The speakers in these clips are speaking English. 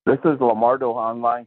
This is Lamardo Online.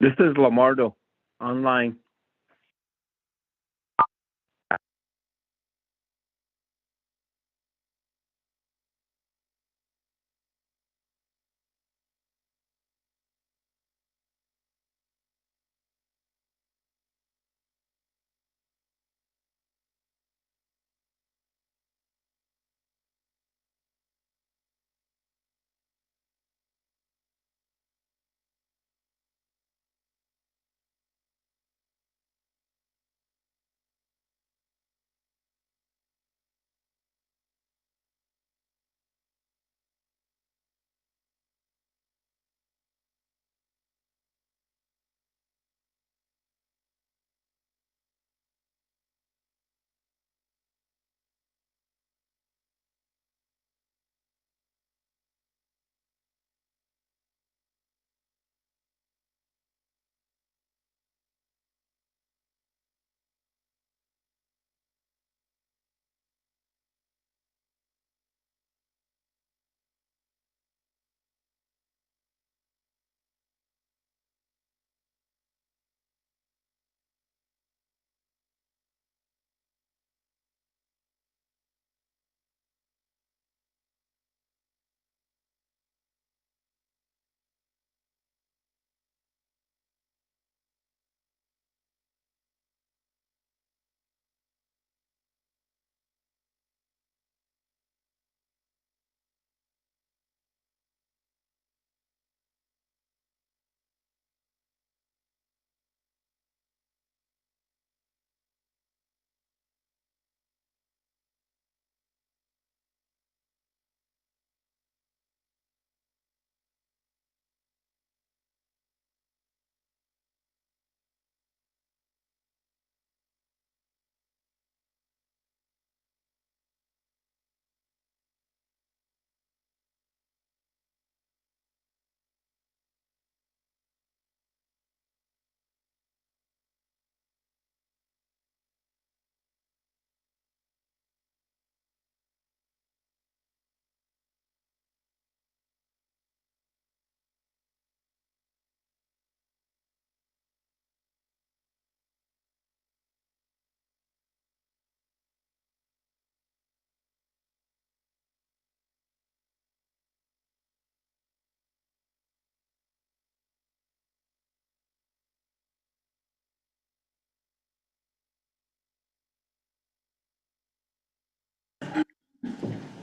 This is Lamardo, online.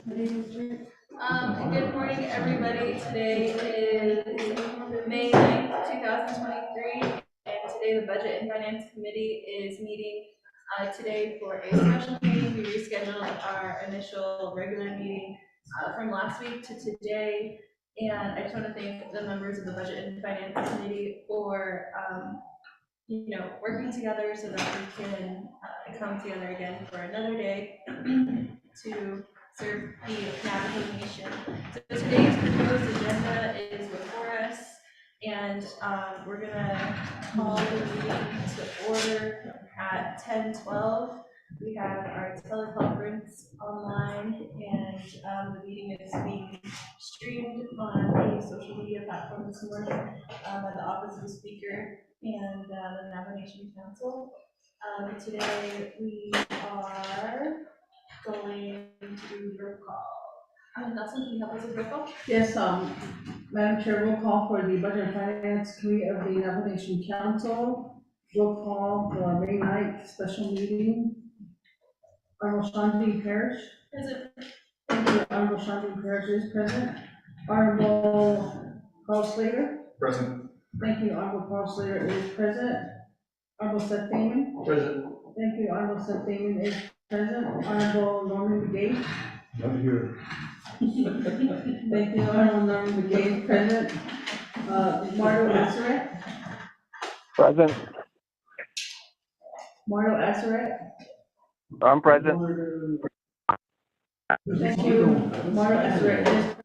Good morning, everybody. Today is May 9th, 2023, and today the Budget and Finance Committee is meeting today for a special meeting. We rescheduled our initial regular meeting from last week to today, and I just want to thank the members of the Budget and Finance Committee for working together so that we can come together again for another day to serve the Navajo Nation. So today's proposed agenda is before us, and we're gonna call the meeting to order at 10:12. We have our teleconference online, and the meeting is being streamed on a social media platform this morning by the Office of the Speaker and the Navajo Nation Council. Today we are going to do roll call. Nelson, can you help us with roll call? Yes, Madam Chair, roll call for the Budget and Finance Committee of the Navajo Nation Council. Roll call for May 9th special meeting. Honorable Shanti Parrish. Present. Thank you. Honorable Shanti Parrish is present. Honorable Carl Slater. Present. Thank you. Honorable Carl Slater is present. Honorable Seth Damon. Present. Thank you. Honorable Seth Damon is present. Honorable Norman McGay. I'm here. Thank you. Honorable Norman McGay is present. Mardo Asseret. Present. Mardo Asseret. I'm present. Thank you. Mardo Asseret is.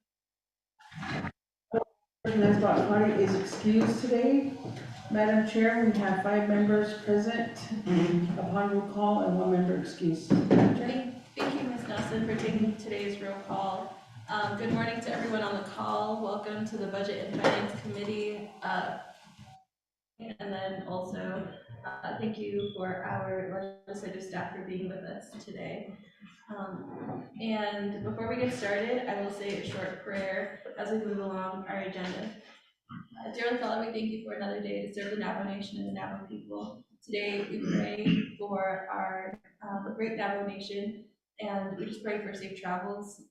President Party is excused today. Madam Chair, we have 5 members present upon roll call and 1 member excused. Thank you, Ms. Nelson, for taking today's roll call. Good morning to everyone on the call. Welcome to the Budget and Finance Committee And then also, thank you for our legislative staff for being with us today. And before we get started, I will say a short prayer as we move along our agenda. Dear Father, we thank you for another day to serve the Navajo Nation and the Navajo people. Today, we pray for our great Navajo Nation, and we just pray for safe travels,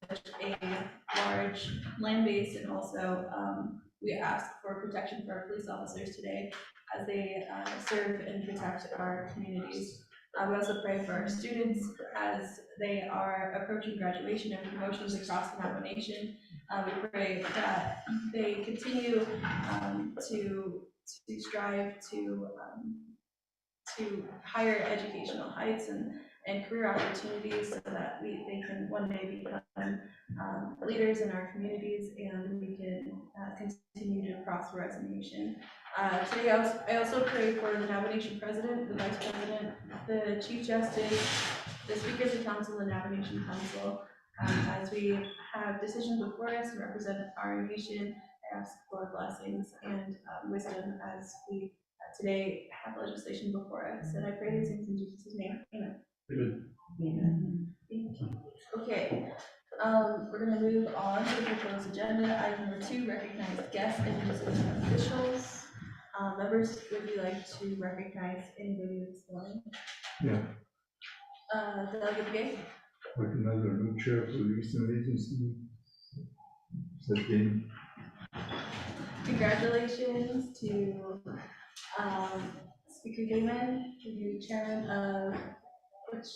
a large land base, and also we ask for protection for our police officers today as they serve and protect our communities. We also pray for our students as they are approaching graduation and promotions across the Navajo Nation. We pray that they continue to strive to higher educational heights and career opportunities so that they can one day become leaders in our communities and we can continue to prosper as a nation. Today I also pray for the Navajo Nation President, the Vice President, the Chief Justice, the Speakers of Council, and the Navajo Nation Council. As we have decisions before us and represent our nation, I ask for blessings and wisdom as we today have legislation before us. And I pray these things in Jesus' name. Amen. Amen. Thank you. Okay. We're going to move on to the proposed agenda. Item number 2, recognize guests and visiting officials. Members, would you like to recognize anybody this morning? Yeah, Delegate Gay? recognize our new chair for the Eastern Agency. Second, Congratulations to Speaker Gayman, the new chairman of which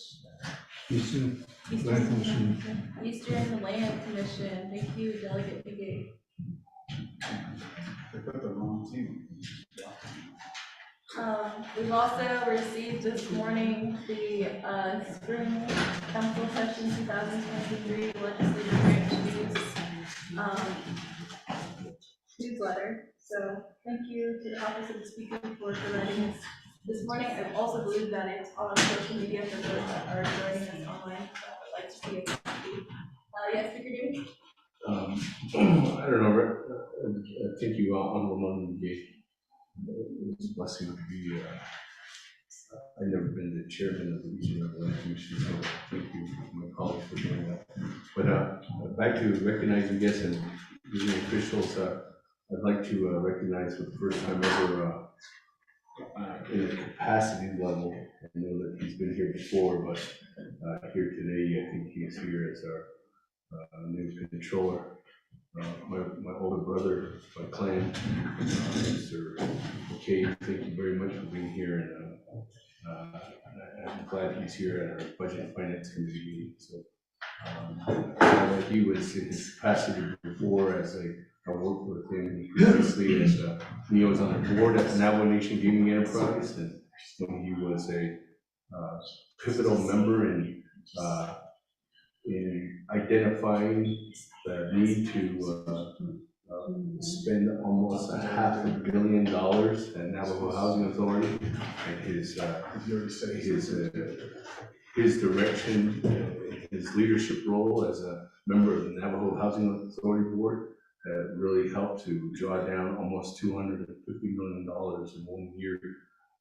Eastern Land Commission. Eastern Land Commission. Thank you, Delegate Gay. I got the wrong team. We've also received this morning the spring council session 2023 legislative branch newsletter. So thank you to the Office of the Speaker for providing us this morning. I also believe that it's on social media for those that are joining us online. So I'd like to see a copy. Yes, Speaker David? I don't know, thank you, Honorable Member Gay. It's a blessing to be, I've never been the chairman of the Regional Land Commission, so thank you, my colleagues, for doing that. But back to recognizing guests and visiting officials, I'd like to recognize for the first time ever in a capacity level. I know that he's been here before, but here today, I think he's here as our new controller. My older brother, my clan, Mr. McKay, thank you very much for being here, and I'm glad he's here at our Budget and Finance Committee meeting. So he was in his capacity before as I worked with him previously as he was on the board at the Navajo Nation Gaming Enterprise, and when he was a pivotal member in identifying the need to spend almost $500 million at Navajo Housing Authority, and his direction, his leadership role as a member of the Navajo Housing Authority Board really helped to draw down almost $250 million in 1 year,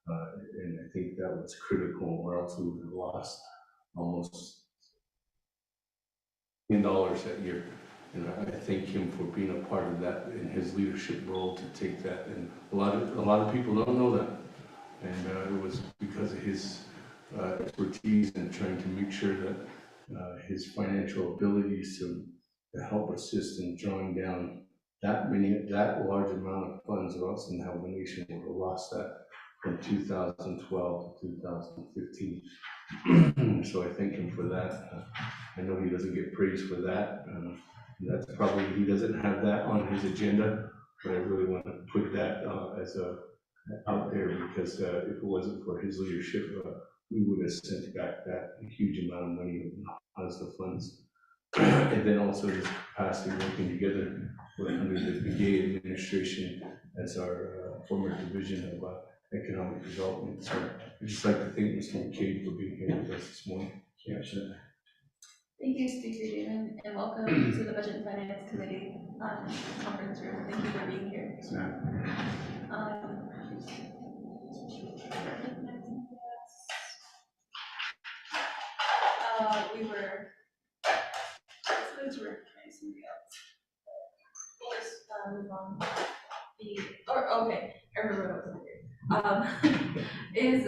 and I think that was critical, or else we would have lost almost $1 million that year. And I thank him for being a part of that in his leadership role to take that. And a lot of people don't know that. And it was because of his expertise in trying to make sure that his financial abilities to help assist in drawing down that large amount of funds, or else in the Navajo Nation would have lost that from 2012 to 2015. So I thank him for that. I know he doesn't get praise for that. That's probably, he doesn't have that on his agenda, but I really want to put that out there, because if it wasn't for his leadership, we would have sent back that huge amount of money as the funds. And then also this capacity working together under the Begay administration as our former division of economic development. So I'd just like to thank Mr. McCabe for being here with us this morning. Yeah, sure. Thank you, Speaker Damon, and welcome to the Budget and Finance Committee conference room. Thank you for being here. we were, let's go to recognize somebody else. We'll just, move on. Okay, I remember what was here. Is,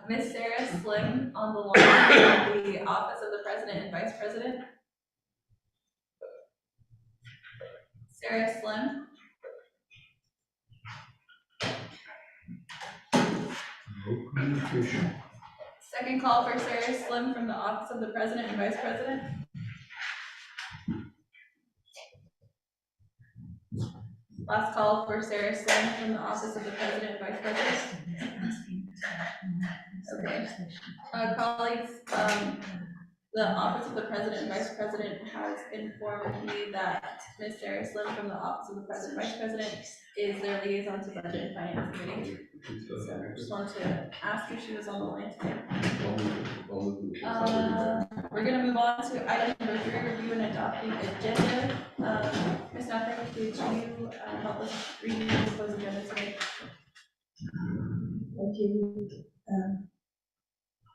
Miss Sarah Slim on the line for the office of the president and vice president? Sarah Slim? No communication. Second call for Sarah Slim from the office of the president and vice president? Last call for Sarah Slim from the office of the president and vice president? Okay. Colleagues, the office of the president and vice president has informed me that Ms. Sarah Slim from the office of the president and vice president is their liaison to budget and finance committee. So I just wanted to ask if she was on the line today. We're gonna move on to item number 3, review and adopting agenda. Ms. Nothing, could you help us review the proposed agenda today? Thank you.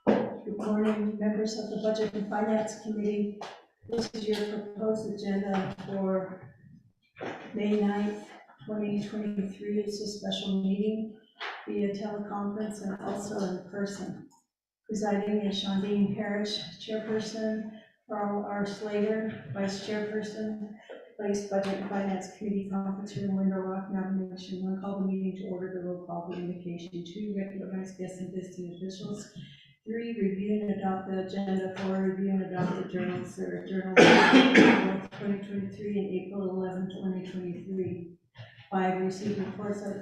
Good morning, members of the Budget and Finance Committee. This is your proposed agenda for May 9th, 2023. It's a special meeting via teleconference and also in person. Presiding is Shondine Parrish, Chairperson, Carl R. Slater, Vice Chairperson, Place Budget and Finance Committee Conference Room, Window Rock, nomination 1, call the meeting to order, the roll call for indication 2, recognize guests and visiting officials. 3, review and adopt the agenda. 4, review and adopt the journals. There are journals April 2023 and April 11, 2023. 5, receive reports of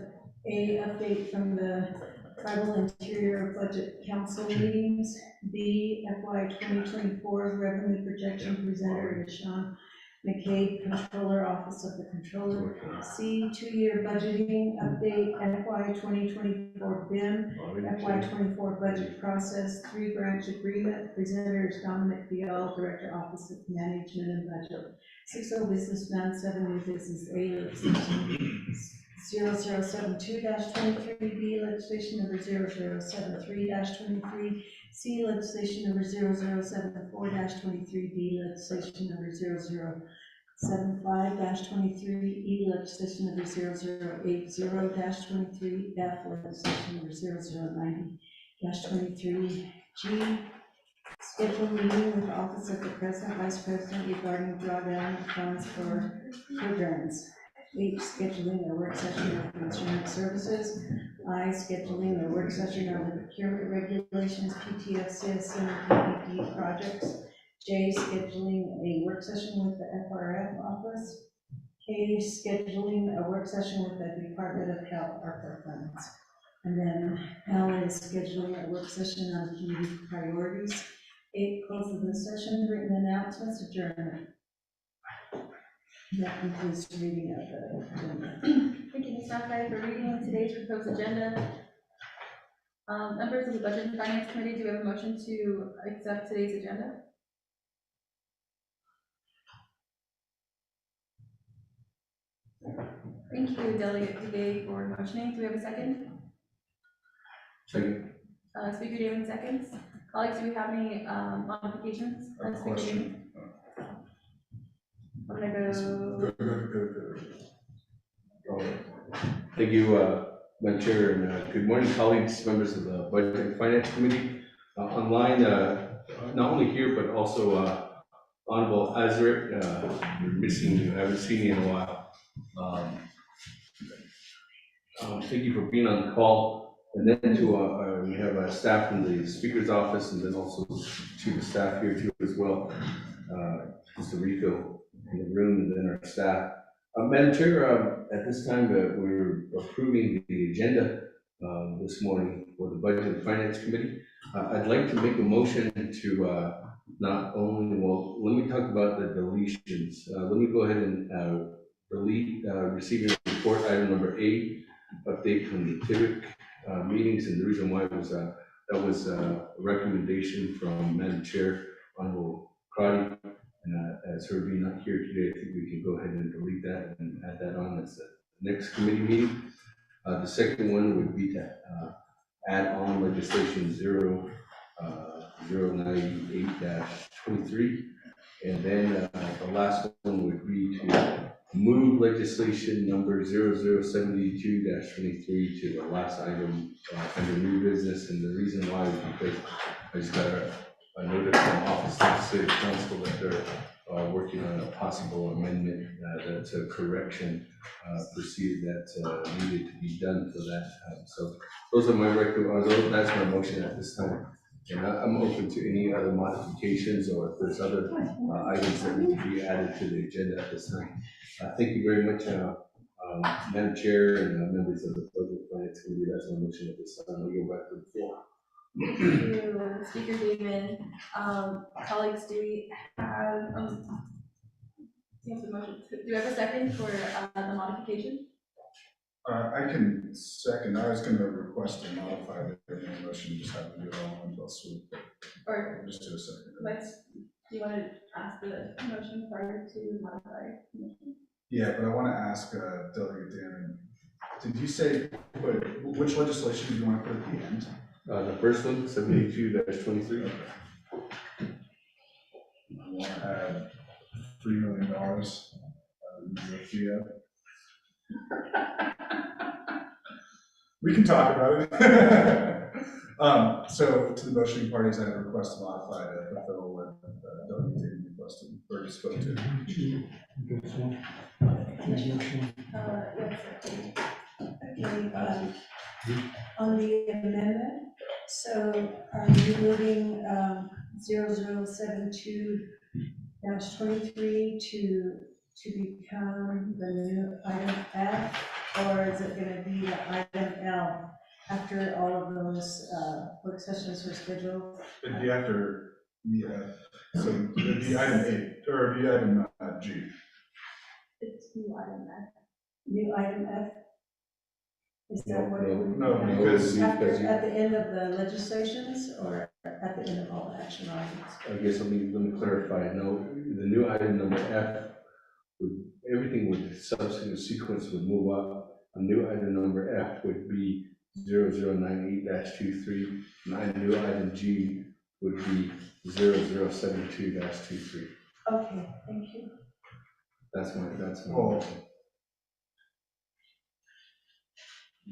A, update from the Tribal Interior Budget Council meetings. B, FY 2024 revenue projection. Presenter is Sean McCabe, Controller, Office of the Controller. C, 2-year budgeting update, FY 2024 BIM, FY 24 budget process, 3 branch agreement. Presenter is Dominic Vial, Director, Office of Management and Budget. 6, old business man, 7, new business A, 0072-23B, legislation number 0073-23, C, legislation number 0074-23B, legislation number 0075-23E, legislation number 0080-23, F, legislation number 0090-23, G, schedule meeting with the Office of the President, Vice President regarding drawdown of funds for programs. H, scheduling a work session of insurance services. I, scheduling a work session on the procurement regulations, PTF, CSM, and PPP projects. J, scheduling a work session with the FRF office. K, scheduling a work session with the Department of Health ARPA funds. And then L is scheduling a work session on community priorities. 8, close of the session, written announcements, adjournment. That concludes the reading of the agenda. Thank you, Ms. Nothing, for reading today's proposed agenda. Members of the Budget and Finance Committee, do we have a motion to accept today's agenda? Thank you, Delegate Duguay, for motioning. Do we have a second? Second. Speaker David seconds. Colleagues, do we have any modifications? Speaker David? I'm gonna go. Thank you, Madam Chair, and good morning, colleagues, members of the Budget and Finance Committee. Online, not only here, but also Honorable Azaric, you're missing you, I haven't seen you in a while. Thank you for being on the call. And then to, we have staff from the Speaker's office, and then also to the staff here too as well. Just a refill in the room, and then our staff. Madam Chair, at this time, we're approving the agenda this morning for the Budget and Finance Committee. I'd like to make a motion to not only, well, let me talk about the deletions. Let me go ahead and delete receiving report item number 8, update from the TIBIC meetings, and the reason why was that was a recommendation from Madam Chair, Honorable Crotty. And as her being not here today, I think we can go ahead and delete that and add that on as the next committee meeting. The second one would be to add on legislation 098-23. And then the last one would be to move legislation number 0072-23 to the last item under new business. And the reason why is because I just got a notice from Office of City Council that they're working on a possible amendment that's a correction proceed that needed to be done for that. So those are my that's my motion at this time. And I'm open to any other modifications or if there's other items that need to be added to the agenda at this time. Thank you very much, Madam Chair and members of the Budget Finance Committee. That's my motion at this time. I'll go back to the floor. Thank you, Speaker Beaman. Colleagues, do we have, do you have the motion? Do you have a second for the modification? I can second. I was gonna request to modify the motion, just have to do it all in one fell swoop. Or Just do a second. let's, do you want to ask the motion prior to modify the motion? Yeah, but I want to ask Delegate Dan, did you say, which legislation do you want to put at the end? The first one, 72-23. I want to add $3 million. We can talk about it. So to the motioning parties, I have a request to modify the bill when Delegate Dan requested or spoke to. Yes. On the amendment, so are you moving 0072-23 to become the new item F, or is it going to be the item L after all of those work sessions were scheduled? It'd be after, so it'd be item 8, or it'd be item G. It's new item F. New item F? Is that what it would be? No, because- After, at the end of the legislations, or at the end of all the action items? I guess let me clarify. No, the new item number F, everything with the subsequent sequence would move up. A new item number F would be 0098-23. And new item G would be 0072-23. Okay, thank you. That's my Oh. motion.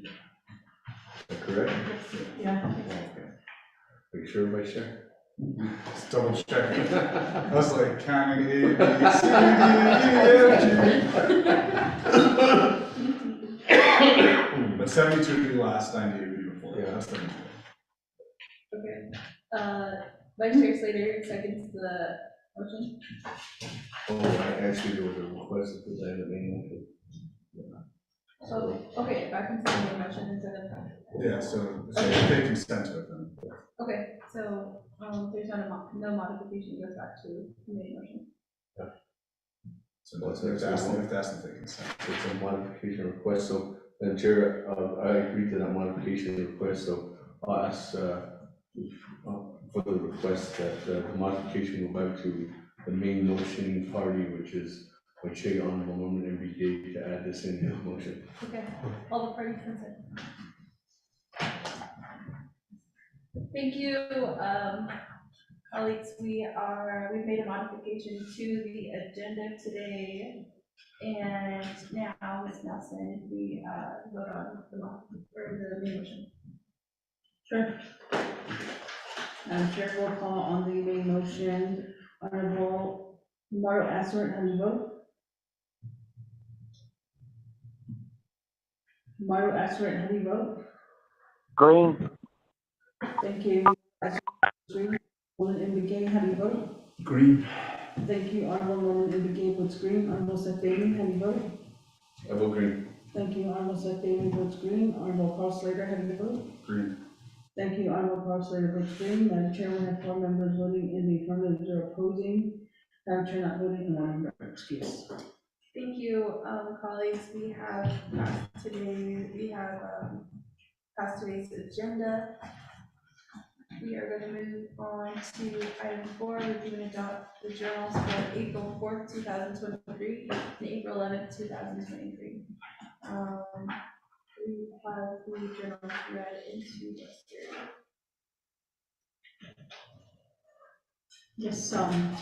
Is that correct? Yeah. Okay. Make sure everybody share. Just double checking. I was like counting A, B, C, D, E, F, G. But 72 would be last, 98 would be before. Yeah. That's 72. Okay. Vice Chair Slater seconds the motion. Oh, actually, there was a request to put that in the main motion. Oh, okay, back into the main motion instead of. Yeah, so they consent to it then. Okay, so, there's no modification, goes back to the main motion. So they have to ask them if they consent. It's a modification request, so, Madam Chair, I agree to that modification request, so I'll ask for the request that the modification go back to the main motioning party, which is Chair Honorable Norman MBK, to add this in his motion. Okay, all the parties consent. Thank you, colleagues. We've made a modification to the agenda today. And now, Ms. Nelson, we vote on the main motion. Sure. Chair, roll call on the main motion. Honorable Mario Aswert, how do you vote? Mario Aswert, how do you vote? Green. Thank you. Green. Norman Mbige, how do you vote? Green. Thank you. Honorable Norman Mbige votes green. Honorable Seth Daly, how do you vote? I vote green. Thank you. Honorable Seth Daly votes green. Honorable Carl Slater, how do you vote? Green. Thank you. Honorable Carl Slater votes green. Madam Chair, we have 4 members voting in the affirmative, 0 opposing. Madam Chair not voting, and 1 member excused. Thank you, colleagues. We have passed today's agenda. We are going to move on to item 4, review and adopt the journals for April 4th, 2023, and April 11th, 2023. We have the journals read into this period. Yes, Madam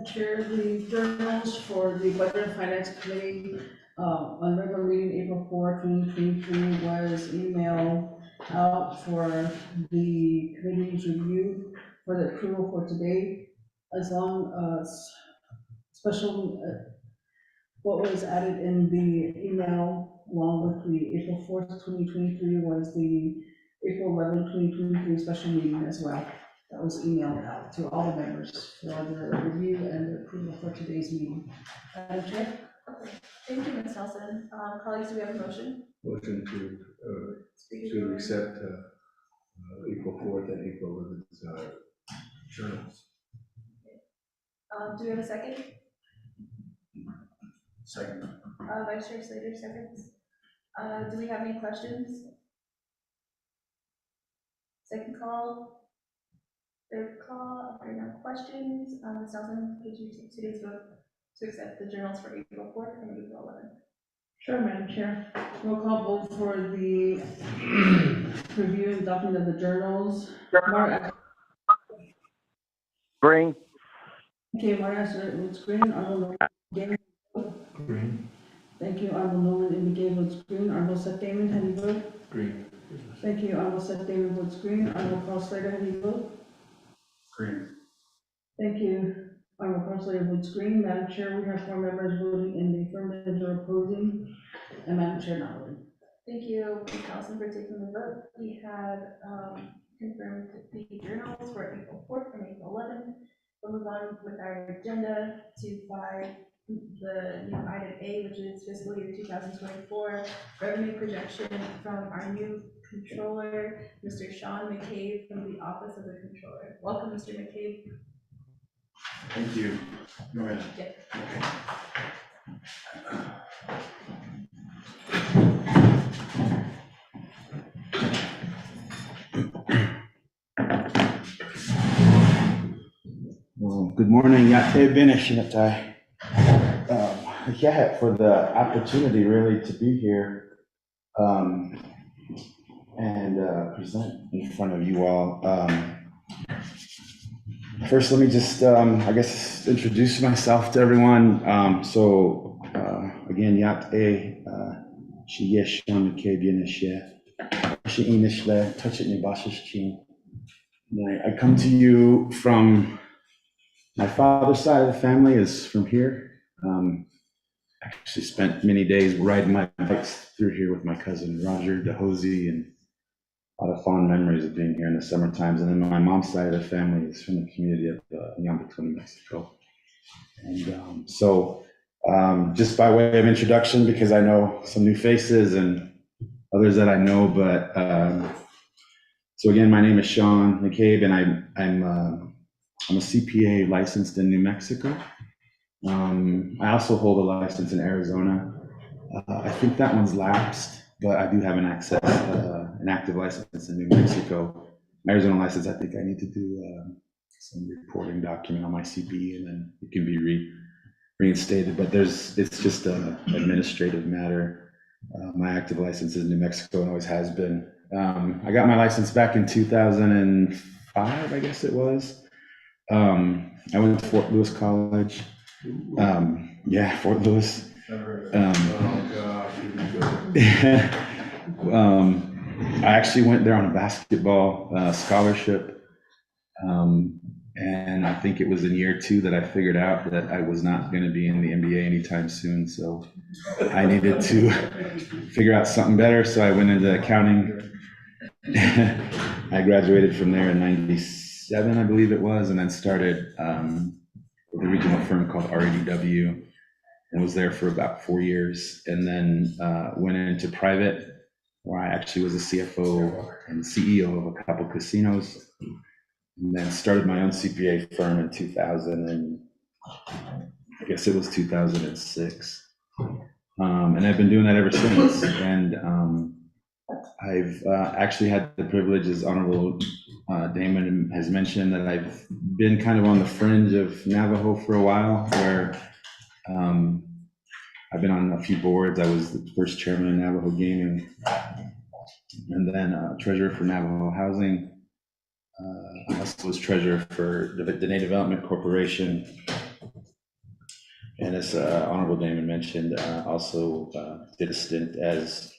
Chair, the journals for the Budget and Finance Committee, on regular meeting April 4, 2023 was emailed out for the committee's review for the approval for today, as long as special, what was added in the email along with the April 4th, 2023 was the April 11th, 2023 special meeting as well. That was emailed out to all the members for the review and the approval for today's meeting. Madam Chair? Thank you, Ms. Nelson. Colleagues, do we have a motion? Motion to accept April 4th and April 11th journals. Do we have a second? Second. Vice Chair Slater seconds. Do we have any questions? Second call? Third call, if there are no questions, Ms. Nelson, could you take today's vote to accept the journals for April 4th and April 11th? Sure, Madam Chair. Roll call vote for the review and adoption of the journals. Mark, Green. okay, Mark Astor votes green. Arnold Nolan, Green. thank you. Arnold Nolan indicated votes green. Arnold Seth Damon, how do you vote? Green. Thank you. Arnold Seth Damon votes green. Arnold Carl Slater, how do you vote? Green. Thank you. Arnold Carl Slater votes green. Madam Chair, we have 4 members voting in the affirmative or opposing, and Madam Chair not voting. Thank you, Ms. Nelson, for taking the vote. We have confirmed the journals for April 4th and April 11th. We'll move on with our agenda to the new item A, which is fiscal year 2024 revenue projection from our new controller, Mr. Sean McCabe from the Office of the Controller. Welcome, Mr. McCabe. Thank you. Go ahead. Well, good morning, Yate Beneshinatai. Yeah, for the opportunity really to be here and present in front of you all. First, let me just, I guess, introduce myself to everyone. Again, Yate Shiyeshon Kebianeshe, Shiinishle, Touch It Nibashish Chin. I come to you from my father's side of the family is from here. I actually spent many days riding my bikes through here with my cousin Roger DeHosey, and a lot of fond memories of being here in the summer times. And then my mom's side of the family is from the community of Yambitún, Mexico. And just by way of introduction, because I know some new faces and others that I know, but so again, my name is Sean McCabe, and I'm a CPA licensed in New Mexico. I also hold a license in Arizona. I think that one's lapsed, but I do have an active license in New Mexico. My Arizona license, I think I need to do some reporting document on my CPE, and then it can be reinstated. But it's just an administrative matter. My active license is New Mexico and always has been. I got my license back in 2005, I guess it was. I went to Fort Lewis College. Fort Lewis. I actually went there on a basketball scholarship. And I think it was in year 2 that I figured out that I was not going to be in the NBA anytime soon. So I needed to figure out something better. So I went into accounting. I graduated from there in 97, I believe it was, and then started with a regional firm called REDW, and was there for about 4 years, and then went into private, where I actually was a CFO and CEO of a couple casinos, and then started my own CPA firm in 2000, and I guess it was 2006. And I've been doing that ever since. And I've actually had the privilege, as Honorable Damon has mentioned, that I've been kind of on the fringe of Navajo for a while, where I've been on a few boards. I was the first chairman of Navajo Gaming, and then treasurer for Navajo Housing. I also was treasurer for the Dene Development Corporation. And as Honorable Damon mentioned, also did a stint as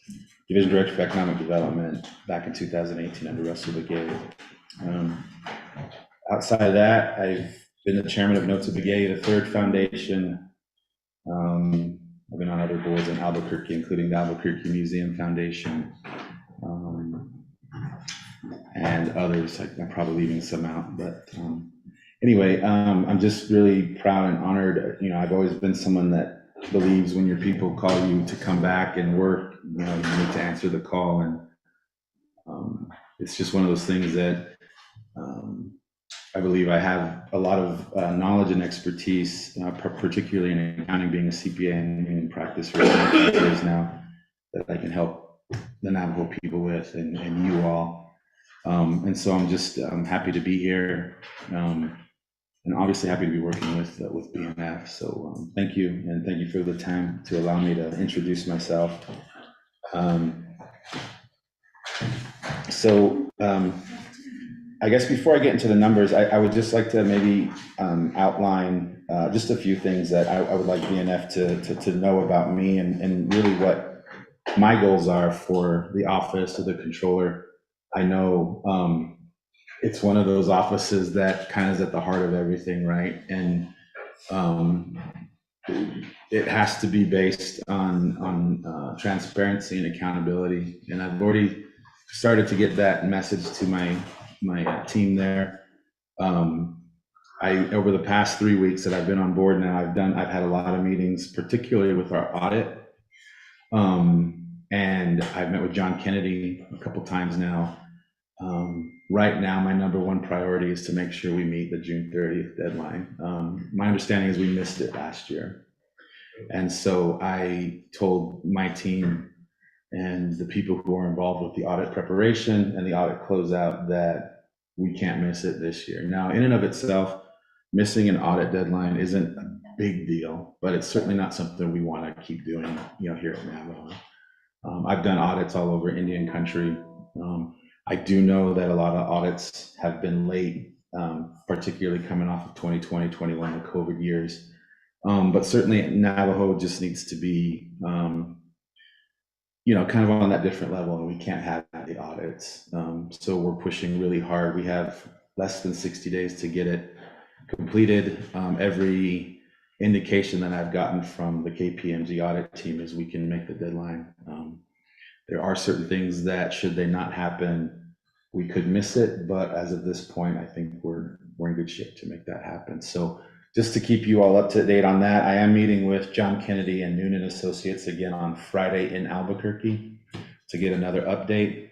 Division Director for Economic Development back in 2018 under Russell Begay. Outside of that, I've been the chairman of Notes of Begay, the Third Foundation. I've been on other boards in Albuquerque, including the Albuquerque Museum Foundation, and others. I'm probably leaving some out, but anyway, I'm just really proud and honored. You know, I've always been someone that believes when your people call you to come back and work, you know, you need to answer the call. And it's just one of those things that I believe I have a lot of knowledge and expertise, particularly in accounting, being a CPA and in practice for 20 years now, that I can help the Navajo people with, and you all. And so I'm just happy to be here, and obviously happy to be working with BNF. So thank you, and thank you for the time to allow me to introduce myself. I guess before I get into the numbers, I would just like to maybe outline just a few things that I would like BNF to know about me, and really what my goals are for the office of the controller. I know it's one of those offices that kind of is at the heart of everything, right? And it has to be based on transparency and accountability. And I've already started to get that message to my team there. Over the past 3 weeks that I've been on board now, I've had a lot of meetings, particularly with our audit. And I've met with John Kennedy a couple times now. Right now, my number one priority is to make sure we meet the June 30th deadline. My understanding is we missed it last year. And so I told my team and the people who are involved with the audit preparation and the audit closeout that we can't miss it this year. Now, in and of itself, missing an audit deadline isn't a big deal, but it's certainly not something we want to keep doing, you know, here at Navajo. I've done audits all over Indian country. I do know that a lot of audits have been late, particularly coming off of 2020, 21, the COVID years. But certainly Navajo just needs to be, you know, kind of on that different level, and we can't have the audits. So we're pushing really hard. We have less than 60 days to get it completed. Every indication that I've gotten from the KPMG audit team is we can make the deadline. There are certain things that, should they not happen, we could miss it, but as of this point, I think we're in good shape to make that happen. So just to keep you all up to date on that, I am meeting with John Kennedy and Noonan Associates again on Friday in Albuquerque to get another update,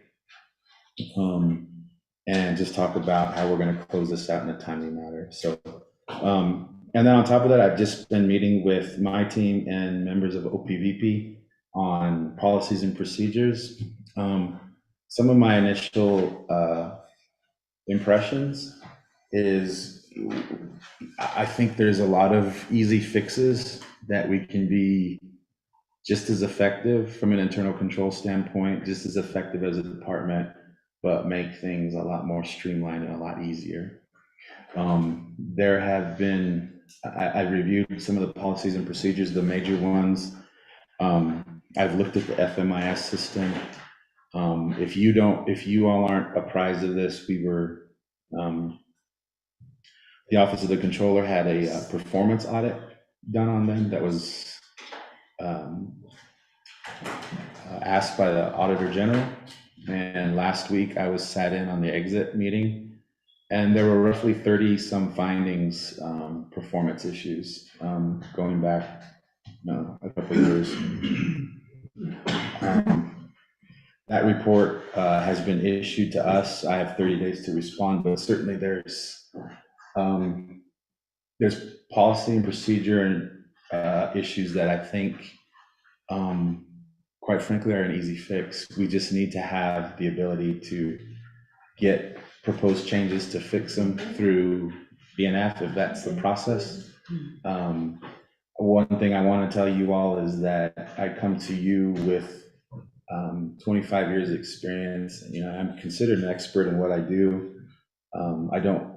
and just talk about how we're going to close this out in a timely manner. So, and then on top of that, I've just been meeting with my team and members of OPVP on policies and procedures. Some of my initial impressions is I think there's a lot of easy fixes that we can be just as effective from an internal control standpoint, just as effective as a department, but make things a lot more streamlined and a lot easier. There have been, I reviewed some of the policies and procedures, the major ones. I've looked at the FMIS system. If you all aren't apprised of this, we were, the Office of the Controller had a performance audit done on them that was asked by the Auditor General. And last week I was sat in on the exit meeting, and there were roughly 30 some findings, performance issues, going back a couple of years. That report has been issued to us. I have 30 days to respond, but certainly there's policy and procedure and issues that I think, quite frankly, are an easy fix. We just need to have the ability to get proposed changes to fix them through BNF, if that's the process. One thing I want to tell you all is that I come to you with 25 years of experience. You know, I'm considered an expert in what I do. I don't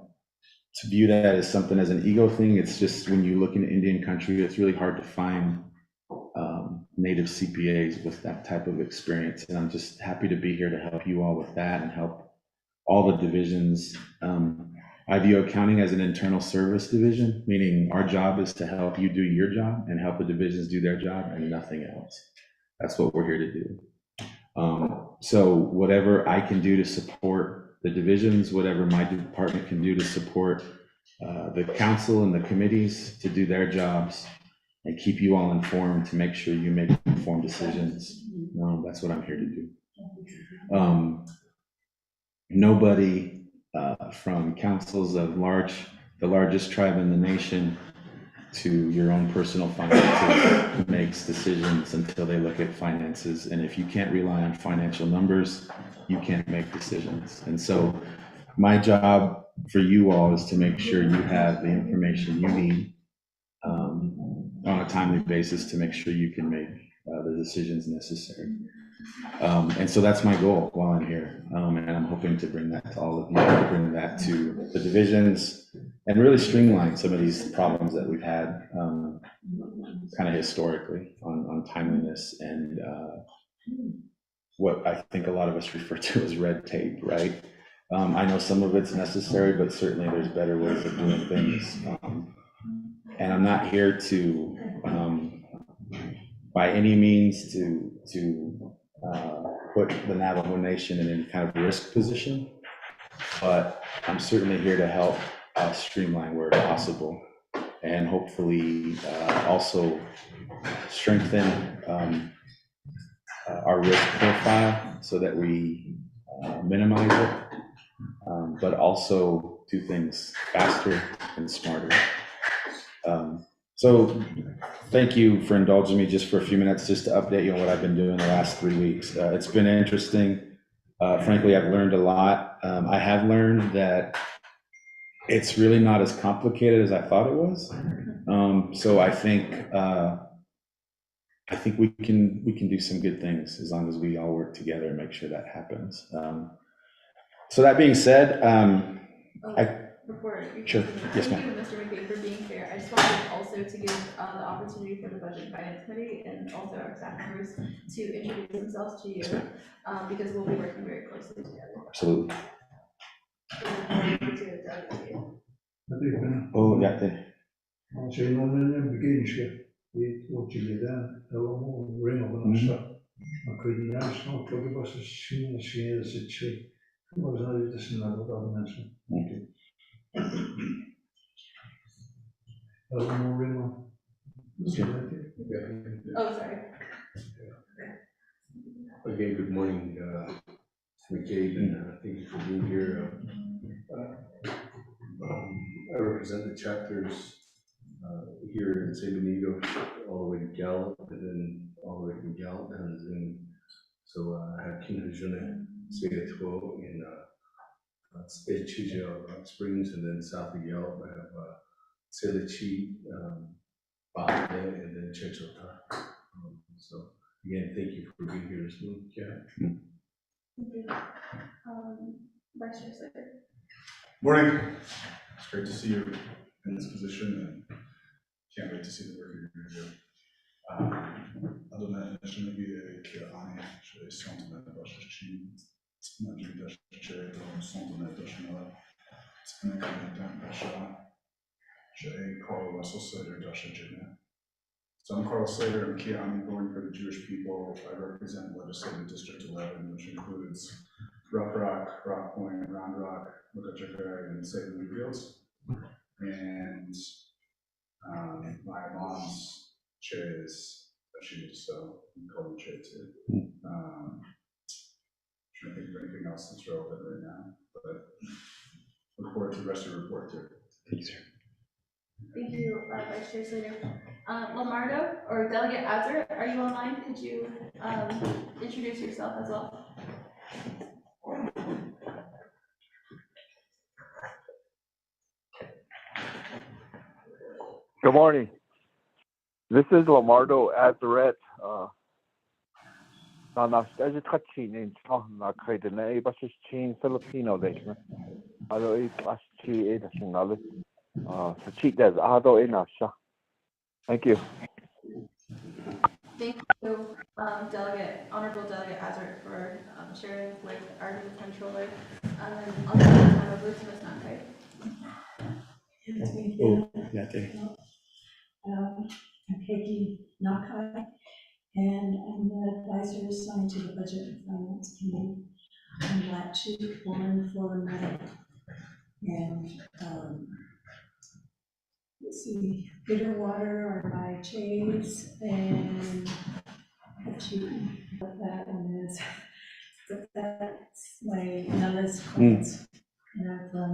to view that as something as an ego thing. It's just when you look in Indian country, it's really hard to find native CPAs with that type of experience. And I'm just happy to be here to help you all with that and help all the divisions. I view accounting as an internal service division, meaning our job is to help you do your job and help the divisions do their job and nothing else. That's what we're here to do. So whatever I can do to support the divisions, whatever my department can do to support the council and the committees to do their jobs and keep you all informed to make sure you make informed decisions. That's what I'm here to do. Nobody from councils of the largest tribe in the nation to your own personal finances makes decisions until they look at finances. And if you can't rely on financial numbers, you can't make decisions. And so my job for you all is to make sure you have the information you need on a timely basis to make sure you can make the decisions necessary. And so that's my goal while I'm here. And I'm hoping to bring that to all of you, to bring that to the divisions and really streamline some of these problems that we've had kind of historically on timeliness and what I think a lot of us refer to as red tape, right? I know some of it's necessary, but certainly there's better ways of doing things. And I'm not here to, by any means, to put the Navajo Nation in any kind of risk position, but I'm certainly here to help streamline where possible and hopefully also strengthen our risk profile so that we minimize it, but also do things faster and smarter. So thank you for indulging me just for a few minutes, just to update you on what I've been doing the last 3 weeks. It's been interesting. Frankly, I've learned a lot. I have learned that it's really not as complicated as I thought it was. So I think we can do some good things as long as we all work together and make sure that happens. So that being said, Before you Sure. continue, Yes, thank you, Mr. McKay, for being here. I just wanted also to give the opportunity for the Budget and Finance Committee and also our staff members to introduce themselves to you, because we'll be working very closely together. Absolutely. To Oh, got the. Şey normalde bir genişe bir otileden devamı oraya olmazsa akıllı yaşam çok basit şey seçecek. Ama zaten de sınırlı davranışı. Devamı oraya. Oh, sorry. Again, good morning, McCabe, and thank you for being here. I represent the chapters here in San Benito, all the way to Gallup, and then all the way from Gallup down to Zoom. So I have Kinhajuna, Seattle, in Chujio, Rock Springs, and then south of Gallup, I have Selichi, Baja, and then Chechota. So again, thank you for being here this morning. Yeah. Thank you. Vice Chair Slater. Morning. It's great to see you in this position and can't wait to see the work you're going to do. Adonai, maybe Kirani, je suis en train de chercher, So I'm Carl Slater. I'm going for the Jewish people. I represent Legislative District 11, which includes Rough Rock, Rock Point, Round Rock, Mukachaka, and Salem Fields. And my mom's chair is Ashina, so I'm calling chair too. Trying to think of anything else that's relevant right now, but look forward to the rest of the report too. Thanks, sir. Thank you, Vice Chair Slater. Lamardo or Delegate Azar, are you online? Could you introduce yourself as well? Good morning. This is Lamardo Azaret. Na skажи Filipino ado e paschi e da shinale. So cheat as ado e nasha. Thank you. Thank you, Honorable Delegate Hazard, for sharing with our new controller. And I'll turn the time over to Ms. Nakai. Thank Oh, you. yeah, there. I'm Peggy Nakai, and I'm the advisor assigned to the Budget and Finance Committee. I'm latitude 149. And, let's see, Bitterwater are my Chase, and what you, what that one is. But that's my Nellis clients. And I'm from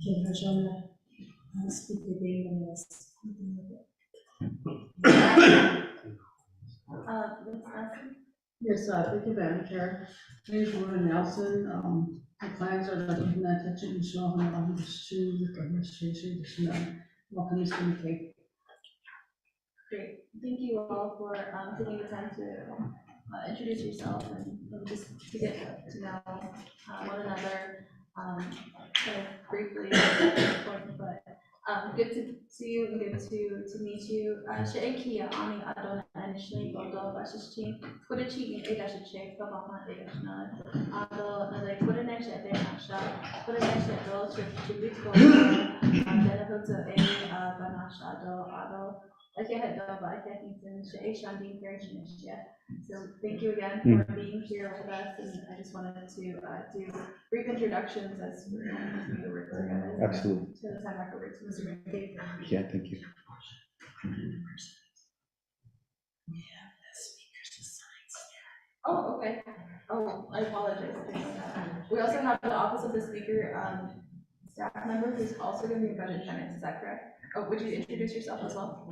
Kinshasa, I speak the name of this. Ms. Nelson? Yes, thank you, Madam Chair. My name is Laura Nelson. My clients are the Natchez and Shaw, and the student administration, welcome, Mr. McKay. Great, thank you all for taking the time to introduce yourself and just to get to know one another, kind of briefly at this point, but good to see you and good to meet you. She'ekia ani adon and shne godo bashishi kudachi in edashiche kabama edashna ado nade kudanesh at denasha kudanesh at dol chibitko denahoto a banasha ado. So thank you again for being here with us, and I just wanted to do brief introductions as we're going to work together. Absolutely. So the time back over to Mr. McKay. Yeah, thank you. Oh, okay. Oh, I apologize. I didn't know that. We also have the Office of the Speaker staff member who's also going to be in budget finance. Is that correct? Oh, would you introduce yourself as well?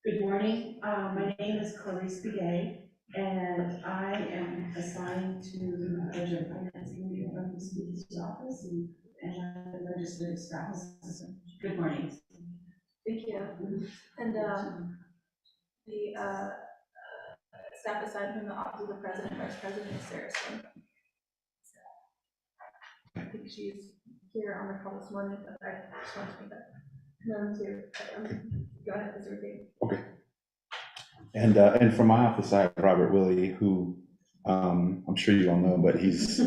Good morning, my name is Clarice Begay, and I am assigned to the Budget and Finance Committee from the Speaker's office, and I'm the legislative staff assistant. Good morning. Thank you. And the staff assigned from the Office of the President, Vice President is Sarah Stone. I think she's here on the call this morning, but I just want to make that known too. Go ahead, Mr. McKay. Okay. And from my office, I have Robert Willie, who I'm sure you all know, but he's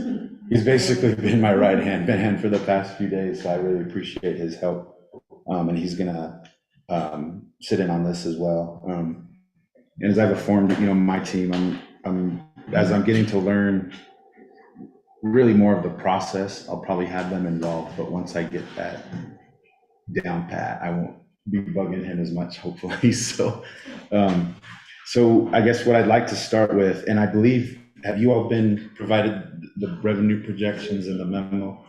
basically been my right hand for the past few days. So I really appreciate his help. And he's gonna sit in on this as well. And as I've informed, my team, as I'm getting to learn really more of the process, I'll probably have them involved. But once I get that down pat, I won't be bugging him as much, hopefully. So I guess what I'd like to start with, and I believe, have you all been provided the revenue projections in the memo?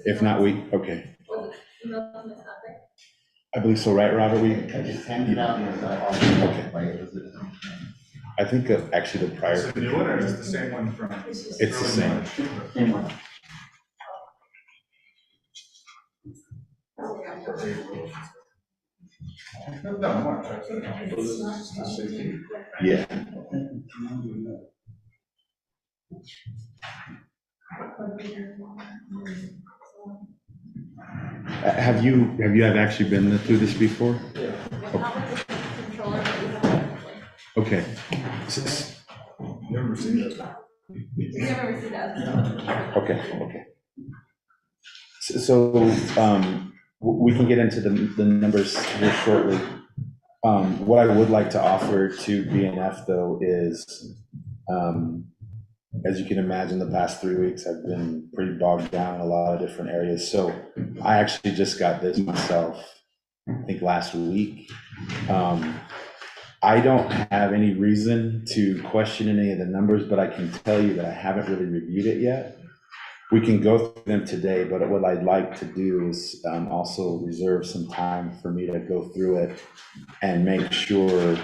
If not, okay. Was it emailed to Ms. Nakai? I believe so, right, Robert? I just handed out Okay. I think actually the prior. Is it the new one or is it the same one from? It's the same. Same one. No, March. Yeah. Have you actually been through this before? Not with the controller, but we have it. Okay. Never seen it. We never received that. Okay. So we can get into the numbers here shortly. What I would like to offer to BNF though is, as you can imagine, the past 3 weeks I've been pretty bogged down in a lot of different areas. So I actually just got this myself, I think last week. I don't have any reason to question any of the numbers, but I can tell you that I haven't really reviewed it yet. We can go through them today, but what I'd like to do is also reserve some time for me to go through it and make sure,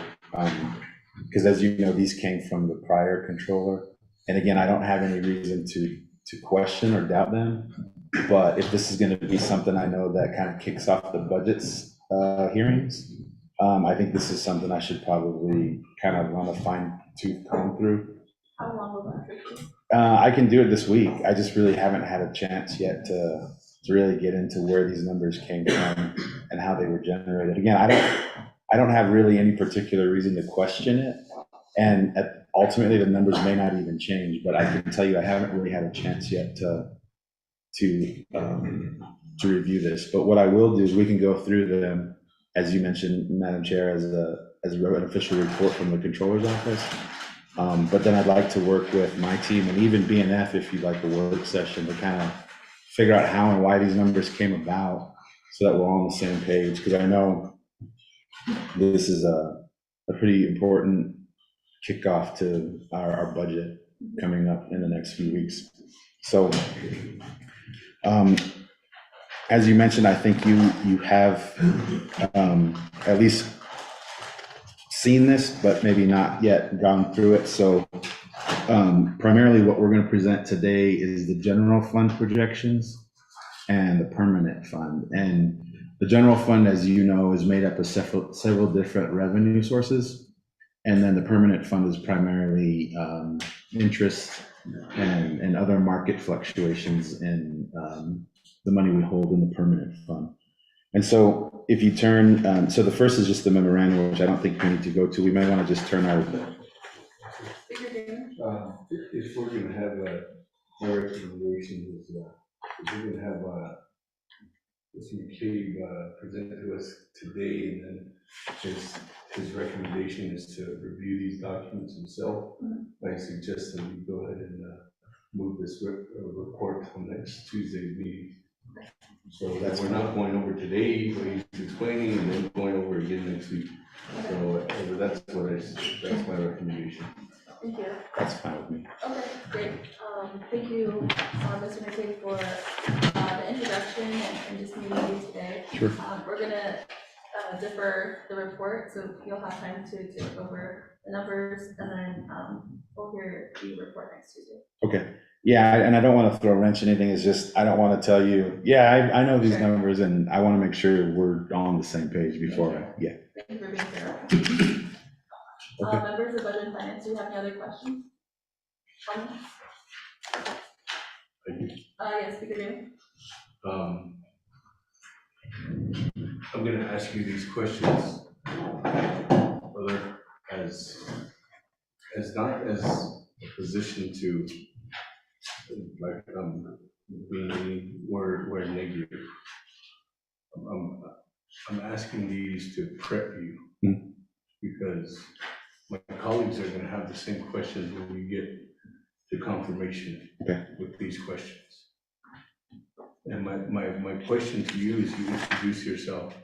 because as you know, these came from the prior controller. And again, I don't have any reason to question or doubt them, but if this is going to be something I know that kind of kicks off the budgets hearings, I think this is something I should probably kind of run a fine-tooth comb through. How long will that take you? I can do it this week. I just really haven't had a chance yet to really get into where these numbers came from and how they were generated. Again, I don't have really any particular reason to question it. And ultimately, the numbers may not even change, but I can tell you, I haven't really had a chance yet to review this. But what I will do is we can go through them, as you mentioned, Madam Chair, as an official report from the Controller's Office. But then I'd like to work with my team and even BNF, if you'd like a work session, to kind of figure out how and why these numbers came about so that we're all on the same page. Because I know this is a pretty important kickoff to our budget coming up in the next few weeks. So as you mentioned, I think you have at least seen this, but maybe not yet gone through it. So primarily what we're going to present today is the general fund projections and the permanent fund. And the general fund, as you know, is made up of several different revenue sources. And then the permanent fund is primarily interest and other market fluctuations in the money we hold in the permanent fund. And so if you turn, so the first is just the memorandum, which I don't think we need to go to. We may want to just turn our. If we're gonna have my recommendation is, if we're gonna have Mr. McCabe present to us today, and then his recommendation is to review these documents himself, I suggest that we go ahead and move this report to next Tuesday's meeting. So that we're not going over today, what he's explaining, and then going over again next week. So that's my recommendation. Thank you. That's fine with me. Okay, great. Thank you, Mr. McCabe, for the introduction and just meeting you today. Sure. We're gonna defer the report, so you'll have time to go over the numbers, and then we'll hear the report next Tuesday. Okay. Yeah, and I don't want to throw a wrench in anything. It's just, I don't want to tell you, yeah, I know these Sure. numbers, and I want to make sure we're on the same page before, yeah. Thank you for being here. Okay. Members of Budget and Finance, do you have any other questions? Yes, Speaker Green. I'm gonna ask you these questions, whether as not as a position to, like, being any word negative. I'm asking these to prep you, because my colleagues are gonna have the same questions when we get to confirmation with these questions. And my question to you is, you introduce yourself,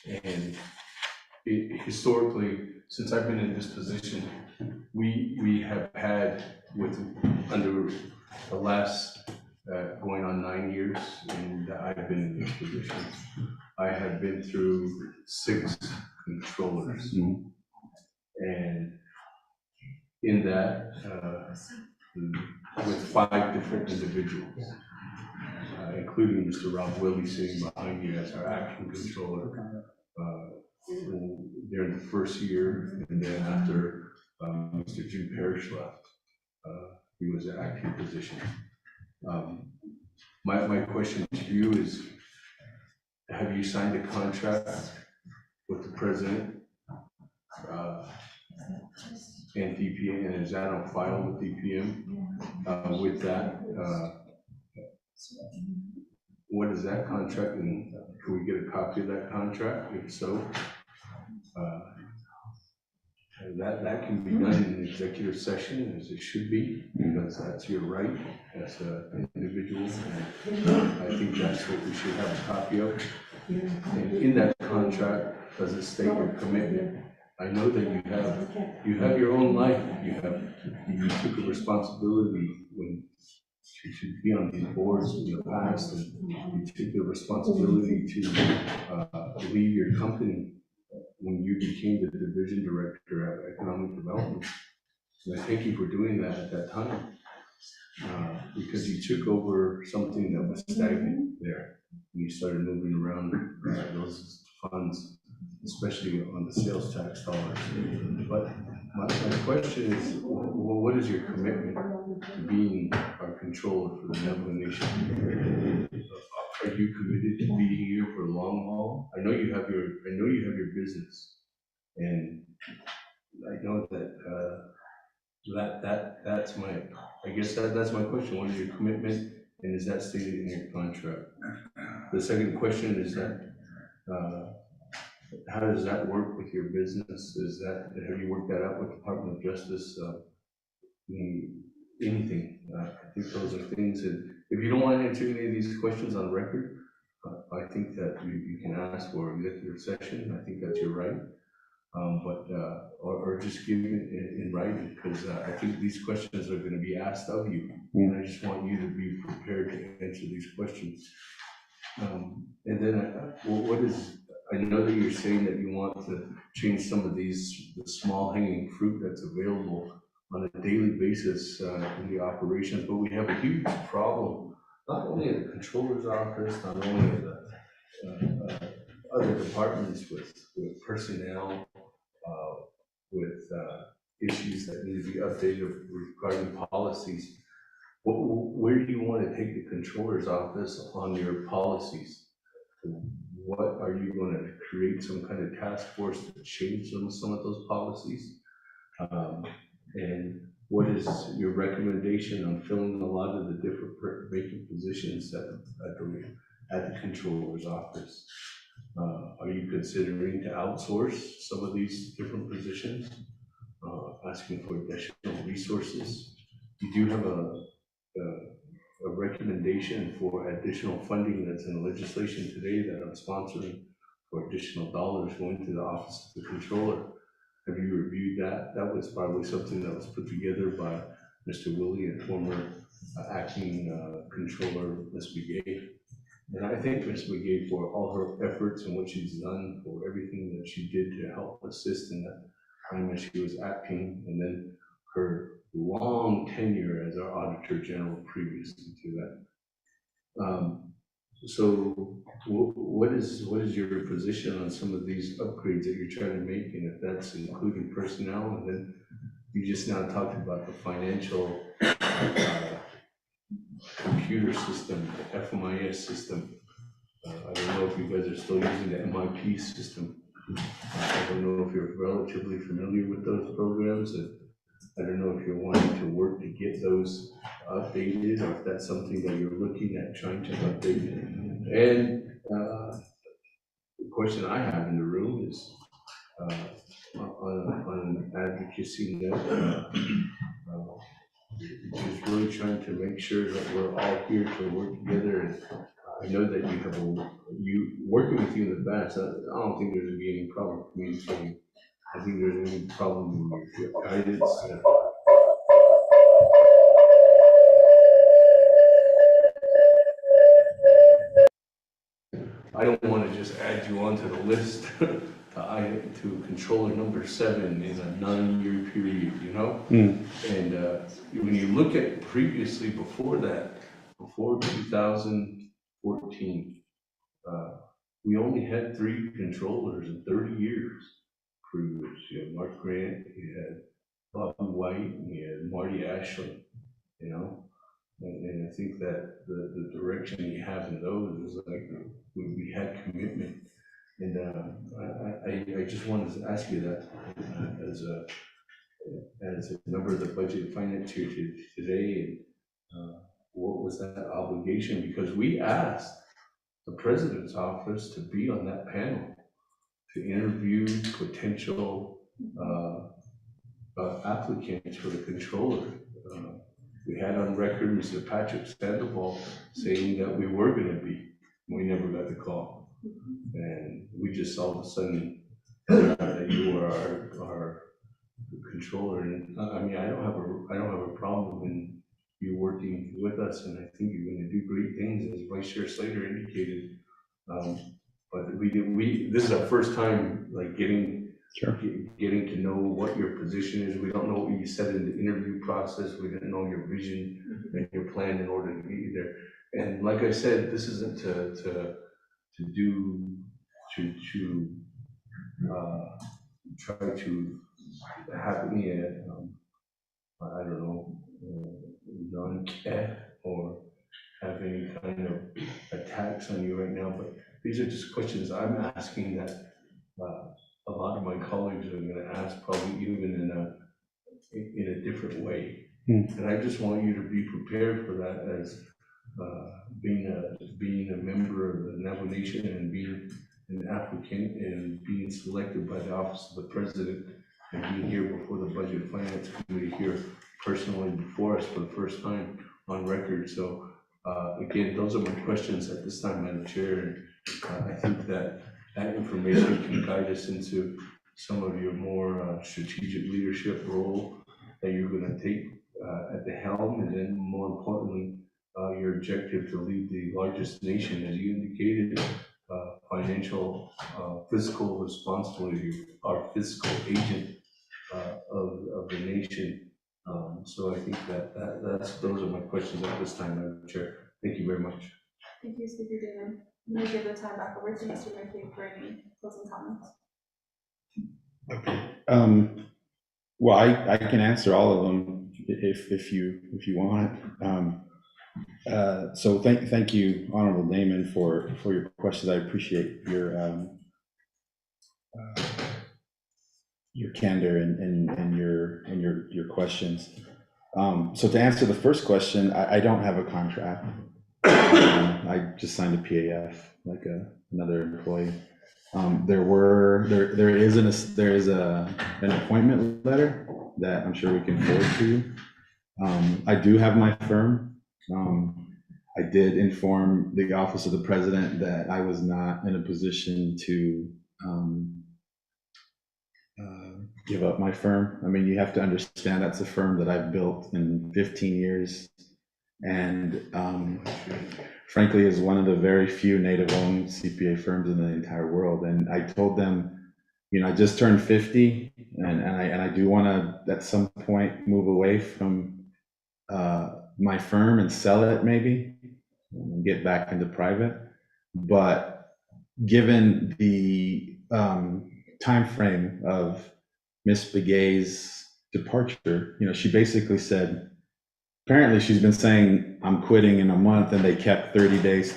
and historically, since I've been in this position, we have had under the last going on 9 years, and I've been in this position, I have been through 6 controllers. And in that, with 5 different individuals, including Mr. Rob Willie sitting behind you as our acting controller during the first year, and then after Mr. Jim Parrish left, he was an acting position. My question to you is, have you signed a contract with the president and DPM, and is that on file with DPM? With that, what is that contract, and can we get a copy of that contract? If so, that can be done in an executive session, as it should be, because that's your right as an individual. And I think that's what we should have a copy of. And in that contract, does it state your commitment? I know that you have your own life. You took a responsibility when you should be on these boards in the past, and you took the responsibility to leave your company when you became the division director of economic development. And I thank you for doing that at that time, because you took over something that was stagnant there. And you started moving around those funds, especially on the sales tax dollars. But My question is, what is your commitment to being our controller for the Navajo Nation? Are you committed to being here for the long haul? I know you have your business, and I know that's my question. What is your commitment, and is that stated in your contract? The second question is that, how does that work with your business? Have you worked that out with Department of Justice? Anything? I think those are things that, if you don't want to answer any of these questions on record, I think that you can ask for executive session. I think that's your right. Or just give it in writing, because I think these questions are going to be asked of you. And I just want you to be prepared to answer these questions. And then I know that you're saying that you want to change some of the small hanging fruit that's available on a daily basis in the operations, but we have a huge problem, not only at the controller's office, not only at the other departments with personnel, with issues that need to be updated regarding policies. Where do you want to take the controller's office on your policies? What are you going to create some kind of task force to change some of those policies? And what is your recommendation on filling a lot of the different vacant positions at the controller's office? Are you considering to outsource some of these different positions? Asking for additional resources? You do have a recommendation for additional funding that's in legislation today that I'm sponsoring for additional dollars going to the Office of the Controller. Have you reviewed that? That was probably something that was put together by Mr. Willie and former acting controller, Ms. Begay. And I thank Ms. Begay for all her efforts and what she's done, for everything that she did to help assist in that time when she was acting, and then her long tenure as our Auditor General previously to that. So what is your position on some of these upgrades that you're trying to make, and if that's including personnel? And then you just now talked about the financial computer system, the FMIS system. I don't know if you guys are still using the MIP system. I don't know if you're relatively familiar with those programs. I don't know if you're wanting to work to get those updated, or if that's something that you're looking at trying to update. And the question I have in the room is on an advocacy note, just really trying to make sure that we're all here to work together. And I know that you have working with you in the past. I don't think there's gonna be any problem communicating. I think there's any problem in your guidance. I don't want to just add you onto the list to controller number 7 in a 9-year period, you know? And when you look at previously before that, before 2014, we only had 3 controllers in 30 years. Previous, you had Mark Grant, you had Bobby White, and you had Marty Ashley, you know? And I think that the direction you have in those is like, we had commitment. And I just wanted to ask you that as a member of the Budget and Finance here today, and what was that obligation? Because we asked the President's office to be on that panel to interview potential applicants for the controller. We had on record Mr. Patrick Sandoval saying that we were going to be. We never got the call, and we just all of a sudden that you were our controller. And I mean, I don't have a problem in you working with us, and I think you're going to do great things, as Vice Chair Slater indicated. But this is our first time like getting to know what your position is. We don't know what you said in the interview process. We didn't know your vision and your plan in order to be there. And like I said, this isn't to try to have money at, I don't know, non-cap or have any kind of attacks on you right now, but these are just questions I'm asking that a lot of my colleagues are gonna ask, probably even in a different way. And I just want you to be prepared for that as being a member of the Navajo Nation and being an applicant and being selected by the office of the president and being here before the Budget and Finance Committee here personally before us for the first time on record. So again, those are my questions at this time, Madam Chair. And I think that information can guide us into some of your more strategic leadership role that you're going to take at the helm, and then more importantly, your objective to lead the largest nation, as you indicated, financial, fiscal responsibility, our fiscal agent of the nation. So I think those are my questions at this time, Madam Chair. Thank you very much. Thank you, Speaker Dan. I'm going to give the time back over to Mr. Murphy for any closing comments. Well, I can answer all of them if you want. So thank you, Honorable Naaman, for your questions. I appreciate your candor and your questions. So to answer the first question, I don't have a contract. I just signed a PAF like another employee. There is an appointment letter that I'm sure we can forward to you. I do have my firm. I did inform the office of the president that I was not in a position to give up my firm. I mean, you have to understand that's a firm that I've built in 15 years. And frankly, is one of the very few native-owned CPA firms in the entire world. And I told them, you know, I just turned 50, and I do want to at some point move away from my firm and sell it maybe, and get back into private. But given the time frame of Miss Begay's departure, you know, she basically said, apparently she's been saying, I'm quitting in a month, and they kept 30 days.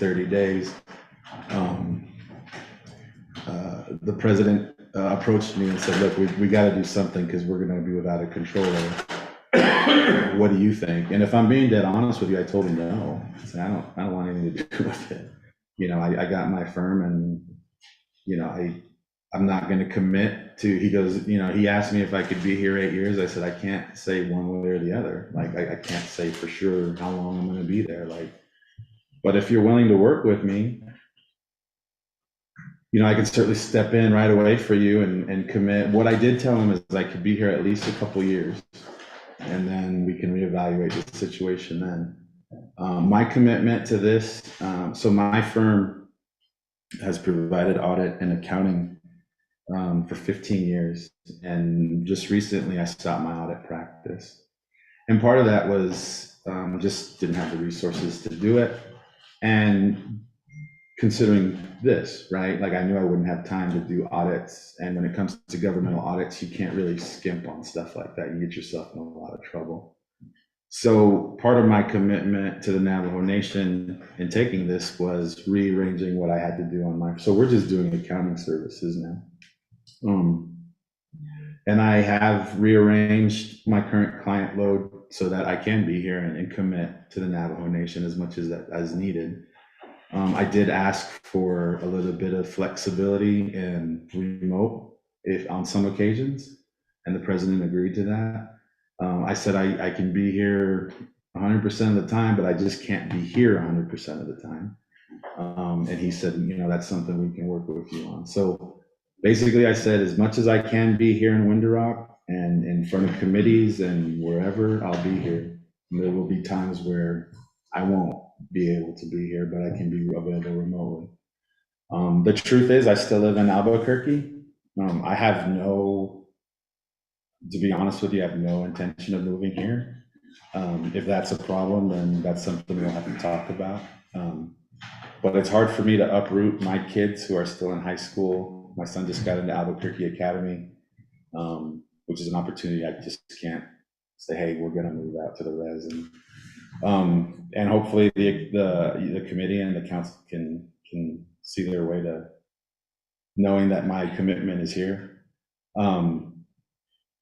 The president approached me and said, look, we got to do something because we're going to be without a controller. What do you think? And if I'm being dead honest with you, I told him no. I said, I don't want anything to do with it. You know, I got my firm, and, you know, I'm not going to commit to, he goes, you know, he asked me if I could be here 8 years. I said, I can't say one way or the other. Like, I can't say for sure how long I'm going to be there. Like, but if you're willing to work with me, you know, I can certainly step in right away for you and commit. What I did tell him is I could be here at least a couple years, and then we can reevaluate the situation then. My commitment to this, so my firm has provided audit and accounting for 15 years. And just recently I stopped my audit practice. And part of that was just didn't have the resources to do it. And considering this, right? Like, I knew I wouldn't have time to do audits. And when it comes to governmental audits, you can't really skimp on stuff like that. You get yourself in a lot of trouble. So part of my commitment to the Navajo Nation in taking this was rearranging what I had to do on my, so we're just doing accounting services now. And I have rearranged my current client load so that I can be here and commit to the Navajo Nation as much as needed. I did ask for a little bit of flexibility and remote if on some occasions, and the president agreed to that. I said I can be here 100% of the time, but I just can't be here 100% of the time. And he said, you know, that's something we can work with you on. So basically I said, as much as I can be here in Window Rock and in front of committees and wherever, I'll be here. And there will be times where I won't be able to be here, but I can be available remotely. The truth is, I still live in Albuquerque. I have no, to be honest with you, I have no intention of moving here. If that's a problem, then that's something we'll have to talk about. But it's hard for me to uproot my kids who are still in high school. My son just got into Albuquerque Academy, which is an opportunity I just can't say, hey, we're gonna move out to the res. And hopefully the committee and the council can see their way to knowing that my commitment is here.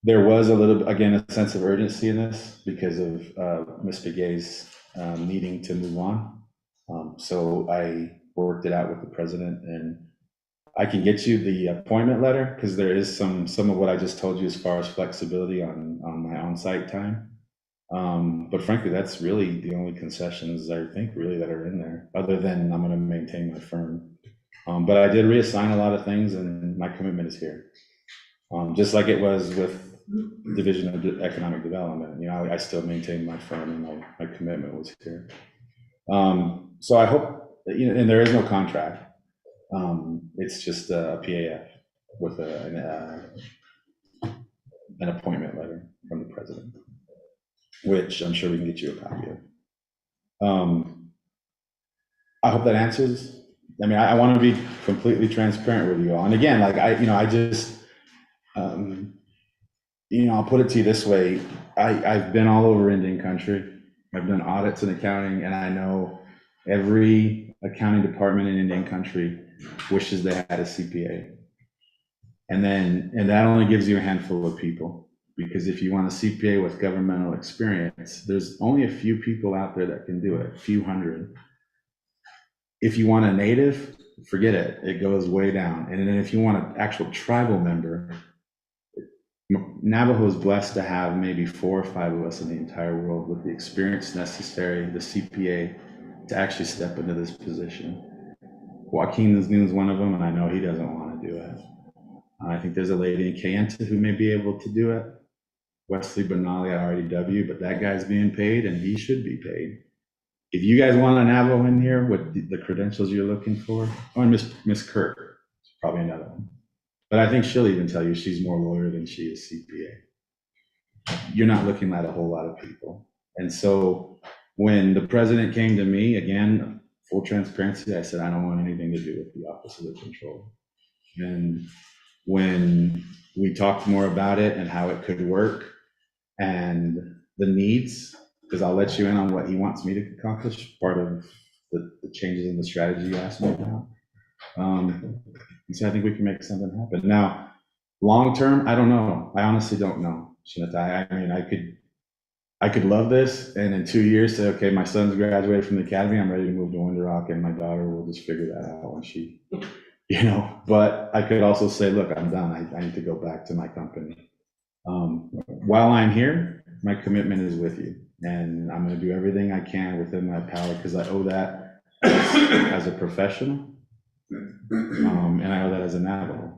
There was again, a sense of urgency in this because of Ms. Begay's needing to move on. So I worked it out with the president, and I can get you the appointment letter because there is some of what I just told you as far as flexibility on my on-site time. But frankly, that's really the only concessions I think really that are in there, other than I'm going to maintain my firm. But I did reassign a lot of things, and my commitment is here. Just like it was with Division of Economic Development, I still maintain my firm, and my commitment was here. So I hope that, and there is no contract. It's just a PAF with an appointment letter from the president, which I'm sure we can get you a copy of. I hope that answers. I mean, I want to be completely transparent with you all. And again, like I just, I'll put it to you this way. I've been all over Indian country. I've done audits and accounting, and I know every accounting department in Indian country wishes they had a CPA. And that only gives you a handful of people, because if you want a CPA with governmental experience, there's only a few people out there that can do it, a few hundred. If you want a native, forget it, it goes way down. And then if you want an actual tribal member, Navajo is blessed to have maybe 4 or 5 of us in the entire world with the experience necessary, the CPA, to actually step into this position. Joaquin is one of them, and I know he doesn't want to do it. I think there's a lady in Kayenta who may be able to do it. Wesley Benali at RDW, but that guy's being paid, and he should be paid. If you guys want a Navajo in here with the credentials you're looking for, or Miss Kirk, probably another one. But I think she'll even tell you she's more lawyer than she is CPA. You're not looking at a whole lot of people. And so when the president came to me, again, full transparency, I said, I don't want anything to do with the Office of the Controller. And when we talked more about it and how it could work and the needs, because I'll let you in on what he wants me to accomplish, part of the changes in the strategy you asked me about. And so I think we can make something happen. Now, long term, I don't know. I honestly don't know, Shanita. I mean, I could love this, and in 2 years say, okay, my son's graduated from the academy, I'm ready to move to Winter Rock, and my daughter will just figure that out when she, But I could also say, look, I'm done. I need to go back to my company. While I'm here, my commitment is with you, and I'm going to do everything I can within my power because I owe that as a professional. And I owe that as a Navajo.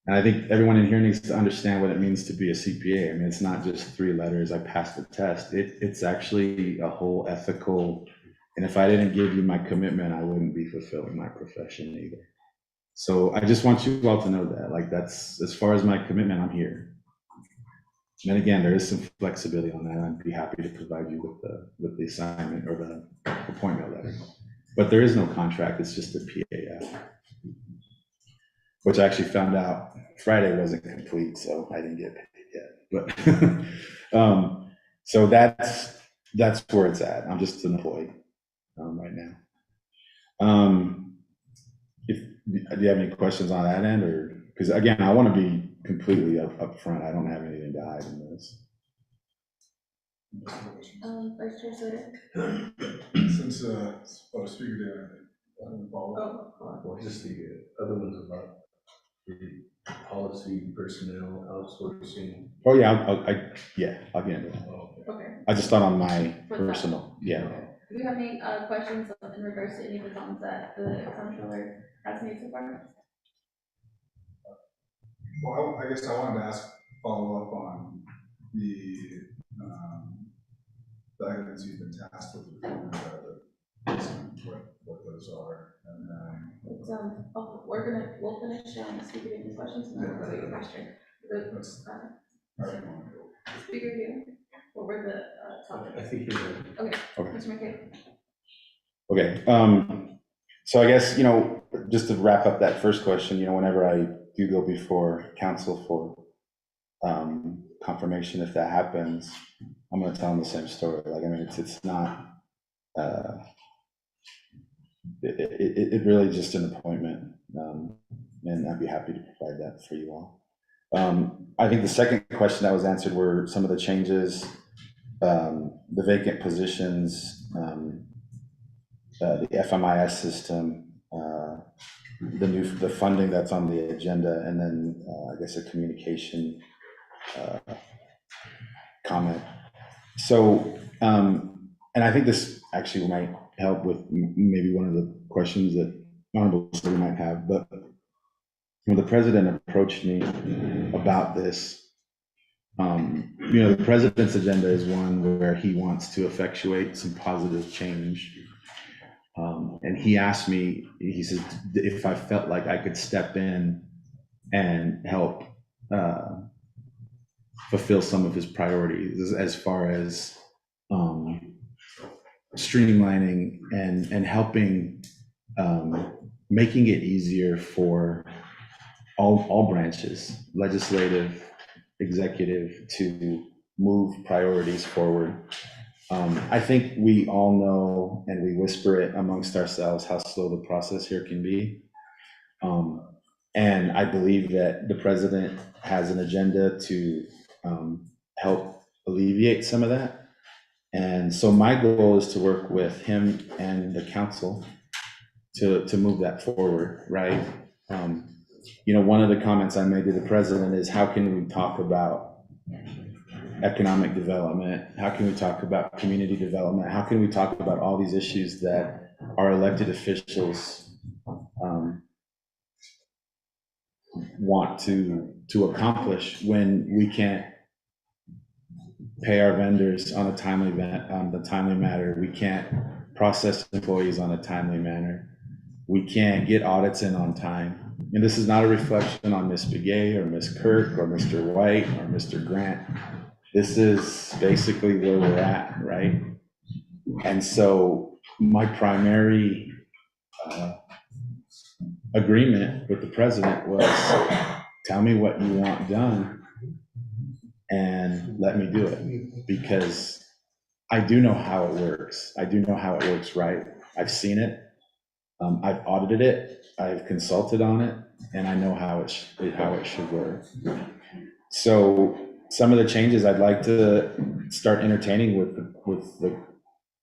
And I think everyone in here needs to understand what it means to be a CPA. I mean, it's not just 3 letters, I passed the test. It's actually a whole ethical, and if I didn't give you my commitment, I wouldn't be fulfilling my profession either. So I just want you all to know that, like, that's, as far as my commitment, I'm here. And again, there is some flexibility on that. I'd be happy to provide you with the assignment or the appointment letter. But there is no contract, it's just a PAF, which I actually found out Friday wasn't complete, so I didn't get paid yet. But so that's where it's at. I'm just an employee right now. Do you have any questions on that end, or because again, I want to be completely up front. I don't have anything to hide in this. Vice Chair Slater? Since, Speaker Day, I don't follow. Well, just the other ones about the policy, personnel, outsourcing. Oh yeah, I'll get into that. Okay. I just thought on my personal, Do we have any questions in regards to any of the comments that the comptroller has made so far? Well, I guess I wanted to follow up on the items you've been tasked with, what those are, and It's, we'll finish, speaker to any questions, and then we'll go to your question. that's, I don't want to go. Speaker to, what were the topics? I think you're right. Okay, Okay. Mr. McKay? Okay, so I guess, just to wrap up that first question, whenever I do go before council for confirmation if that happens, I'm gonna tell them the same story. Like, I mean, it's not, it really just an appointment. And I'd be happy to provide that for you all. I think the second question that was answered were some of the changes, the vacant positions, the FMIS system, the funding that's on the agenda, and then I guess a communication comment. So, and I think this actually might help with maybe one of the questions that Honorable City might have, but when the president approached me about this, the president's agenda is one where he wants to effectuate some positive change. And he asked me, he says, if I felt like I could step in and help fulfill some of his priorities as far as streamlining and helping, making it easier for all branches, legislative, executive, to move priorities forward. I think we all know, and we whisper it amongst ourselves, how slow the process here can be. And I believe that the president has an agenda to help alleviate some of that. And so my goal is to work with him and the council to move that forward, right? One of the comments I made to the president is, how can we talk about economic development? How can we talk about community development? How can we talk about all these issues that our elected officials want to accomplish when we can't pay our vendors on a timely manner? We can't process employees on a timely manner. We can't get audits in on time. And this is not a reflection on Ms. Begay or Ms. Kirk or Mr. White or Mr. Grant. This is basically where we're at, right? And so my primary agreement with the president was, tell me what you want done and let me do it, because I do know how it works. I do know how it works right. I've seen it. I've audited it. I've consulted on it, and I know how it should work. So some of the changes I'd like to start entertaining with the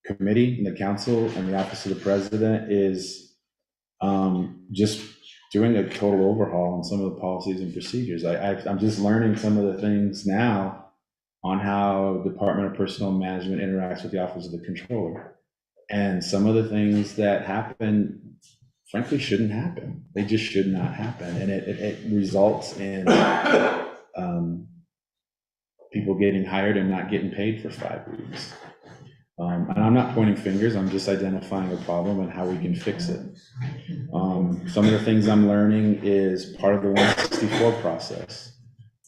committee and the council and the office of the president is just doing a total overhaul on some of the policies and procedures. I'm just learning some of the things now on how Department of Personnel Management interacts with the Office of the Controller. And some of the things that happen, frankly, shouldn't happen. They just should not happen. And it results in people getting hired and not getting paid for 5 weeks. And I'm not pointing fingers, I'm just identifying a problem and how we can fix it. Some of the things I'm learning is part of the 164 process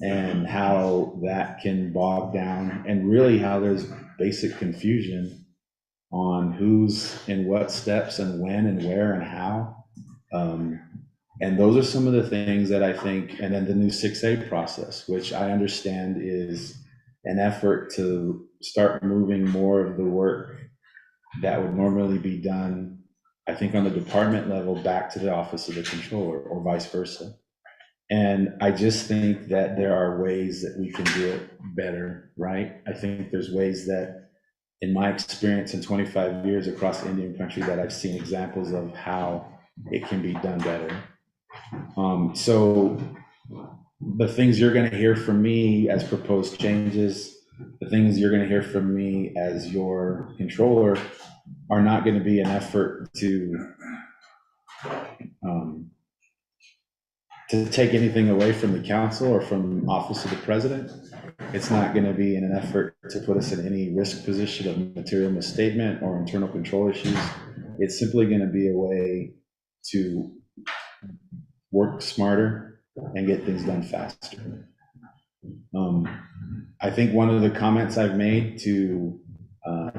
and how that can bog down, and really how there's basic confusion on who's in what steps and when and where and how. And those are some of the things that I think, and then the new 6A process, which I understand is an effort to start moving more of the work that would normally be done, I think, on the department level back to the Office of the Controller, or vice versa. And I just think that there are ways that we can do it better, right? I think there's ways that, in my experience in 25 years across Indian country, that I've seen examples of how it can be done better. So the things you're going to hear from me as proposed changes, the things you're going to hear from me as your controller, are not going to be an effort to take anything away from the council or from Office of the President. It's not going to be in an effort to put us in any risk position of material misstatement or internal control issues. It's simply going to be a way to work smarter and get things done faster. I think one of the comments I've made to a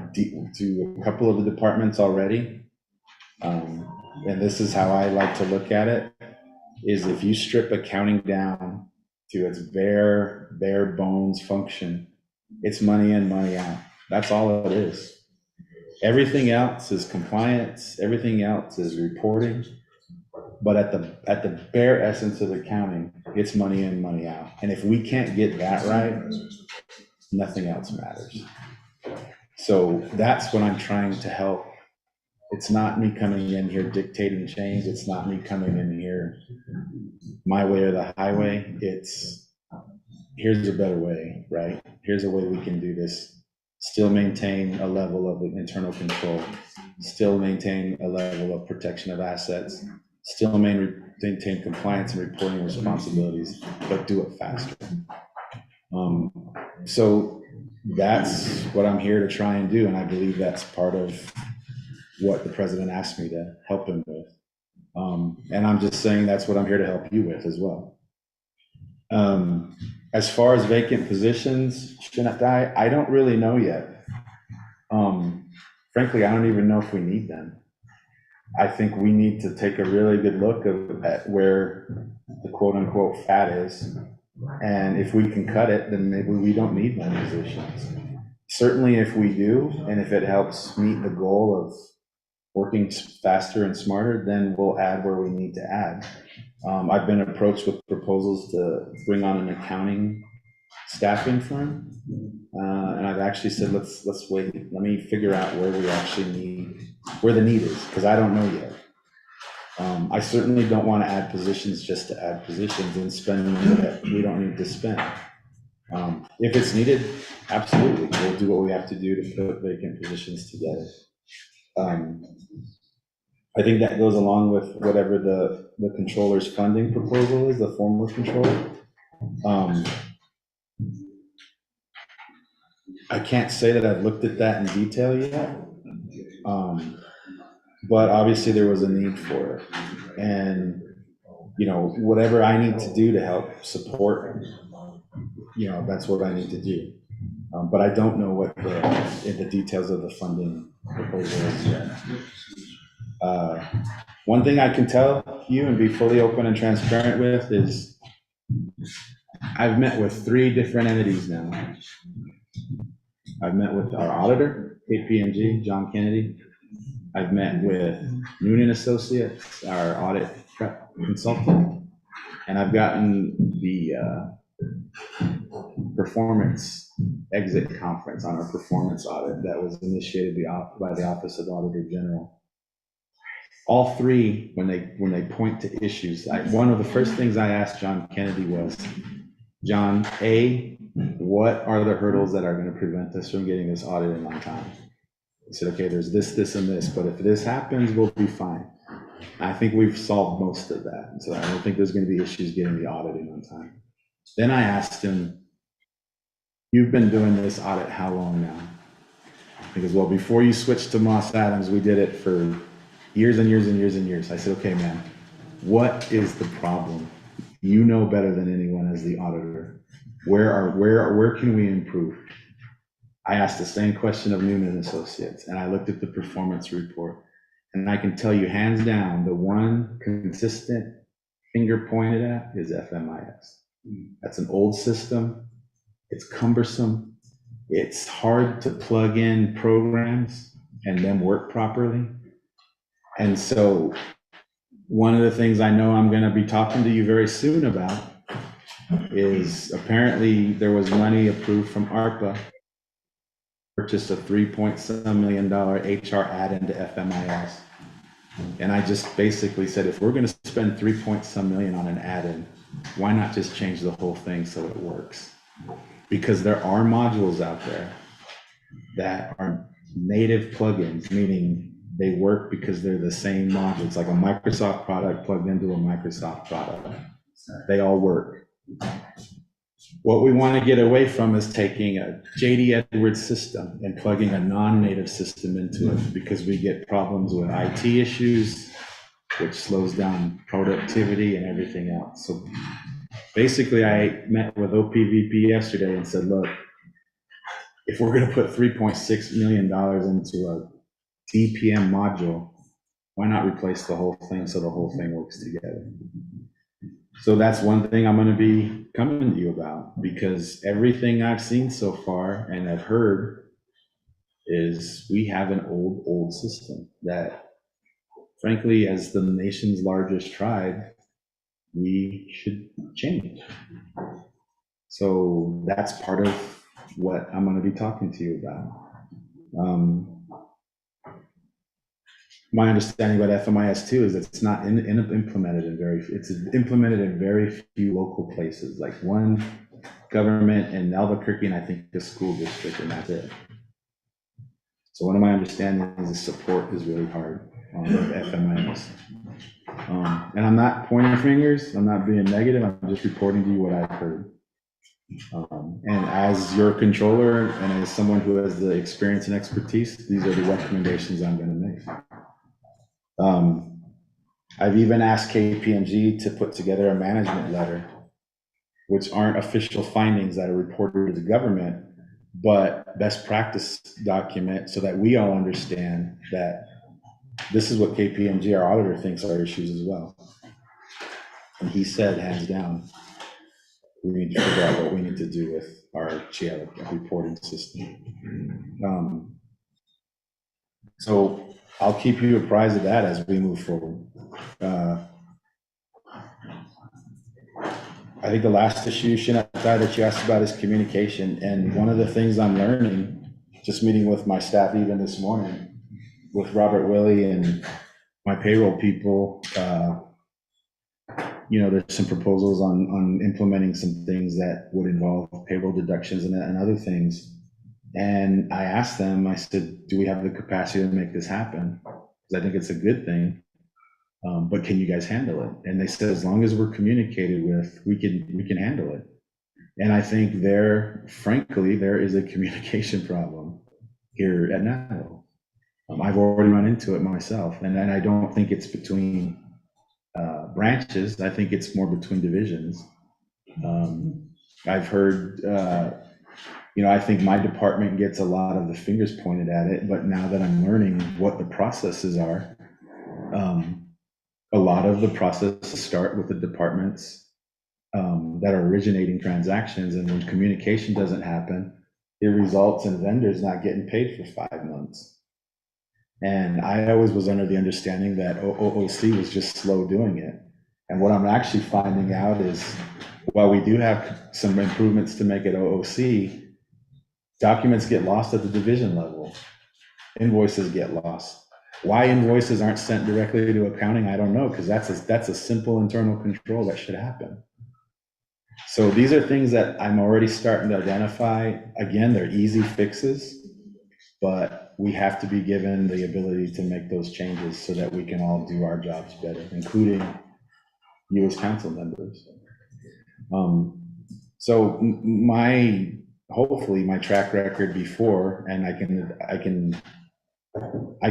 couple of the departments already, and this is how I like to look at it, is if you strip accounting down to its bare bones function, it's money in, money out. That's all it is. Everything else is compliance, everything else is reporting. But at the bare essence of accounting, it's money in, money out. And if we can't get that right, nothing else matters. So that's what I'm trying to help. It's not me coming in here dictating change. It's not me coming in here my way or the highway. It's here's a better way, right? Here's a way we can do this. Still maintain a level of internal control, still maintain a level of protection of assets, still maintain compliance and reporting responsibilities, but do it faster. So that's what I'm here to try and do, and I believe that's part of what the president asked me to help him with. And I'm just saying that's what I'm here to help you with as well. As far as vacant positions, I don't really know yet. Frankly, I don't even know if we need them. I think we need to take a really good look at where the quote unquote fat is. And if we can cut it, then maybe we don't need more positions. Certainly if we do, and if it helps meet the goal of working faster and smarter, then we'll add where we need to add. I've been approached with proposals to bring on an accounting staffing firm. And I've actually said, let's wait, let me figure out where we actually need, where the need is, because I don't know yet. I certainly don't want to add positions just to add positions and spend money that we don't need to spend. If it's needed, absolutely, we'll do what we have to do to put vacant positions together. I think that goes along with whatever the controller's funding proposal is, the former controller. I can't say that I've looked at that in detail yet, but obviously there was a need for it. And, you know, whatever I need to do to help support, you know, that's what I need to do. But I don't know what the details of the funding proposal is yet. One thing I can tell you and be fully open and transparent with is I've met with 3 different entities now. I've met with our auditor, KPMG, John Kennedy. I've met with Noonan Associates, our audit prep consultant, and I've gotten the performance exit conference on our performance audit that was initiated by the Office of the Auditor General. All 3, when they point to issues, one of the first things I asked John Kennedy was, John, A, what are the hurdles that are going to prevent us from getting this audited on time? I said, okay, there's this, this, and this, but if this happens, we'll be fine. I think we've solved most of that. So I don't think there's going to be issues getting the audited on time. Then I asked him, you've been doing this audit how long now? He goes, well, before you switched to Moss Adams, we did it for years and years and years and years. I said, okay, man, what is the problem? You know better than anyone as the auditor. Where can we improve? I asked the same question of Noonan Associates, and I looked at the performance report, and I can tell you hands down, the one consistent finger pointed at is FMIS. That's an old system. It's cumbersome. It's hard to plug in programs and then work properly. And so one of the things I know I'm going to be talking to you very soon about is apparently there was money approved from ARPA, purchased a $3.7 million HR add-in to FMIS. And I just basically said, if we're going to spend $3.some million on an add-in, why not just change the whole thing so it works? Because there are modules out there that are native plugins, meaning they work because they're the same module. It's like a Microsoft product plugged into a Microsoft product. They all work. What we want to get away from is taking a JD Edwards system and plugging a non-native system into it, because we get problems with IT issues, which slows down productivity and everything else. So basically, I met with OPVP yesterday and said, look, if we're going to put $3.6 million into a DPM module, why not replace the whole thing so the whole thing works together? So that's one thing I'm gonna be coming to you about, because everything I've seen so far and I've heard is we have an old system that frankly, as the nation's largest tribe, we should change. So that's part of what I'm gonna be talking to you about. My understanding about FMIS too is it's not implemented it's implemented in very few local places, like one government in Albuquerque and I think the school district, and that's it. So one of my understandings is the support is really hard on FMIS. And I'm not pointing fingers, I'm not being negative, I'm just reporting to you what I've heard. And as your controller and as someone who has the experience and expertise, these are the recommendations I'm gonna make. I've even asked KPMG to put together a management letter, which aren't official findings that are reported to the government, but best practice document so that we all understand that this is what KPMG, our auditor, thinks are issues as well. And he said, hands down, we need to figure out what we need to do with our GL reporting system. So I'll keep you apprised of that as we move forward. I think the last issue, Shanae, that you asked about is communication. And one of the things I'm learning, just meeting with my staff even this morning, with Robert Willie and my payroll people, there's some proposals on implementing some things that would involve payroll deductions and other things. And I asked them, I said, do we have the capacity to make this happen? Because I think it's a good thing. But can you guys handle it? And they said, as long as we're communicated with, we can handle it. And I think frankly, there is a communication problem here at Navajo. I've already run into it myself, and I don't think it's between branches. I think it's more between divisions. I've heard, I think my department gets a lot of the fingers pointed at it, but now that I'm learning what the processes are, a lot of the processes start with the departments that are originating transactions, and when communication doesn't happen, it results in vendors not getting paid for 5 months. And I always was under the understanding that OOC was just slow doing it. And what I'm actually finding out is, while we do have some improvements to make at OOC, documents get lost at the division level. Invoices get lost. Why invoices aren't sent directly to accounting, I don't know, because that's a simple internal control that should happen. So these are things that I'm already starting to identify. Again, they're easy fixes, but we have to be given the ability to make those changes so that we can all do our jobs better, including you as council members. So hopefully my track record before, and I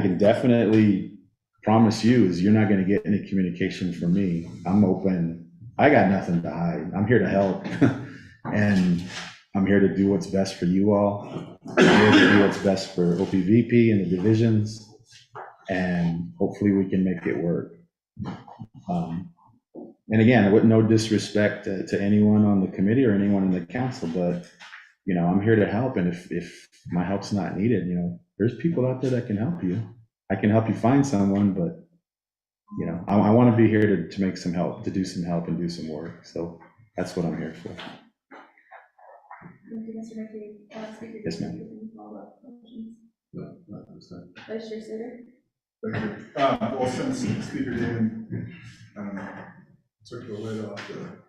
can definitely promise you, is you're not going to get any communication from me. I'm open. I got nothing to hide. I'm here to help. And I'm here to do what's best for you all. I'm here to do what's best for OPVP and the divisions. And hopefully we can make it work. And again, with no disrespect to anyone on the committee or anyone in the council, but I'm here to help. And if my help's not needed, there's people out there that can help you. I can help you find someone, but I want to be here to make some help, to do some help and do some work. So that's what I'm here for. Thank you, Mr. Murphy. Speaker, Yes, ma'am. any follow-up questions? No, not this time. Vice Chair Slater? Thank you. Well, since Speaker Damon took the lid off the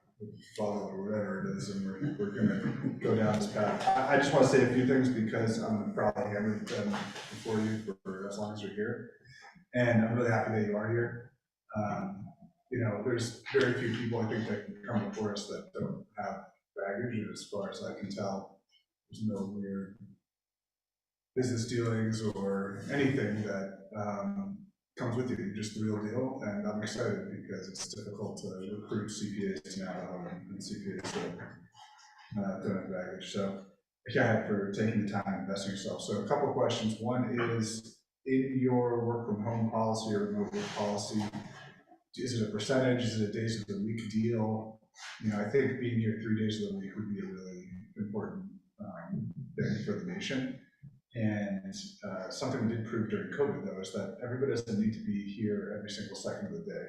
bottle or whatever it is, and we're gonna go down this path. I just want to say a few things because I'm gonna probably hammer them before you for as long as you're here. And I'm really happy that you are here. There's very few people I think that can come before us that don't have baggage, and as far as I can tell, there's no weird business dealings or anything that comes with you. You're just the real deal, and I'm excited because it's difficult to recruit CPAs to Navajo and CPAs that don't have baggage. So thank you for taking the time investing yourself. So a couple of questions. One is, in your work from home policy or remote work policy, is it a percentage, is it a days of the week deal? You know, I think being here 3 days of the week would be a really important thing for the nation. And something we did prove during COVID, though, is that everybody doesn't need to be here every single second of the day.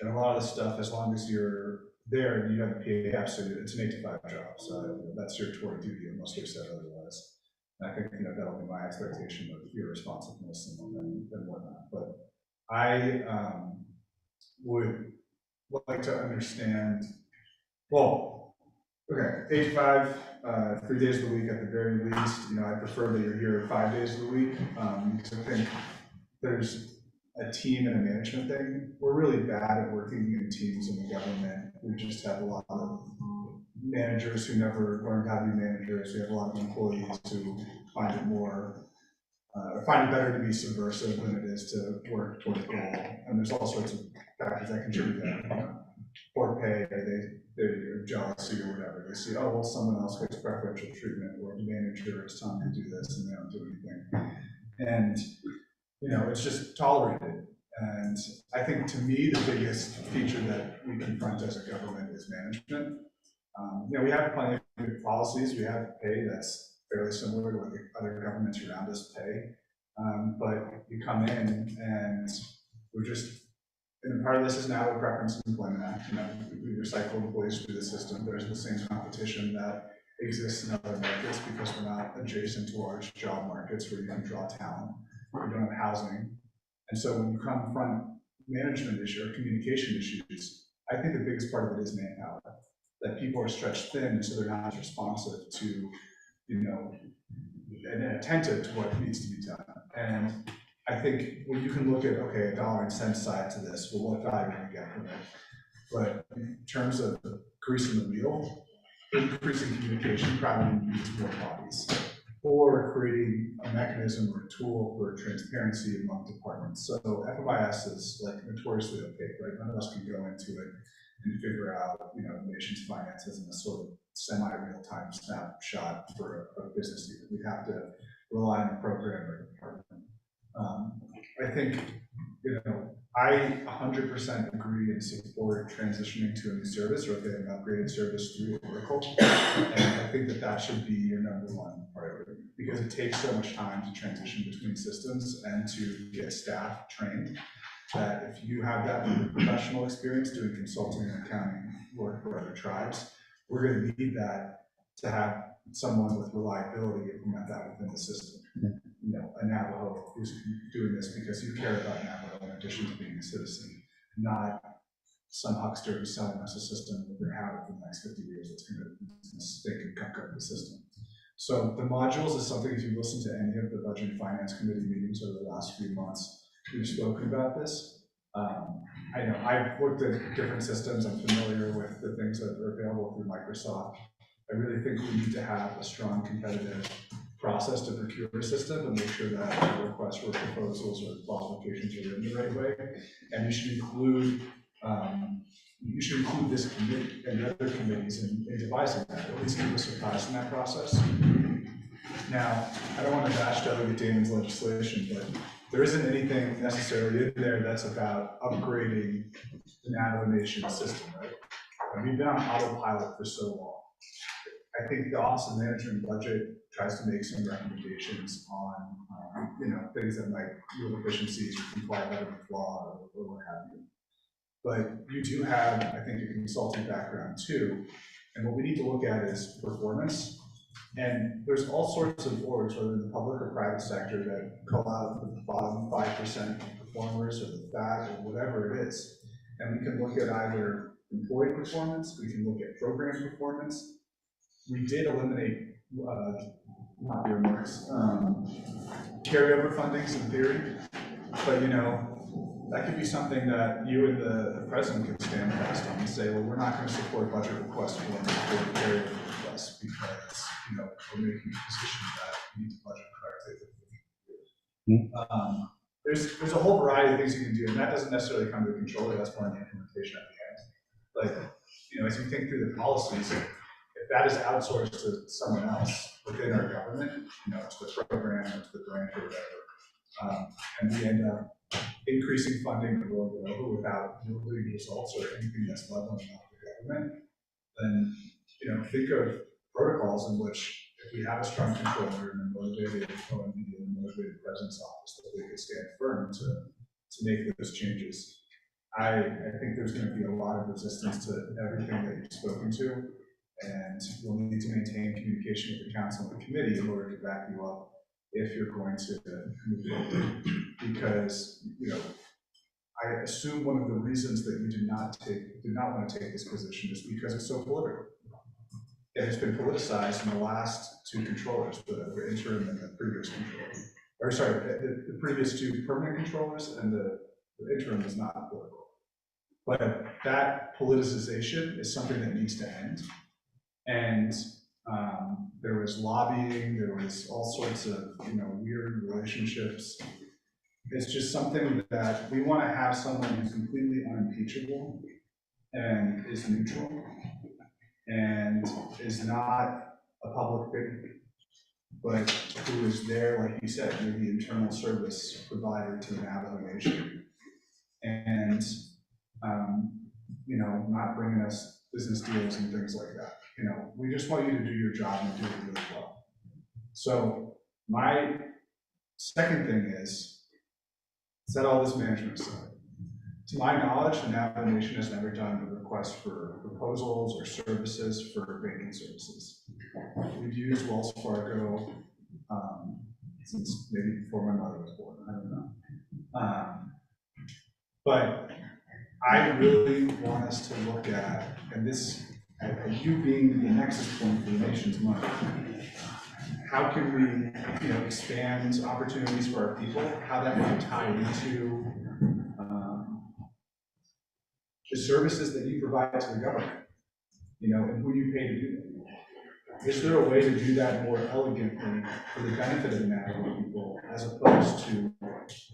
And a lot of the stuff, as long as you're there and you have a PA app, so it's an 8 to 5 job. So that's your tour duty unless they're said otherwise. And I think, you know, that'll be my expectation of your responsiveness and whatnot. But I would like to understand, well, okay, 8 to 5, 3 days of the week at the very least. You know, I prefer that you're here 5 days of the week because I think there's a team and a management thing. We're really bad at working in teams in the government. We just have a lot of managers who never learned how to be managers. We have a lot of employees who find it more, find it better to be subversive than it is to work toward a goal. And there's all sorts of factors that contribute to that. You know, poor pay, they're jealousy or whatever. They see, oh, well, someone else gets preferential treatment, or the manager is telling me to do this and they don't do anything. And, you know, it's just tolerated. And I think, to me, the biggest feature that we confront as a government is management. You know, we have plenty of good policies. We have pay that's fairly similar to what the other governments around us pay. But you come in and we're just, and part of this is now a Preference Employment Act. You know, we recycle employees through the system. There's the same competition that exists in other markets because we're not adjacent to large job markets where you can draw talent. We don't have housing. And so when you confront management issues or communication issues, I think the biggest part of it is manpower. That people are stretched thin, so they're not as responsive to, you know, and attentive to what needs to be done. And I think when you can look at, okay, a dollar and cent side to this, well, what value are we get from it? But in terms of greasing the wheel, increasing communication probably needs more bodies, or creating a mechanism or a tool for transparency among departments. So FMIS is like notoriously opaque, right? None of us can go into it and figure out, you know, the nation's finances in a sort of semi-real-time snapshot for a business unit. We have to rely on a program or department. I think, you know, I 100% agree and support transitioning to a new service or getting an upgraded service through Oracle. And I think that that should be your #1 priority because it takes so much time to transition between systems and to get staff trained. That if you have that professional experience doing consulting and accounting work for other tribes, we're going to need that to have someone with reliability implement that within the system. You know, a Navajo who's doing this because you care about Navajo in addition to being a citizen, not some huckster who's selling us a system we're going to have it for the next 50 years that's going to stick and cuck up the system. So the modules is something, if you listen to any of the Budget and Finance Committee meetings over the last few months, we've spoken about this. I know I've worked at different systems. I'm familiar with the things that are available through Microsoft. I really think we need to have a strong competitive process to procure a system and make sure that the requests for proposals or qualifications are written the right way. And you should include this committee and the other committees in devising that, or at least give us a surprise in that process. Now, I don't want to bash Delegate Damon's legislation, but there isn't anything necessarily in there that's about upgrading the Navajo Nation system, right? And we've been on autopilot for so long. I think the Office of Management and Budget tries to make some recommendations on, you know, things that might yield efficiencies or comply better with law or what have you. But you do have, I think, a consulting background too. And what we need to look at is performance. And there's all sorts of boards, whether in the public or private sector, that call out the bottom 5% performers or the FAT or whatever it is. And we can look at either employee performance, we can look at program performance. We did eliminate, not earmarks, carryover fundings in theory, but you know, that could be something that you and the president could stand fast on and say, well, we're not going to support budget requests for carryover requests because, you know, we're making a decision that we need to budget correctly. There's a whole variety of things you can do, and that doesn't necessarily come to the controller, that's more in the implementation at the end. Like, you know, as you think through the policies, if that is outsourced to someone else within our government, you know, to the program or to the branch or whatever, and we end up increasing funding over and over without yielding results or anything that's leveling up the government, then, think of protocols in which if we have a strong controller and a motivated OMB and a motivated president's office, that they could stand firm to make those changes. I think there's going to be a lot of resistance to everything that you've spoken to, and you'll need to maintain communication with the council and the committee in order to back you up if you're going to move forward. Because, I assume one of the reasons that you did not want to take this position is because it's so political. It has been politicized in the last two controllers, the interim and the previous controller. Or sorry, the previous two permanent controllers, and the interim is not political. But that politicization is something that needs to end. And there was lobbying, there was all sorts of weird relationships. It's just something that we want to have someone who's completely unimpeachable and is neutral and is not a public figure, but who is there, like you said, you're the internal service provider to the Navajo Nation, and not bringing us business deals and things like that. We just want you to do your job and do it really well. So my second thing is, set all this management aside. To my knowledge, the Navajo Nation has never done a request for proposals or services for banking services. We've used Wells Fargo since maybe before my mother was born, I don't know. But I really want us to look at, and this, you being the nexus point for the nation's money, how can we, expand opportunities for our people, how that might tie into the services that you provide to the government, and who you pay to do that. Is there a way to do that more elegantly for the benefit of the Navajo people, as opposed to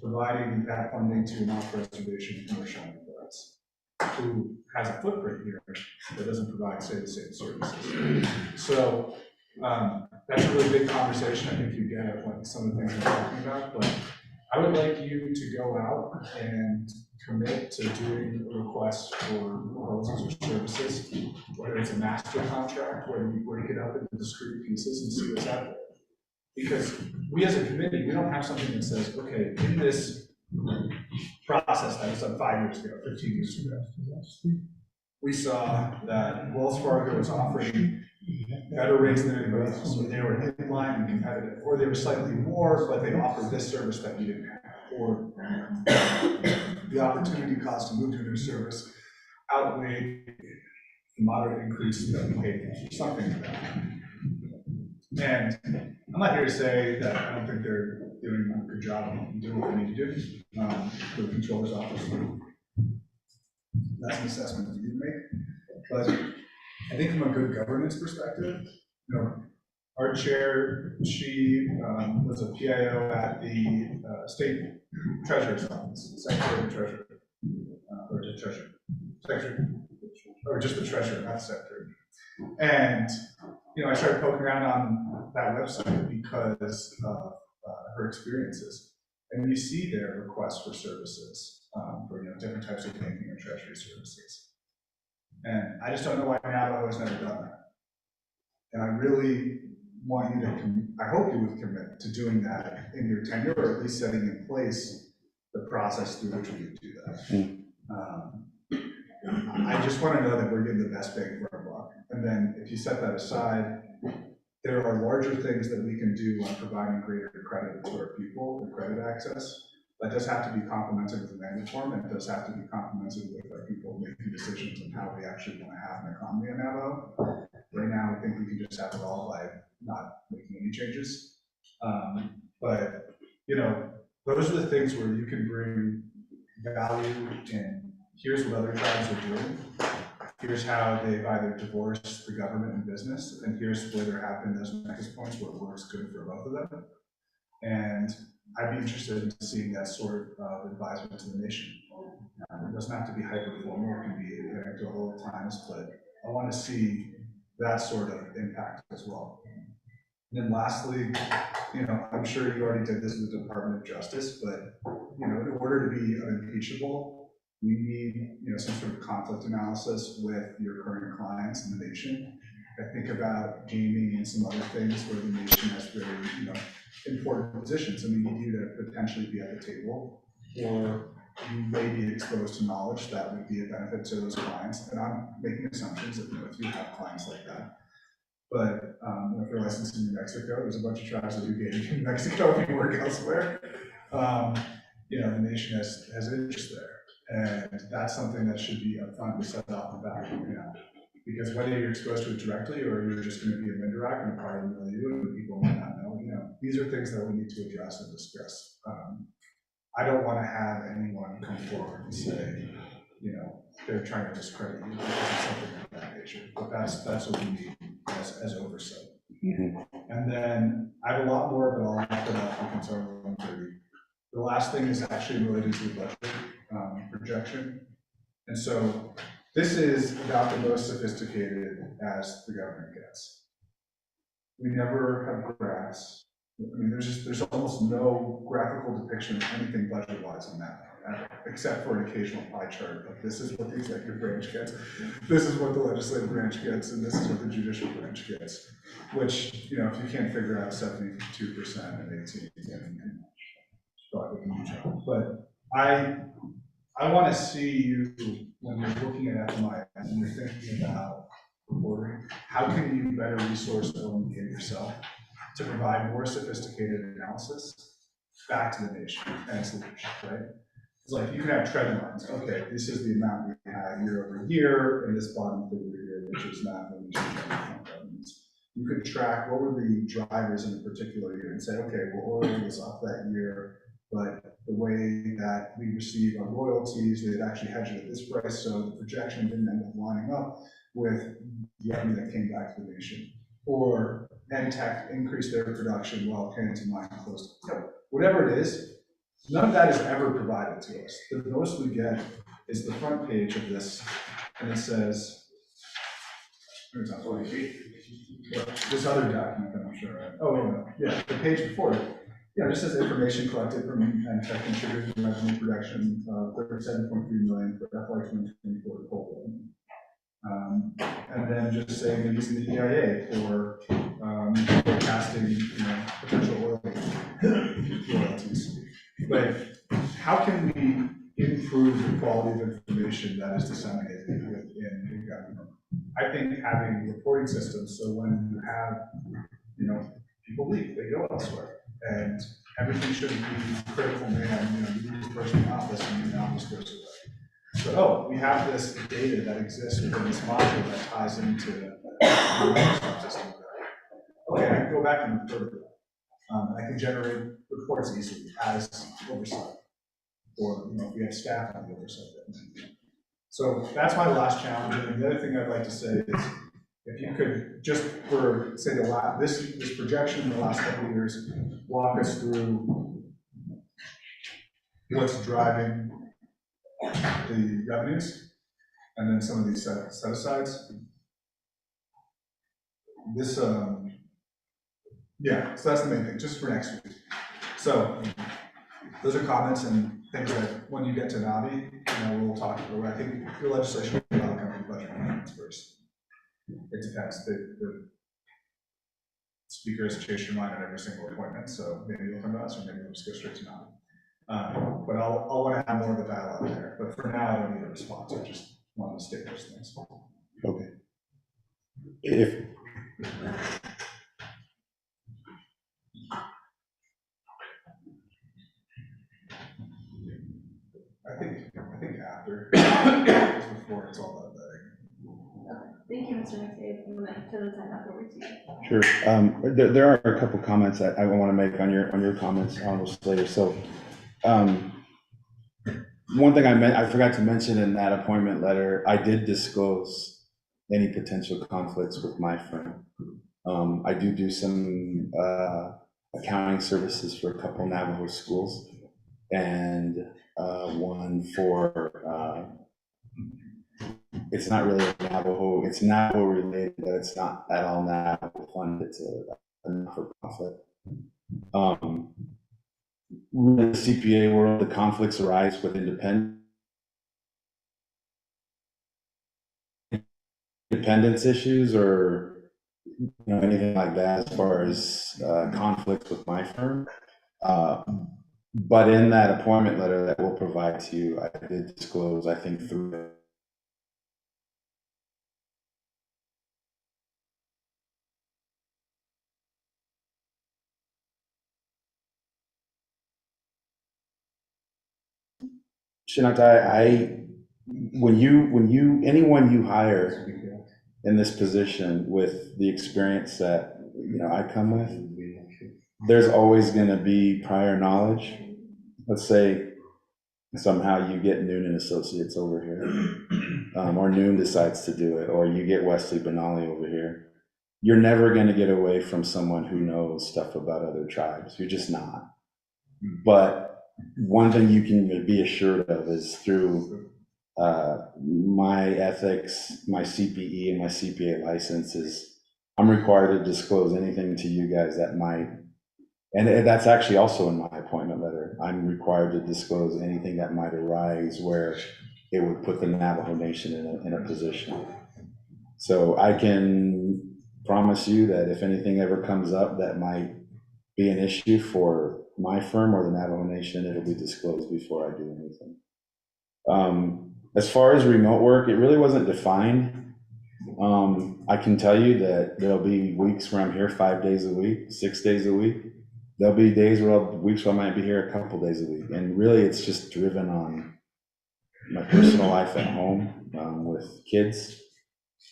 providing that funding to an off-reservation commercial enterprise who has a footprint here that doesn't provide, say, the same services? So that's a really big conversation. I think you get at what some of the things I'm talking about, but I would like you to go out and commit to doing a request for proposals or services, whether it's a master contract, where you break it up into discrete pieces and see what's out there. Because we as a committee, we don't have something that says, okay, in this process that was done 5 years ago, 15 years ago, we saw that Wells Fargo was offering better rates than anybody else, so they were in line and competitive, or they were slightly more, but they offered this service that we didn't have, or the opportunity cost to move to a new service outweighed the moderate increase that we paid for something like that. And I'm not here to say that I don't think they're doing a good job and doing what they need to do for the controller's office. That's an assessment that you can make. But I think from a good governance perspective, our chair, she was a PIO at the state treasurer's office, secretary of the treasurer, or the treasurer, secretary, or just the treasurer, not the secretary. And I started poking around on that website because of her experiences, and you see their requests for services for different types of banking and treasury services. And I just don't know why Navajo has never done that. And I really want you to, I hope you would commit to doing that in your tenure, or at least setting in place the process through which we would do that. I just want to know that we're getting the best bang for our buck. And then if you set that aside, there are larger things that we can do on providing greater credit to our people and credit access. That does have to be complemented with land reform, and it does have to be complemented with our people making decisions on how we actually want to have an economy in Navajo. Right now, I think we can just have it all by not making any changes. But those are the things where you can bring value in. Here's what other tribes are doing. Here's how they've either divorced the government and business, and here's where there have been those nexus points where it works good for both of them. And I'd be interested in seeing that sort of advisement to the nation. It doesn't have to be hyper formal, it can be anecdotal at times, but I want to see that sort of impact as well. And then lastly, I'm sure you already did this with the Department of Justice, but you know, in order to be unimpeachable, we need, you know, some sort of conflict analysis with your current clients in the nation. I think about gaming and some other things where the nation has very, you know, important positions, and we need you to potentially be at the table, or you may be exposed to knowledge that would be a benefit to those clients. And I'm making assumptions that, you know, if you have clients like that. But you know, if you're licensed in New Mexico, there's a bunch of tribes that do gaming in Mexico if you work elsewhere. You know, the nation has an interest there. And that's something that should be upfront and set off the bat, you know. Because whether you're exposed to it directly or you're just going to be a indirect and a part of the milieu and people might not know, you know, these are things that we need to address and discuss. I don't want to have anyone come forward and say, you know, they're trying to discredit you because of something like that nature. But that's what we need as oversight. And then I have a lot more, but I'll have to because I'm 1:30. The last thing is actually related to the budget projection. And so this is about the most sophisticated as the government gets. We never have graphs. I mean, there's almost no graphical depiction of anything budget-wise on that, except for an occasional pie chart of this is what the executive branch gets, this is what the legislative branch gets, and this is what the judicial branch gets. Which, you know, if you can't figure out 72% and 18, then probably a huge job. But I want to see you when you're looking at FMI and you're thinking about reporting, how can you better resource OMB yourself to provide more sophisticated analysis back to the nation and its leadership, right? It's like you can have trend lines. Okay, this is the amount we had year over year, and this bottom figure here, which is not really revenues. You could track what were the drivers in a particular year and say, okay, well, oil was up that year, but the way that we receive our royalties, they had actually hedged it at this price, so the projection didn't end up lining up with the revenue that came back to the nation. Or NTEC increased their production while Kennington Mine closed. No, whatever it is, none of that is ever provided to us. The most we get is the front page of this, and it says, this other document that I'm sure, right? Oh, no, yeah, the page before it. Yeah, it just says information collected from NTEC contributed to revenue production of $37.3 million for FY 2024 coal revenue. And then just saying they're using the EIA for forecasting, you know, potential oil royalties. But how can we improve the quality of information that is disseminated within the government? I think having reporting systems, so when you have, you know, people leave, they go elsewhere, and everything shouldn't be critical man, you know, you need this person in office and the office goes away. But oh, we have this data that exists within this module that ties into the Microsoft system. Okay, I can go back and refer to that. I can generate reports easily as oversight, or you know, if we have staff on the oversight. So that's my last challenge. And the other thing I'd like to say is, if you could just for say this projection in the last couple of years, walk us through what's driving the revenues, and then some of these set-asides. This, yeah, so that's the main thing, just for next week. So those are comments and things that when you get to Navi, you know, we'll talk about. I think your legislation will come from budget amendments first. It depends. The speaker has changed your mind on every single appointment, so maybe you'll come to us, or maybe we'll just go straight to Navi. But I'll want to have more of a dialogue there. But for now, I don't need a response. I just want to state those things. Okay. If I think after, before it's all done. Thank you, Mr. McDade. I'm going to turn the time back over to you. Sure. There are a couple comments that I want to make on your comments on this later. So, one thing I forgot to mention in that appointment letter, I did disclose any potential conflicts with my firm. I do some accounting services for a couple Navajo schools, and one for it's not really Navajo. It's Navajo related, but it's not at all Navajo funded. It's a not-for-profit. the CPA world, the conflicts arise with independence issues or anything like that as far as conflicts with my firm. But in that appointment letter that we'll provide to you, I did disclose, I think, through Shinatai, anyone you hire in this position with the experience that, I come with, there's always gonna be prior knowledge. Let's say somehow you get Noonan Associates over here, or Noon decides to do it, or you get Wesley Benali over here. You're never gonna get away from someone who knows stuff about other tribes. You're just not. But one thing you can be assured of is through my ethics, my CPE, and my CPA license is I'm required to disclose anything to you guys that might, and that's actually also in my appointment letter. I'm required to disclose anything that might arise where it would put the Navajo Nation in a position. So I can promise you that if anything ever comes up that might be an issue for my firm or the Navajo Nation, it'll be disclosed before I do anything. As far as remote work, it really wasn't defined. I can tell you that there'll be weeks where I'm here 5 days a week, 6 days a week. There'll be weeks where I might be here a couple days a week. And really it's just driven on my personal life at home with kids.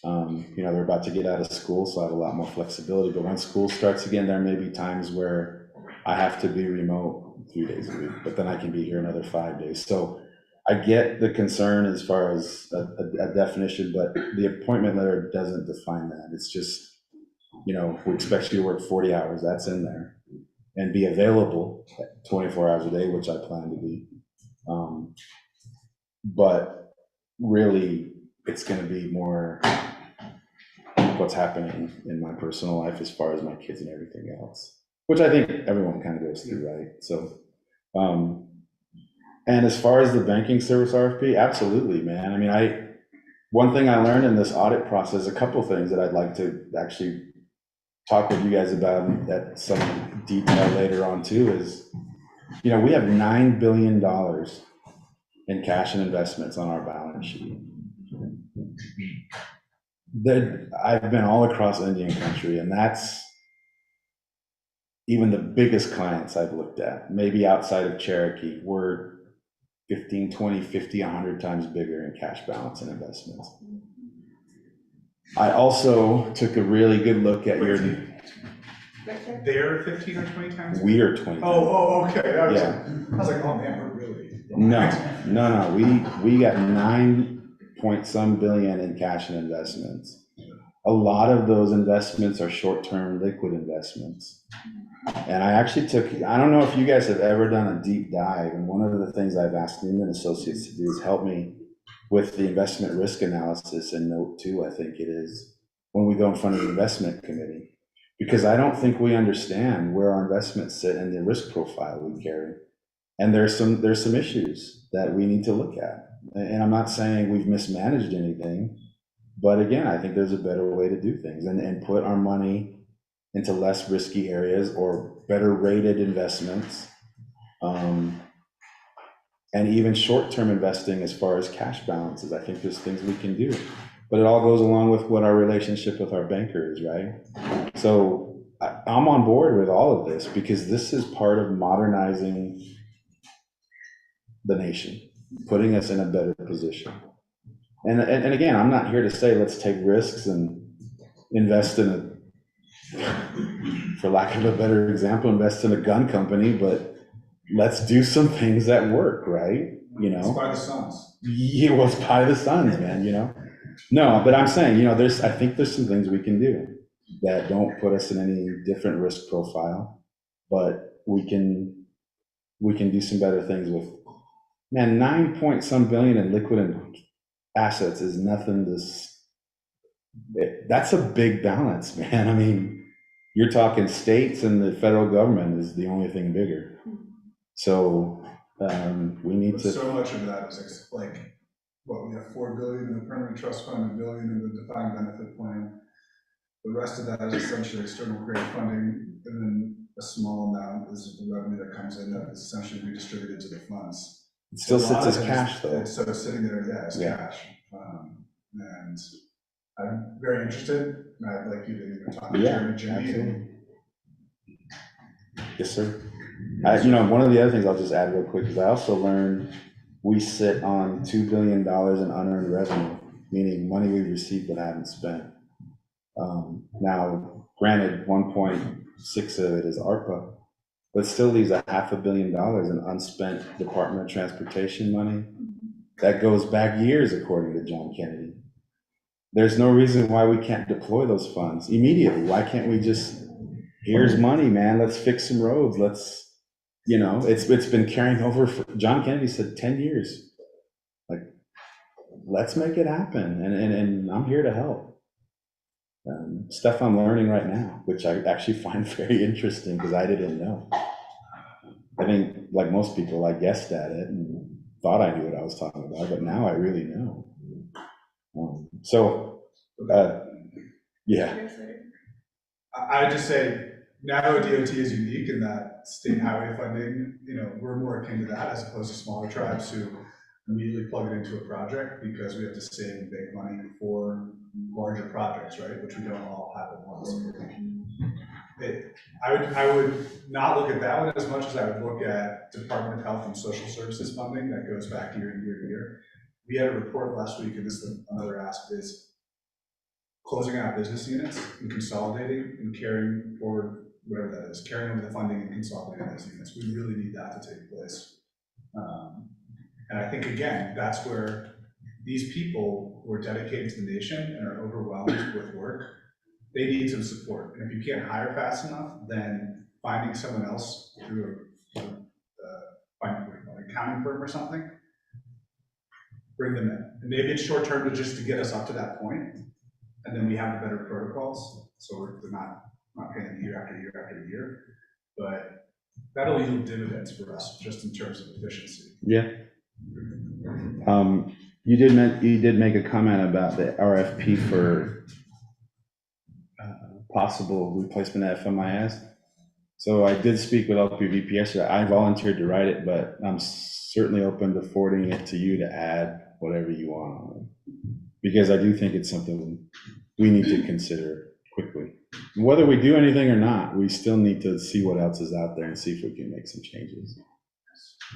They're about to get out of school, so I have a lot more flexibility. But when school starts again, there may be times where I have to be remote 3 days a week, but then I can be here another 5 days. So I get the concern as far as a definition, but the appointment letter doesn't define that. It's just, we expect you to work 40 hours, that's in there, and be available 24 hours a day, which I plan to be. But really, it's going to be more what's happening in my personal life as far as my kids and everything else, which I think everyone kind of goes through, right? So, and as far as the banking service RFP, absolutely, man. I mean, one thing I learned in this audit process, a couple things that I'd like to actually talk with you guys about at some detail later on too is, we have $9 billion in cash and investments on our balance sheet. I've been all across Indian country, and that's even the biggest clients I've looked at, maybe outside of Cherokee, were 15, 20, 50, 100 times bigger in cash balance and investments. I also took a really good look at your. They're 15 or 20 times? We are 20. Oh, okay. I was like, oh man, we're really. No. We got 9 point some billion in cash and investments. A lot of those investments are short-term liquid investments. And I actually I don't know if you guys have ever done a deep dive, and one of the things I've asked Newman Associates to do is help me with the investment risk analysis in note 2, I think it is, when we go in front of the investment committee. Because I don't think we understand where our investments sit and the risk profile we carry. And there's some issues that we need to look at. And I'm not saying we've mismanaged anything, but again, I think there's a better way to do things and put our money into less risky areas or better rated investments. And even short-term investing as far as cash balances, I think there's things we can do. But it all goes along with what our relationship with our banker is, right? So I'm on board with all of this because this is part of modernizing the nation, putting us in a better position. And again, I'm not here to say let's take risks and invest in for lack of a better example, invest in a gun company, but let's do some things that work, right? It's by the Suns. Yeah, well, it's by the Suns, man, No, but I'm saying, I think there's some things we can do that don't put us in any different risk profile, but we can do some better things with, man, 9 point some billion in liquid assets is nothing that's a big balance, man. I mean, you're talking states and the federal government is the only thing bigger. So we need But to, so much of that is like, what, we have 4 billion in the permanent trust fund, 1 billion in the defined benefit plan. The rest of that is essentially external grant funding, and then a small amount is the revenue that comes in that is essentially redistributed to the funds. it still So a lot sits as of it cash is- though. So it's sitting there, yeah, as Yeah. cash. And I'm very interested, and I'd like you to either talk to Yeah, Jimmy. absolutely. Yes, sir. One of the other things I'll just add real quick is I also learned we sit on $2 billion in unearned revenue, meaning money we received but haven't spent. Now, granted, 1.6 of it is ARPA, but still leaves $500 million in unspent Department of Transportation money. That goes back years, according to John Kennedy. There's no reason why we can't deploy those funds immediately. Why can't we just, here's money, man, let's fix some roads, let's, it's been carrying over, John Kennedy said 10 years. Like, let's make it happen, and I'm here to help. Stuff I'm learning right now, which I actually find very interesting because I didn't know. I think, like most people, I guessed at it and thought I knew what I was talking about, but now I really know. Yeah. I would just say, Navajo DOT is unique in that state highway funding, we're more akin to that as opposed to smaller tribes who immediately plug it into a project because we have to save big money for larger projects, right? Which we don't all have at once. I would not look at that one as much as I would look at Department of Health and Social Services funding that goes back year to year to year. We had a report last week, and this is another ask, is closing out business units and consolidating and carrying forward whatever that is, carrying over the funding and consolidating those units. We really need that to take place. And I think, again, that's where these people who are dedicated to the nation and are overwhelmed with work, they need some support. And if you can't hire fast enough, then finding someone else through an accounting firm or something, bring them in. And maybe it's short term to get us up to that point, and then we have the better protocols, so we're not paying them year after year after year. But that'll yield dividends for us, just in terms of efficiency. Yeah. You did make a comment about the RFP for possible replacement at FMIS. So I did speak with LPVP yesterday. I volunteered to write it, but I'm certainly open to forwarding it to you to add whatever you want on it. Because I do think it's something we need to consider quickly. Whether we do anything or not, we still need to see what else is out there and see if we can make some changes.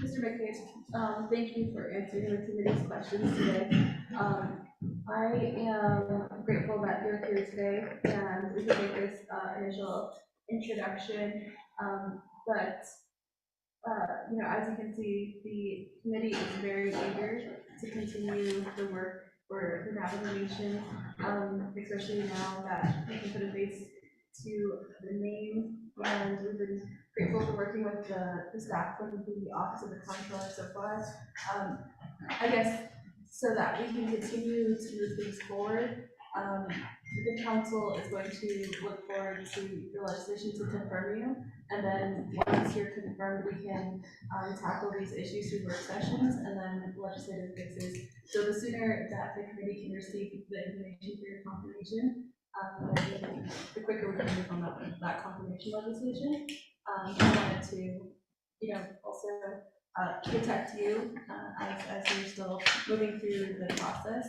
Mr. McCabe, thank you for answering the committee's questions today. I am grateful that you're here today and we can make this initial introduction. As you can see, the committee is very eager to continue the work for the Navajo Nation, especially now that we can put a face to the name, and we've been grateful for working with the staff from the Office of the Comptroller so far. I guess so that we can continue to move things forward. The council is going to look forward to the legislation to confirm you, and then once you're confirmed, we can tackle these issues through work sessions and then legislative fixes. So the sooner that the committee can receive the information for your confirmation, the quicker we can move on that confirmation legislation. I wanted to, also protect you as you're still moving through the process.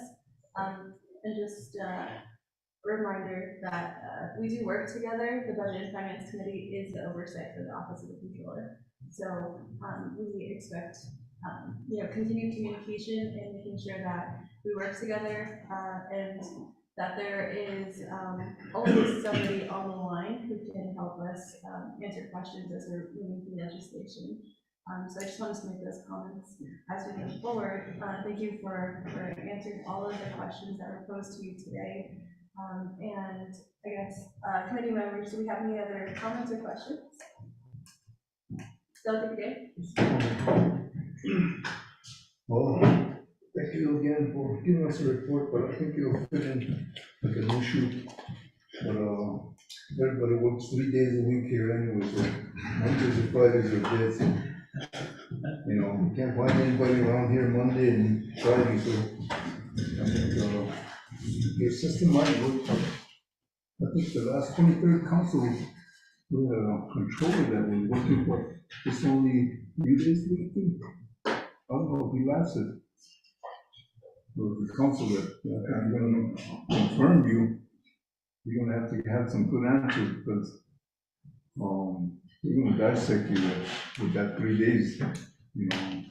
And just reminder that we do work together. The Budget and Finance Committee is the oversight for the Office of the Comptroller. So we expect continued communication and making sure that we work together and that there is always somebody on the line who can help us answer questions as we're moving through legislation. So I just wanted to make those comments as we move forward. Thank you for answering all of the questions that were posed to you today. And I guess, committee members, do we have any other comments or questions? Delegate Begay? Well, thank you again for giving us a report, but I think it'll fit in like a new shoot. But everybody works 3 days a week here anyway, so Mondays and Fridays are dead. You know, you can't find anybody around here Monday and Friday, so I think, your system might work. I think the last 23rd council, we had a controller that was working for, it's only 3 days a week. I don't know if he lasted. Well, the council that, I'm gonna confirm you, you're gonna have to have some good answers, because, they're gonna dissect you with that 3 days, you know.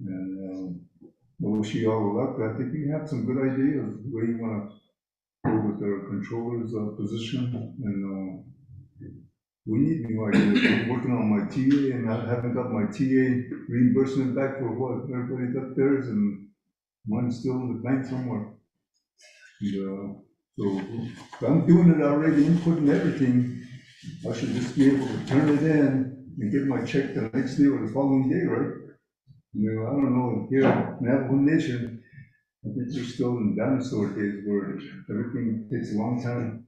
And, wish you all luck. I think you have some good ideas where you wanna go with the controller's position, and, we need new ideas. I'm working on my TA, and I haven't got my TA reimbursement back for what, everybody got theirs, and mine's still in the bank somewhere. And, so I'm doing it already, inputting everything. I should just be able to turn it in and get my check the next day or the following day, right? You know, I don't know, here in Navajo Nation, I think we're still in dinosaur days where everything takes a long time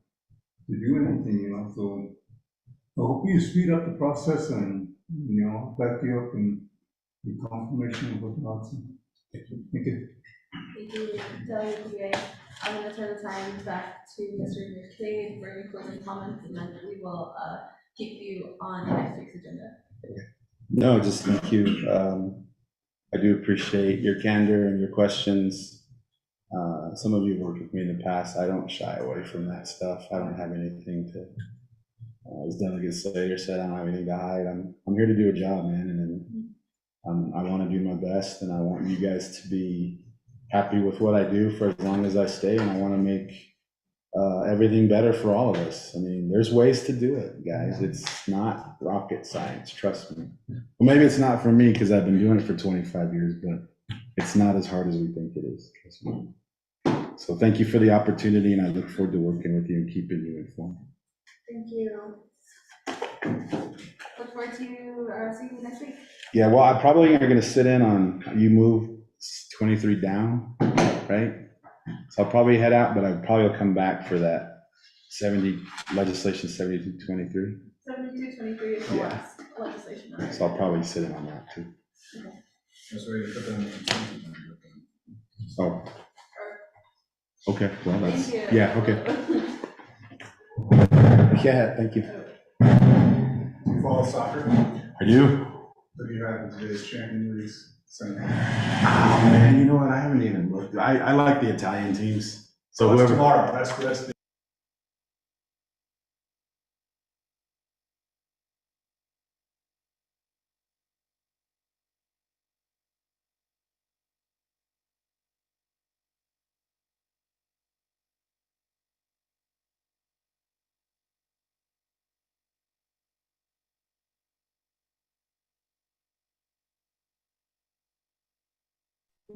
to do anything, you know, so I hope you speed up the process and, you know, back you up and the confirmation of what's not. Thank you. Thank you, Delegate PA. I'm gonna turn the time back to Mr. McCabe for any closing comments, and then we will, keep you on next week's agenda. No, just thank you. I do appreciate your candor and your questions. Some of you have worked with me in the past. I don't shy away from that stuff. I don't have anything to, as Delegate Slater said, I don't have anything to hide. I'm here to do a job, man, and I want to do my best, and I want you guys to be happy with what I do for as long as I stay, and I want to make everything better for all of us. I mean, there's ways to do it, guys. It's not rocket science, trust me. Well, maybe it's not for me because I've been doing it for 25 years, but it's not as hard as we think it is, trust me. So thank you for the opportunity, and I look forward to working with you and keeping you informed. Thank you. Look forward to seeing you next week. Yeah, well, I probably are going to sit in on, you move 23 down, right? So I'll probably head out, but I probably will come back for that legislation 7223. 7223 is the Yeah. last legislation. Right? So I'll probably sit in on that too. That's where you put them in the consent agenda. Oh. Okay, well, that's, Thank you. yeah, okay. Yeah, thank you. Do you follow soccer? I do. What do you have in today's Champions League semifinal? Oh, man, you know what? I haven't even looked. I like the Italian teams. So That's whoever. tomorrow, that's the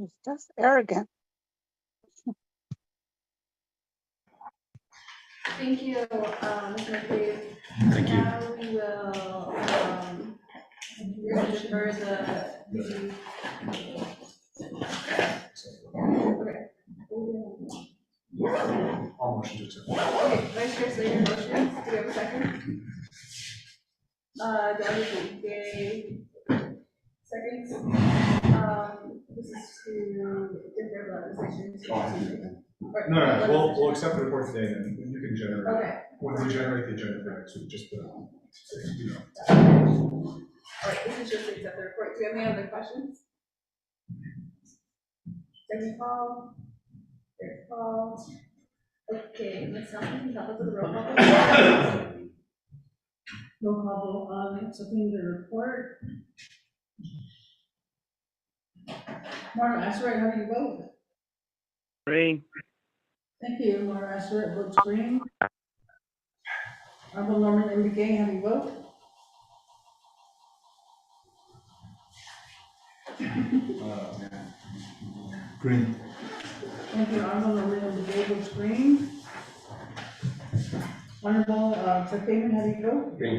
It's just arrogant. Thank you, Ms. McCabe. Thank you. Now we will, we're gonna defer the. Okay. I'll motion to accept. Okay, Vice Chair Slater motions, do we have a second? Delegate Gay, seconds. This is to defer the legislation. No, we'll accept the report today, and you can generate, Okay, when we generate the agenda for next week, just, you know. all right, this is just to accept the report. Do you have any other questions? Second call, third call. Okay, Ms. Nelson, can you help us with the roll call? Roll call vote on accepting the report. Mara Astor, how do you vote? Green. Thank you, Mara Astor, votes green. Honorable Norman M. McGay, how do you vote? Green. Thank you, Honorable Norman M. McGay, votes green. Honorable Seth Damon, how do you vote? Green.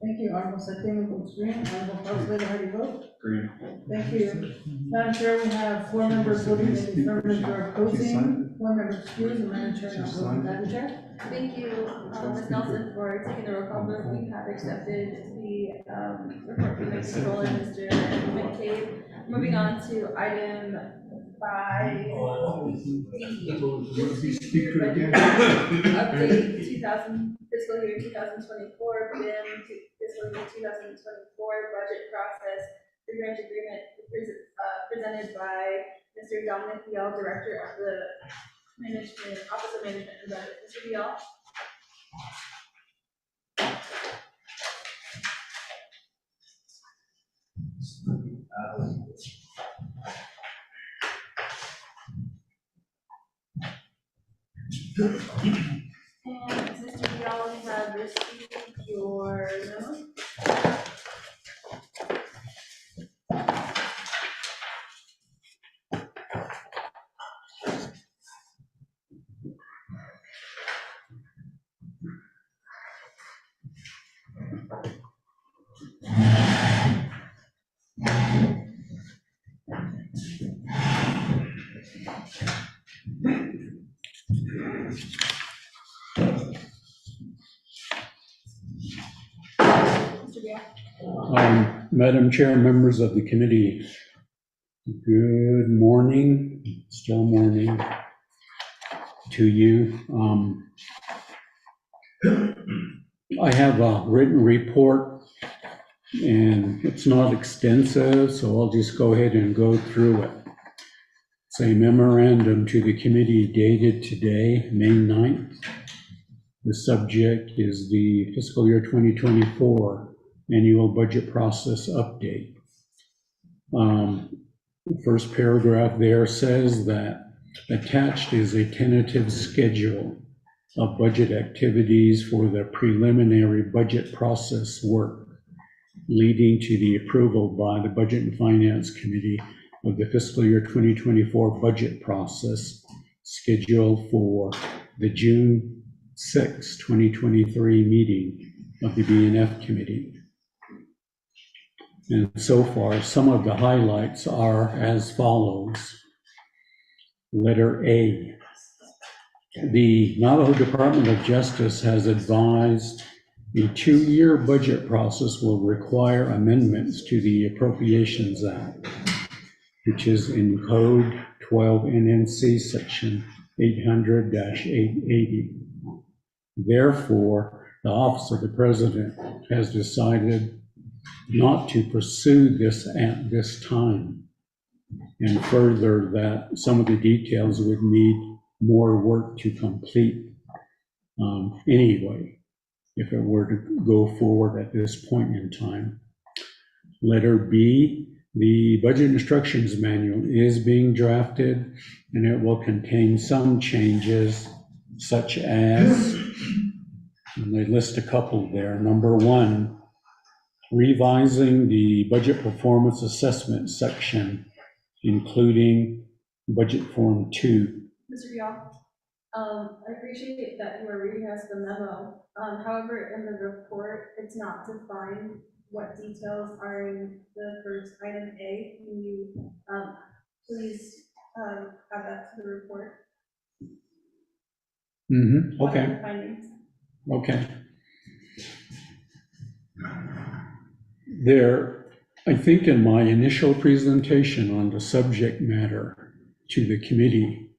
Thank you, Honorable Seth Damon, votes green. Honorable Charles Slater, how do you vote? Green. Thank you. Madam Chair, we have 4 members voting in the affirmative or opposing, 1 member excused, and Madam Chair not voting. Madam Chair? Thank you, Ms. Nelson, for taking the roll call vote. We have accepted the report from the controller, Mr. McCabe. Moving on to item 5D. Speaker again. Update fiscal year 2024, BIM to fiscal year 2024 budget process, the grant agreement presented by Mr. Dominic Vial, Director of the Office of Management and Budget. Mr. Vial? And Mr. Vial, we have received your memo. Mr. Vial? Madam Chair, members of the committee, good morning, still morning to you. I have a written report and it's not extensive, so I'll just go ahead and go through it. It's a memorandum to the committee dated today, May 9th. The subject is the fiscal year 2024 annual budget process update. The first paragraph there says that attached is a tentative schedule of budget activities for the preliminary budget process work leading to the approval by the Budget and Finance Committee of the fiscal year 2024 budget process scheduled for the June 6, 2023 meeting of the B&F Committee. And so far, some of the highlights are as follows. Letter A, the Navajo Department of Justice has advised a 2-year budget process will require amendments to the Appropriations Act, which is in Code 12 NNC Section 800-880. Therefore, the Office of the President has decided not to pursue this at this time, and further that some of the details would need more work to complete anyway, if it were to go forward at this point in time. Letter B, the Budget Instructions Manual is being drafted, and it will contain some changes such as, and they list a couple there. Number 1, revising the budget performance assessment section, including budget form 2. Mr. Vial, I appreciate that you are reading us the memo. However, in the report, it's not defined what details are in the first item A. Can you please add that to the report? What are Okay. the findings? Okay. There, I think in my initial presentation on the subject matter to the committee,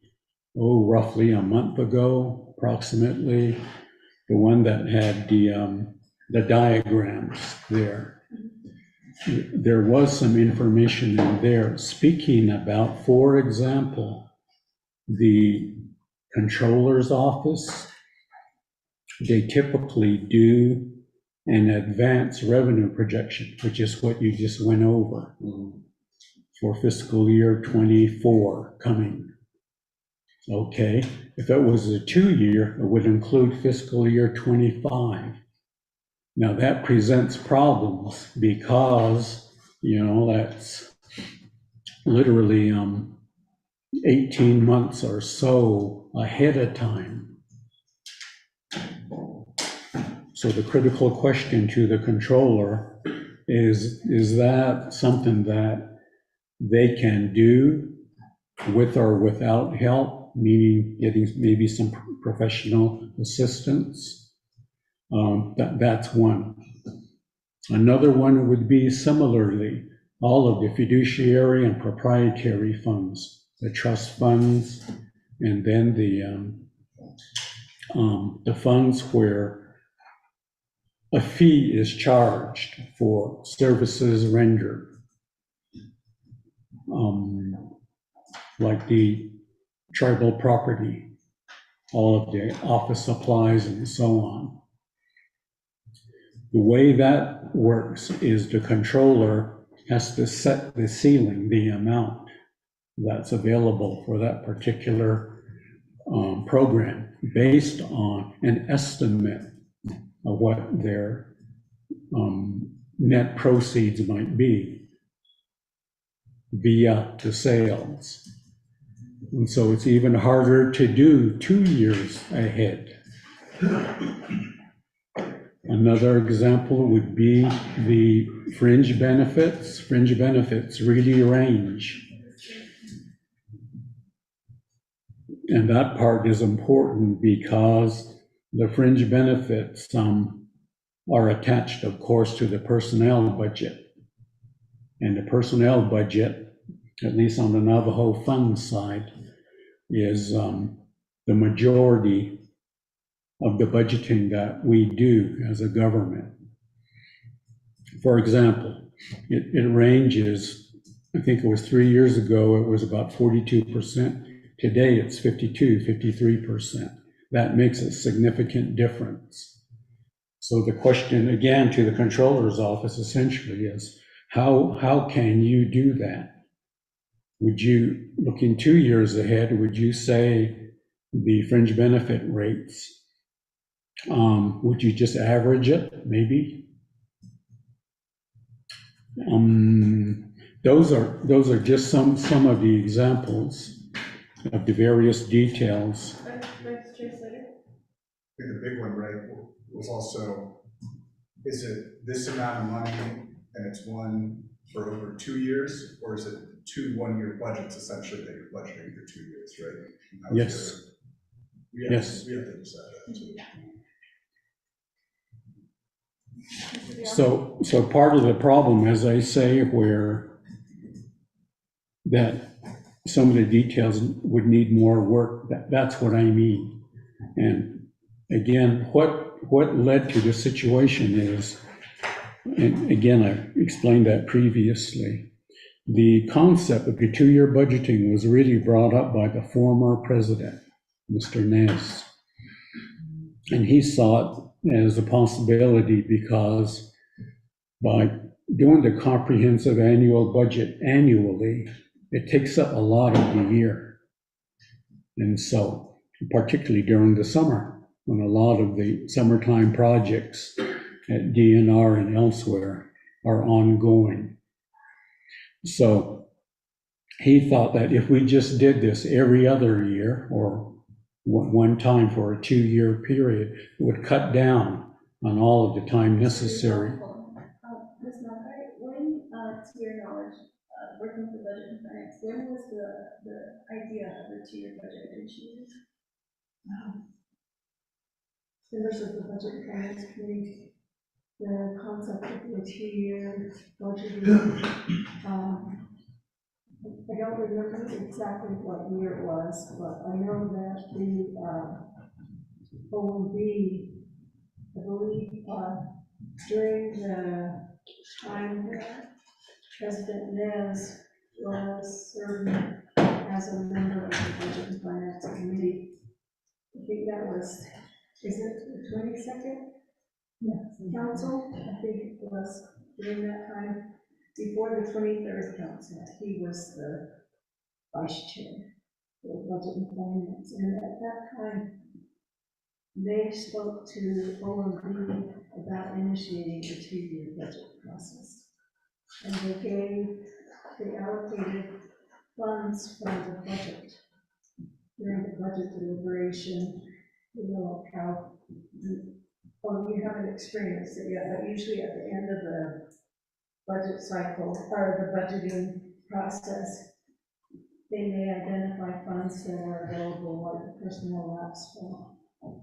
roughly a month ago, approximately, the one that had the diagrams there. There was some information in there speaking about, for example, the controller's office. They typically do an advanced revenue projection, which is what you just went over for fiscal year 24 coming. Okay, if it was a 2-year, it would include fiscal year 25. Now that presents problems because, that's literally 18 months or so ahead of time. So the critical question to the controller is that something that they can do with or without help? meaning getting maybe some professional assistance. That's one. Another one would be similarly, all of the fiduciary and proprietary funds, the trust funds, and then the funds where a fee is charged for services rendered. Like the tribal property, all of the office supplies and so on. The way that works is the controller has to set the ceiling, the amount that's available for that particular program based on an estimate of what their net proceeds might be via the sales. And so it's even harder to do 2 years ahead. Another example would be the fringe benefits. Fringe benefits really range. And that part is important because the fringe benefits are attached, of course, to the personnel budget. And the personnel budget, at least on the Navajo Fund side, is the majority of the budgeting that we do as a government. For example, it ranges, I think it was 3 years ago, it was about 42%. Today it's 53%. That makes a significant difference. So the question again to the controller's office essentially is, how can you do that? Would you, looking 2 years ahead, would you say the fringe benefit rates, would you just average it, maybe? Those are just some of the examples of the various details. Vice Chair Slater? I think the big one, right, was also, is it this amount of money and it's one for over 2 years, or is it 2 one-year budgets essentially that you're budgeting for 2 years, right? Yes. Yes. We have to decide that too. So part of the problem, as I say, where that some of the details would need more work, that's what I mean. And again, what led to the situation is, and again, I explained that previously, the concept of the 2-year budgeting was really brought up by the former president, Mr. Nez. And he saw it as a possibility because by doing the comprehensive annual budget annually, it takes up a lot of the year. And so, particularly during the summer, when a lot of the summertime projects at DNR and elsewhere are ongoing. So he thought that if we just did this every other year or one time for a 2-year period, it would cut down on all of the time necessary. Ms. Malkite, when, to your knowledge, working with the budget and finance, when was the idea of the 2-year budget initiated? Members of the Budget and Finance Committee, the concept of the 2-year budgeting, I don't remember exactly what year it was, but I know that the OMB, I believe, during the time that President Nez was serving as a member of the Budget and Finance Committee, I think that was, is it the 22nd? Council, I think it was during that time, before the 23rd council, he was the vice chair for Budget and Finance. And at that time, they spoke to OMB about initiating the 2-year budget process. And they allocated funds from the budget during the budget deliberation. You know how, well, you haven't experienced it yet, but usually at the end of the budget cycle or the budgeting process, they may identify funds that are available, like the personnel lapse fund.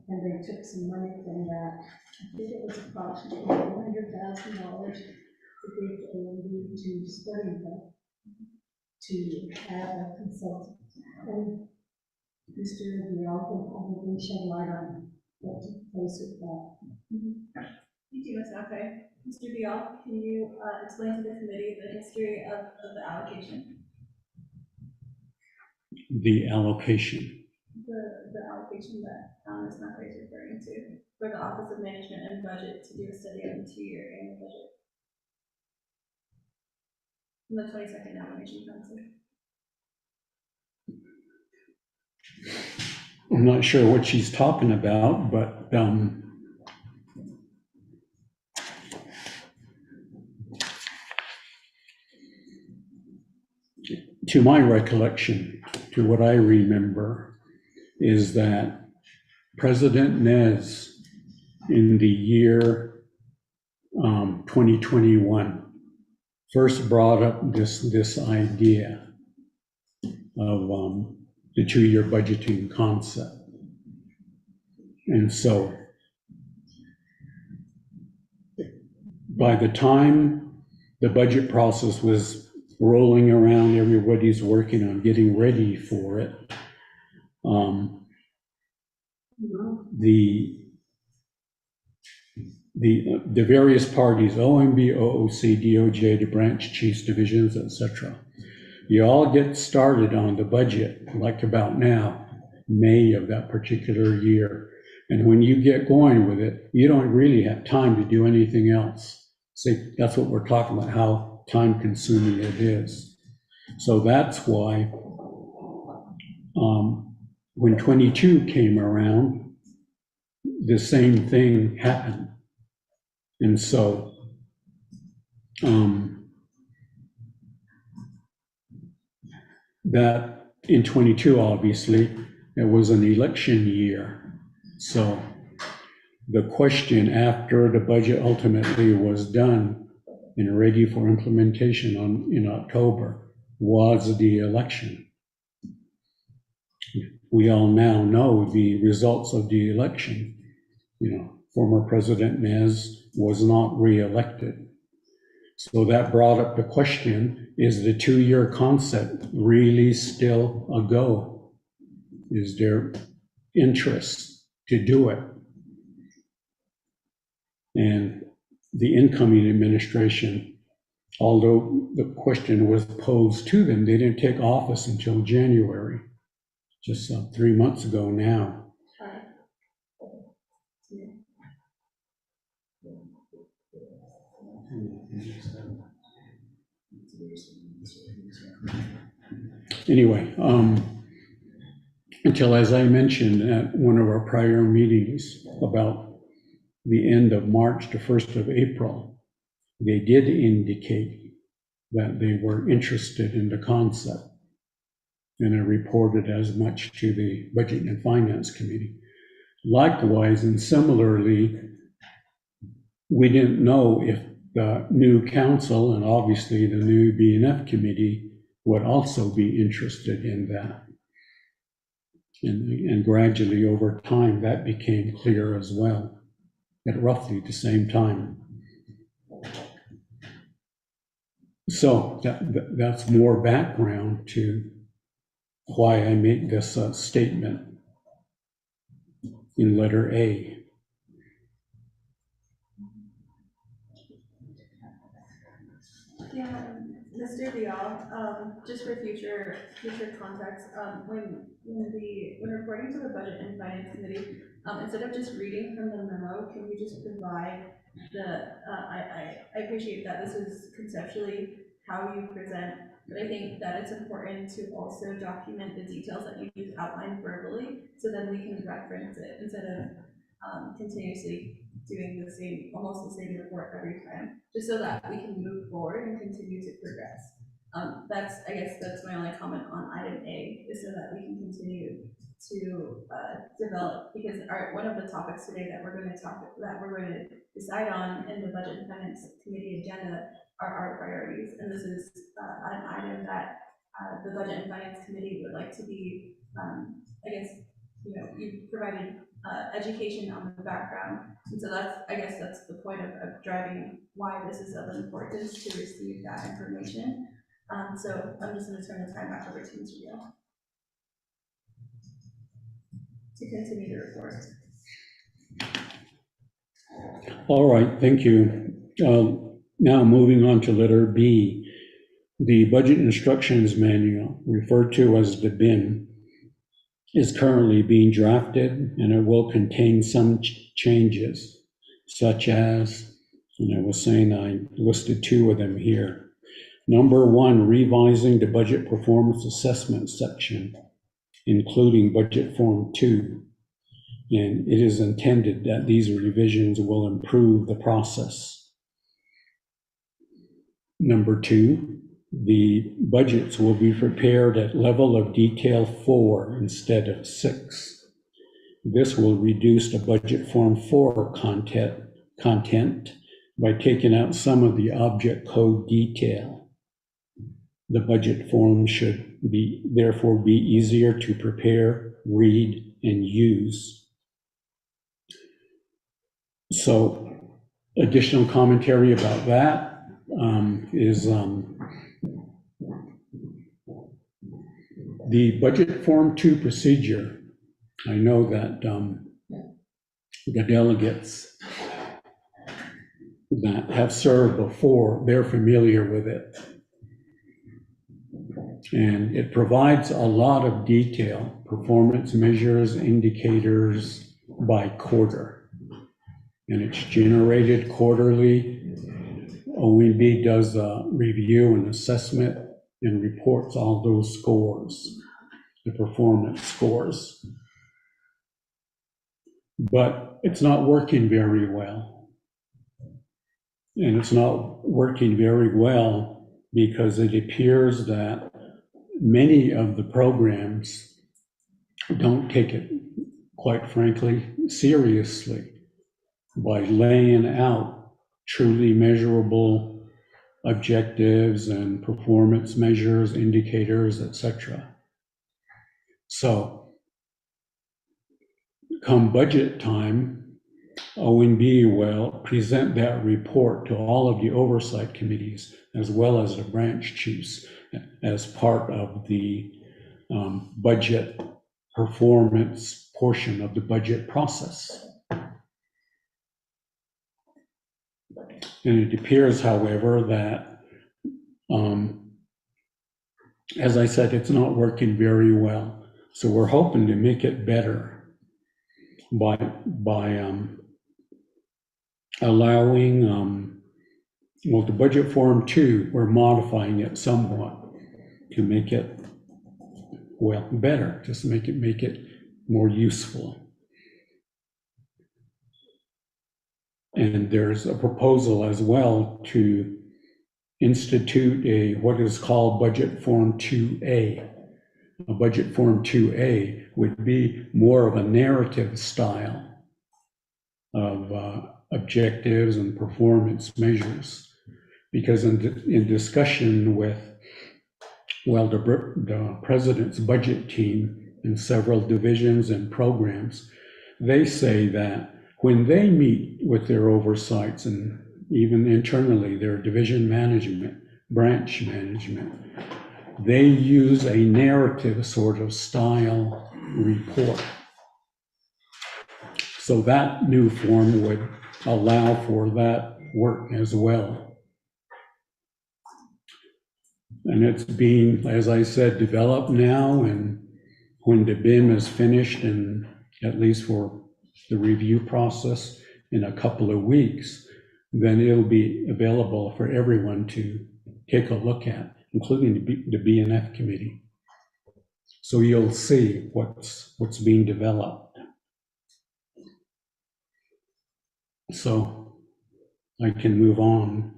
And they took some money from that. I think it was approximately $100,000 to give to AMD to study them, to have a consultant. And Mr. Diallo can probably shed light on what took place with that. Thank you, Ms. Maffei. Mr. Dial, can you explain to the committee the history of the allocation? The allocation. The allocation that Ms. Maffei is referring to for the Office of Management and Budget to do a study of the 2-year annual budget. From the 22nd Nomination Council. I'm not sure what she's talking about, but to my recollection, to what I remember, is that President Nez in the year 2021 first brought up this idea of the 2-year budgeting concept. And so by the time the budget process was rolling around, everybody's working on getting ready for it. The various parties, OMB, OOC, DOJ, the branch chiefs, divisions, etc. You all get started on the budget like about now, May of that particular year. And when you get going with it, you don't really have time to do anything else. See, that's what we're talking about, how time consuming it is. So that's why when 22 came around, the same thing happened. And so that in 22, obviously, it was an election year. So the question after the budget ultimately was done and ready for implementation in October was the election. We all now know the results of the election. You know, former President Nez was not reelected. So that brought up the question, is the 2-year concept really still a go? Is there interest to do it? And the incoming administration, although the question was posed to them, they didn't take office until January, just 3 months ago now. Anyway, until, as I mentioned at one of our prior meetings, about the end of March to 1st of April, they did indicate that they were interested in the concept. And I reported as much to the Budget and Finance Committee. Likewise, and similarly, we didn't know if the new council and obviously the new BNF committee would also be interested in that. And gradually over time, that became clear as well, at roughly the same time. So that's more background to why I make this statement in letter A. Yeah, Mr. Dial, just for future context, when reporting to the Budget and Finance Committee, instead of just reading from the memo, can you just provide I appreciate that this is conceptually how you present, but I think that it's important to also document the details that you've outlined verbally, so then we can reference it instead of continuously doing the same, almost the same report every time, just so that we can move forward and continue to progress. I guess that's my only comment on item A, is so that we can continue to develop, because one of the topics today that we're going to decide on in the Budget and Finance Committee agenda are our priorities, and this is an item that the Budget and Finance Committee would like to be, I guess, you provided education on the background. And so that's the point of driving why this is of importance to receive that information. So I'm just gonna turn the time back over to Mr. Gill to continue the report. All right, thank you. Now moving on to letter B, the Budget Instructions Manual, referred to as the BIM, is currently being drafted, and it will contain some changes, such as, I was saying, I listed 2 of them here. Number 1, revising the budget performance assessment section, including budget form 2. And it is intended that these revisions will improve the process. Number 2, the budgets will be prepared at level of detail 4 instead of 6. This will reduce the budget form 4 content by taking out some of the object code detail. The budget form should therefore be easier to prepare, read, and use. So additional commentary about that is the budget form 2 procedure. I know that the delegates that have served before, they're familiar with it. And it provides a lot of detail, performance measures, indicators by quarter. And it's generated quarterly. OMB does a review and assessment and reports all those scores, the performance scores. But it's not working very well. And it's not working very well because it appears that many of the programs don't take it, quite frankly, seriously by laying out truly measurable objectives and performance measures, indicators, etc. So come budget time, OMB will present that report to all of the oversight committees as well as the branch chiefs as part of the budget performance portion of the budget process. And it appears, however, that, as I said, it's not working very well. So we're hoping to make it better by allowing, well, the budget form 2, we're modifying it somewhat to make it, well, better, just make it more useful. And there's a proposal as well to institute what is called Budget Form 2A. A Budget Form 2A would be more of a narrative style of objectives and performance measures. Because in discussion with, well, the president's budget team in several divisions and programs, they say that when they meet with their oversights and even internally, their division management, branch management, they use a narrative sort of style report. So that new form would allow for that work as well. And it's being, as I said, developed now, and when the BIM is finished, and at least for the review process in a couple of weeks, then it'll be available for everyone to take a look at, including the BNF committee. So you'll see what's being developed. So I can move on.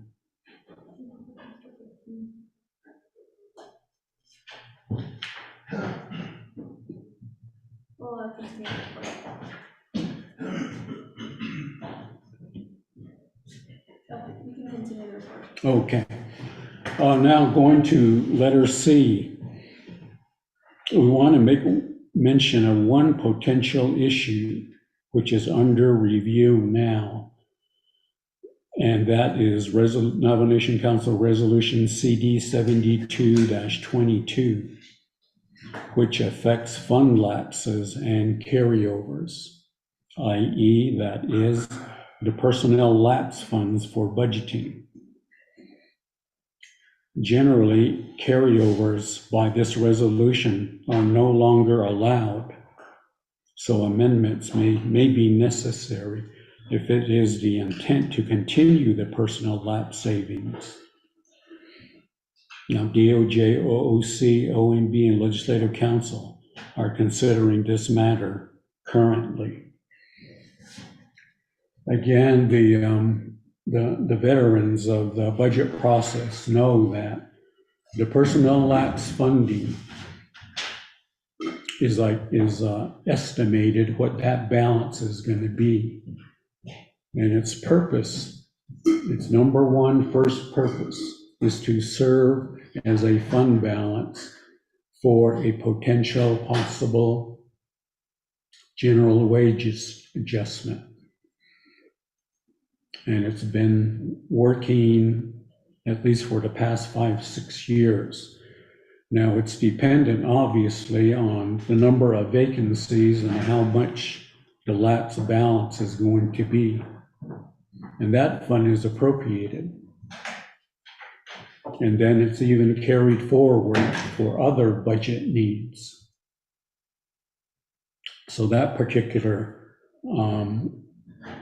We'll continue. You can continue the report. Okay. Now going to letter C, we want to make mention of one potential issue which is under review now. And that is Nomination Council Resolution CD 72-22, which affects fund lapses and carryovers, i.e. that is the personnel lapse funds for budgeting. Generally, carryovers by this resolution are no longer allowed, so amendments may be necessary if it is the intent to continue the personnel lapse savings. Now, DOJ, OOC, OMB, and Legislative Council are considering this matter currently. Again, the veterans of the budget process know that the personnel lapse funding is estimated what that balance is going to be. And its purpose, its number one first purpose, is to serve as a fund balance for a potential possible general wages adjustment. And it's been working at least for the past 5-6 years. Now, it's dependent, obviously, on the number of vacancies and how much the lapse balance is going to be. And that fund is appropriated. And then it's even carried forward for other budget needs. So that particular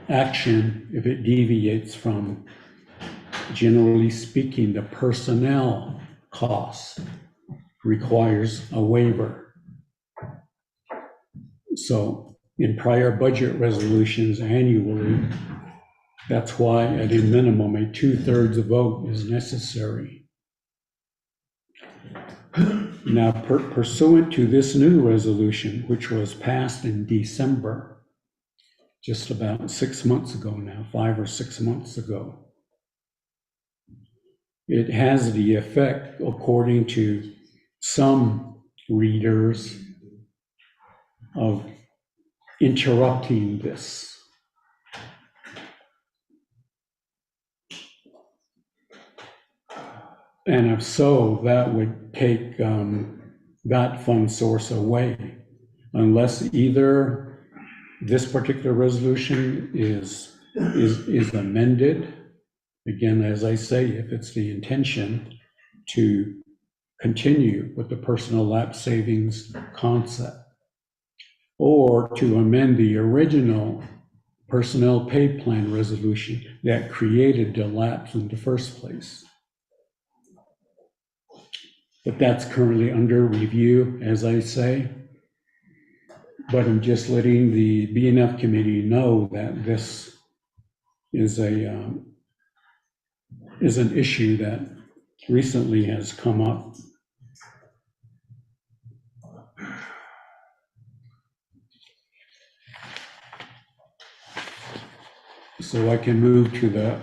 action, if it deviates from, generally speaking, the personnel costs, requires a waiver. So in prior budget resolutions annually, that's why at a minimum a 2/3 vote is necessary. Now, pursuant to this new resolution, which was passed in December, just about 6 months ago now, 5 or 6 months ago, it has the effect, according to some readers, of interrupting this. And if so, that would take that fund source away, unless either this particular resolution is amended. Again, as I say, if it's the intention to continue with the personnel lapse savings concept, or to amend the original personnel pay plan resolution that created the lapse in the first place. But that's currently under review, as I say. But I'm just letting the BNF committee know that this is an issue that recently has come up. So I can move to the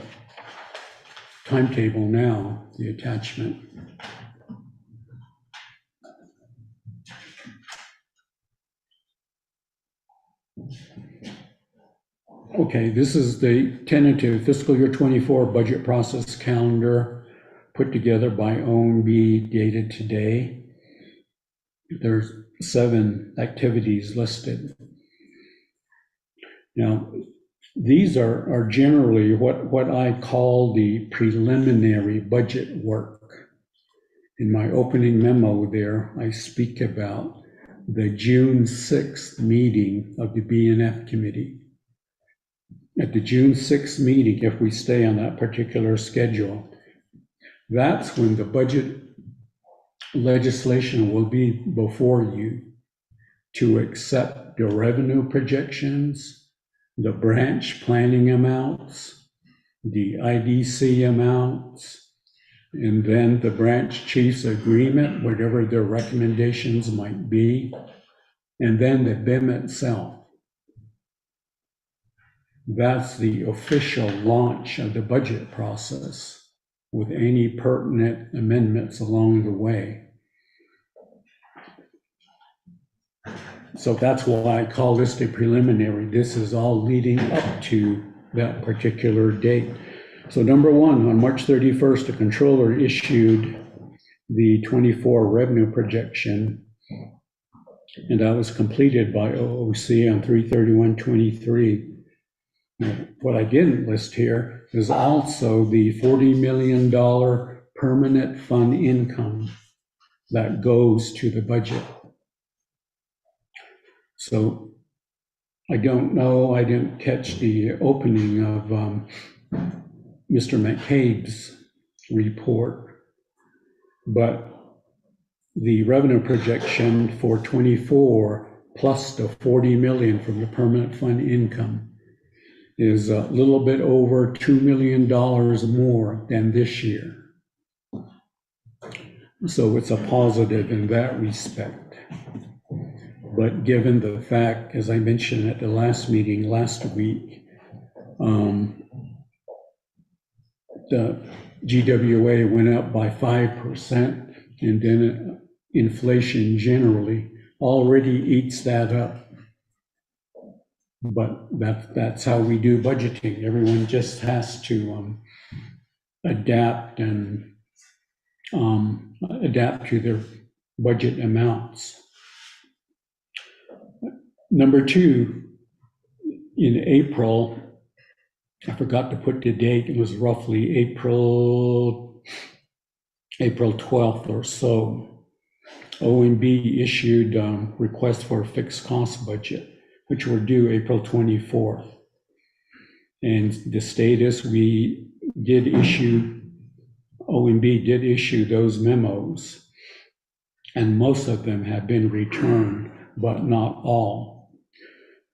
timetable now, the attachment. Okay, this is the tentative fiscal year 24 budget process calendar put together by OMB, dated today. There's 7 activities listed. Now, these are generally what I call the preliminary budget work. In my opening memo there, I speak about the June 6th meeting of the BNF committee. At the June 6th meeting, if we stay on that particular schedule, that's when the budget legislation will be before you to accept the revenue projections, the branch planning amounts, the IDC amounts, and then the branch chief's agreement, whatever their recommendations might be, and then the BIM itself. That's the official launch of the budget process, with any pertinent amendments along the way. So that's why I call this the preliminary. This is all leading up to that particular date. So number one, on March 31st, the controller issued the 24 revenue projection, and that was completed by OOC on 3/31/23. What I didn't list here is also the $40 million permanent fund income that goes to the budget. So I don't know, I didn't catch the opening of Mr. McCabe's report, but the revenue projection for 24 plus the 40 million from the permanent fund income is a little bit over $2 million more than this year. So it's a positive in that respect. But given the fact, as I mentioned at the last meeting last week, the GWA went up by 5%, and then inflation generally already eats that up. But that's how we do budgeting. Everyone just has to adapt and adapt to their budget amounts. Number two, in April, I forgot to put the date, it was roughly April 12th or so. OMB issued request for a fixed cost budget, which were due April 24th. And the status, OMB did issue those memos, and most of them have been returned, but not all.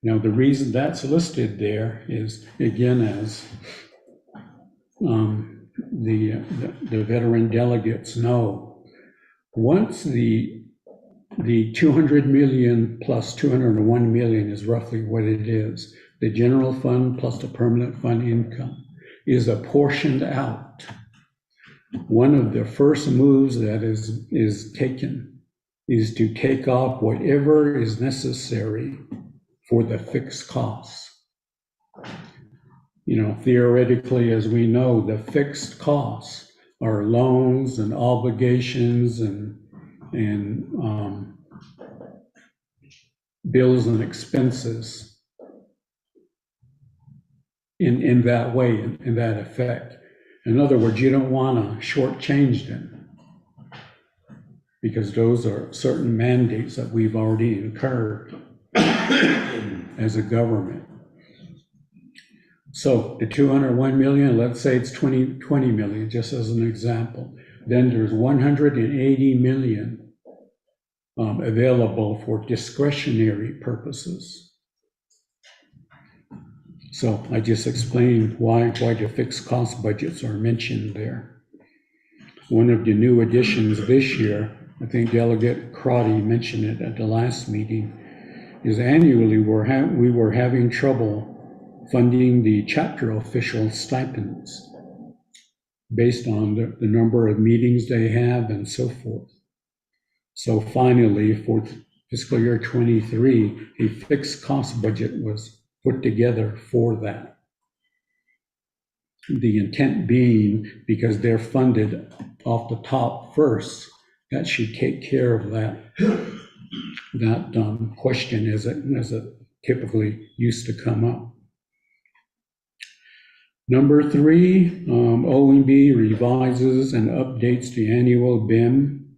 Now, the reason that's listed there is, again, as the veteran delegates know, once the 200 million plus 201 million is roughly what it is, the general fund plus the permanent fund income is apportioned out. One of the first moves that is taken is to take off whatever is necessary for the fixed costs. You know, theoretically, as we know, the fixed costs are loans and obligations and bills and expenses in that way, in that effect. In other words, you don't want to shortchange them, because those are certain mandates that we've already incurred as a government. So the 201 million, let's say it's 20 million, just as an example. Then there's 180 million available for discretionary purposes. So I just explained why the fixed cost budgets are mentioned there. One of the new additions this year, I think Delegate Crotty mentioned it at the last meeting, is annually we were having trouble funding the chapter official stipends based on the number of meetings they have and so forth. So finally, for fiscal year 23, a fixed cost budget was put together for that. The intent being, because they're funded off the top first, that should take care of that question as it typically used to come up. Number three, OMB revises and updates the annual BIM,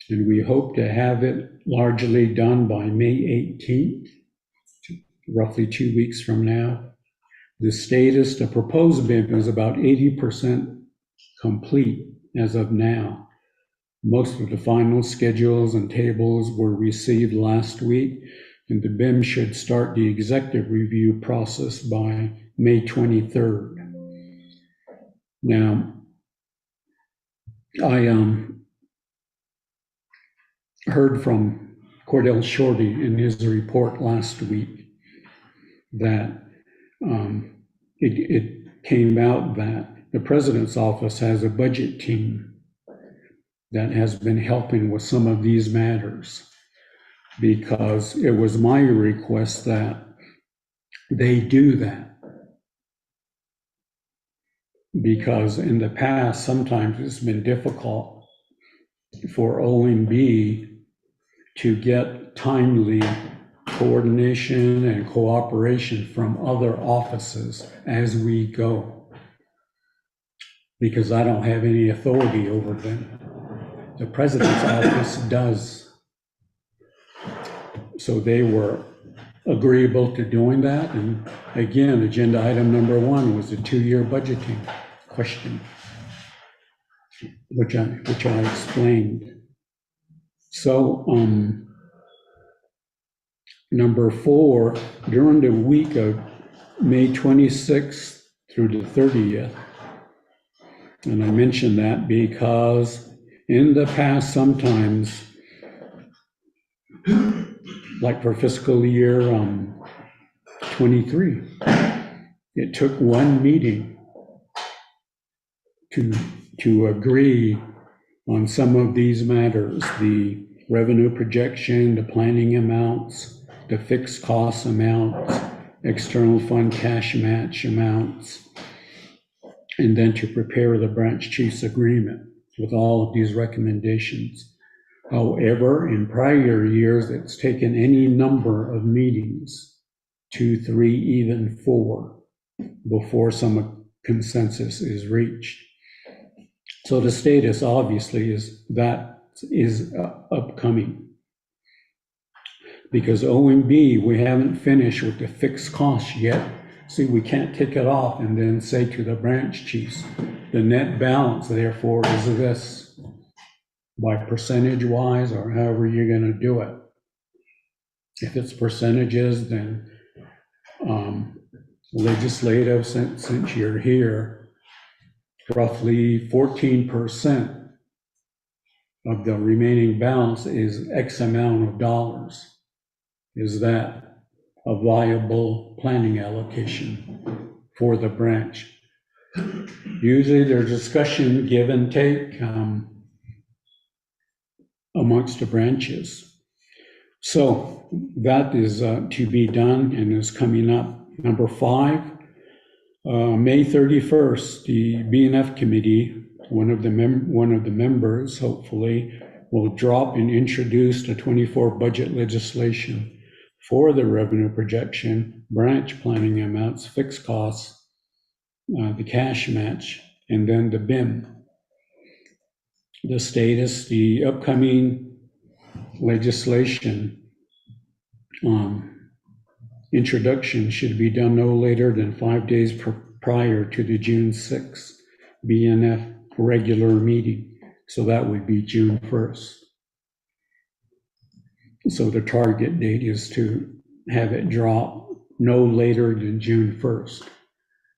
and we hope to have it largely done by May 18th, roughly 2 weeks from now. The status, the proposed BIM is about 80% complete as of now. Most of the final schedules and tables were received last week, and the BIM should start the executive review process by May 23rd. Now, I heard from Cordell Shorty in his report last week that it came out that the president's office has a budget team that has been helping with some of these matters. because it was my request that they do that. Because in the past, sometimes it's been difficult for OMB to get timely coordination and cooperation from other offices as we go. Because I don't have any authority over them. The president's office does. So they were agreeable to doing that. And again, agenda item number 1 was the 2-year budgeting question, which I explained. So, number 4, during the week of May 26th through the 30th, and I mention that because in the past, sometimes, like for fiscal year 23, it took one meeting to agree on some of these matters, the revenue projection, the planning amounts, the fixed cost amounts, external fund cash match amounts, and then to prepare the branch chief's agreement with all of these recommendations. However, in prior years, it's taken any number of meetings, 2, 3, even 4, before some consensus is reached. So the status obviously is that is upcoming. Because OMB, we haven't finished with the fixed costs yet. See, we can't take it off and then say to the branch chiefs, the net balance therefore is this, by percentage wise or however you're gonna do it. If it's percentages, then legislative, since you're here, roughly 14% of the remaining balance is X amount of dollars. Is that a viable planning allocation for the branch? Usually there's discussion, give and take amongst the branches. So that is to be done and is coming up. Number 5, May 31st, the BNF committee, one of the members, hopefully, will drop and introduce the 24 budget legislation for the revenue projection, branch planning amounts, fixed costs, the cash match, and then the BIM. The status, the upcoming legislation introduction should be done no later than 5 days prior to the June 6th BNF regular meeting. So that would be June 1st. So the target date is to have it drop no later than June 1st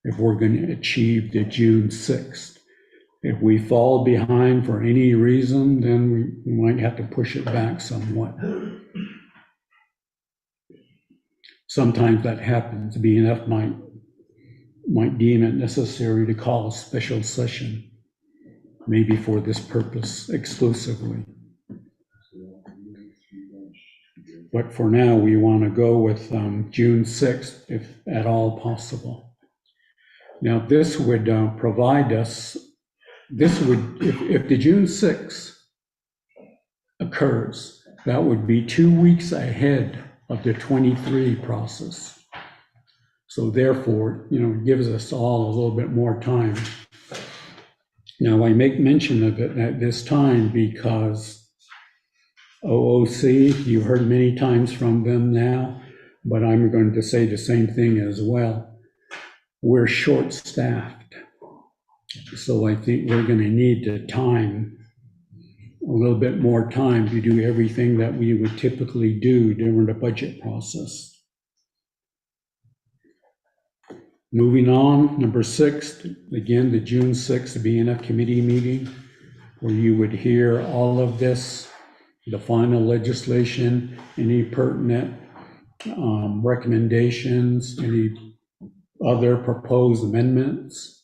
if we're going to achieve the June 6th. If we fall behind for any reason, then we might have to push it back somewhat. Sometimes that happens. BNF might deem it necessary to call a special session, maybe for this purpose exclusively. But for now, we want to go with June 6th, if at all possible. Now, this would provide us, if the June 6th occurs, that would be 2 weeks ahead of the 23 process. So therefore, it gives us all a little bit more time. Now, I make mention of it at this time because OOC, you heard many times from them now, but I'm going to say the same thing as well. We're short-staffed. So I think we're going to need the time, a little bit more time to do everything that we would typically do during the budget process. Moving on, number 6, again, the June 6th BNF committee meeting, where you would hear all of this, the final legislation, any pertinent recommendations, any other proposed amendments.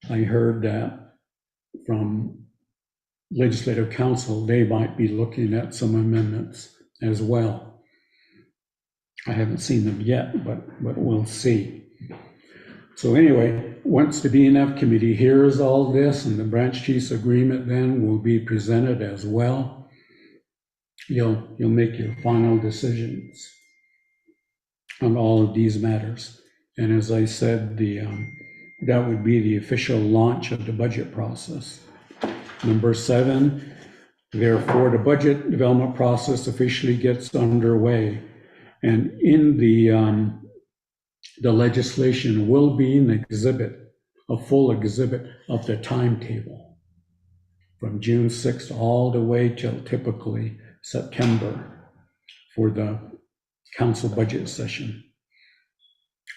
I heard that from legislative council, they might be looking at some amendments as well. I haven't seen them yet, but we'll see. So anyway, once the BNF committee hears all this and the branch chiefs agreement then will be presented as well, you'll make your final decisions on all of these matters. And as I said, that would be the official launch of the budget process. Number 7, therefore, the budget development process officially gets underway. And in the legislation will be an exhibit, a full exhibit of the timetable from June 6th all the way till typically September for the council budget session.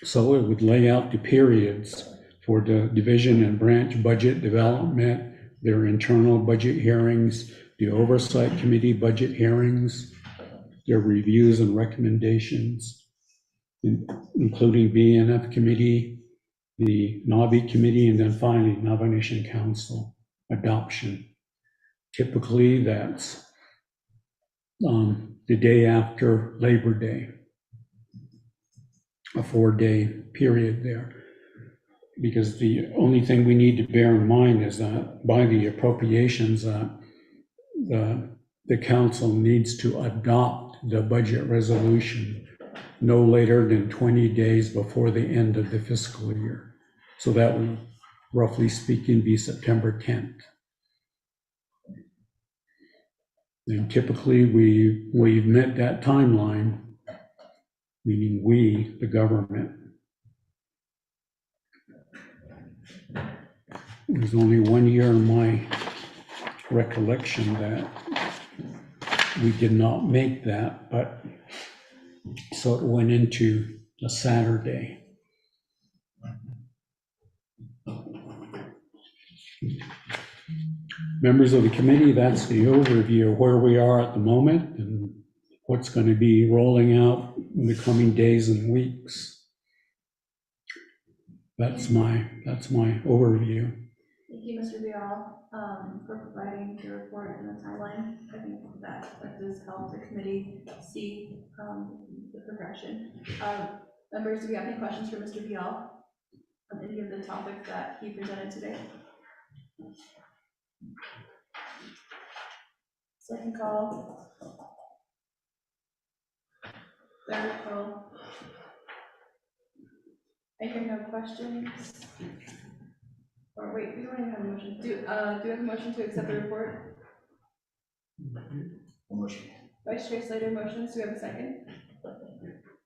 So it would lay out the periods for the division and branch budget development, their internal budget hearings, the oversight committee budget hearings, their reviews and recommendations, including BNF committee, the NABI committee, and then finally nomination council adoption. Typically that's the day after Labor Day, a 4-day period there. Because the only thing we need to bear in mind is that by the appropriations, the council needs to adopt the budget resolution no later than 20 days before the end of the fiscal year. So that would, roughly speaking, be September 10th. And typically we've met that timeline, meaning we, the government. There's only 1 year in my recollection that we did not make that, but so it went into a Saturday. Members of the committee, that's the overview of where we are at the moment and what's going to be rolling out in the coming days and weeks. That's my overview. Thank you, Mr. Vial, for providing your report and the timeline. I think that does help the committee see the progression. Members, do we have any questions for Mr. Vial on any of the topics that he presented today? Second call. Third call. Anyone have questions? Or wait, we don't even have a motion. Do we have a motion to accept the report? Motion. Vice Chair Slater motions. Do we have a second?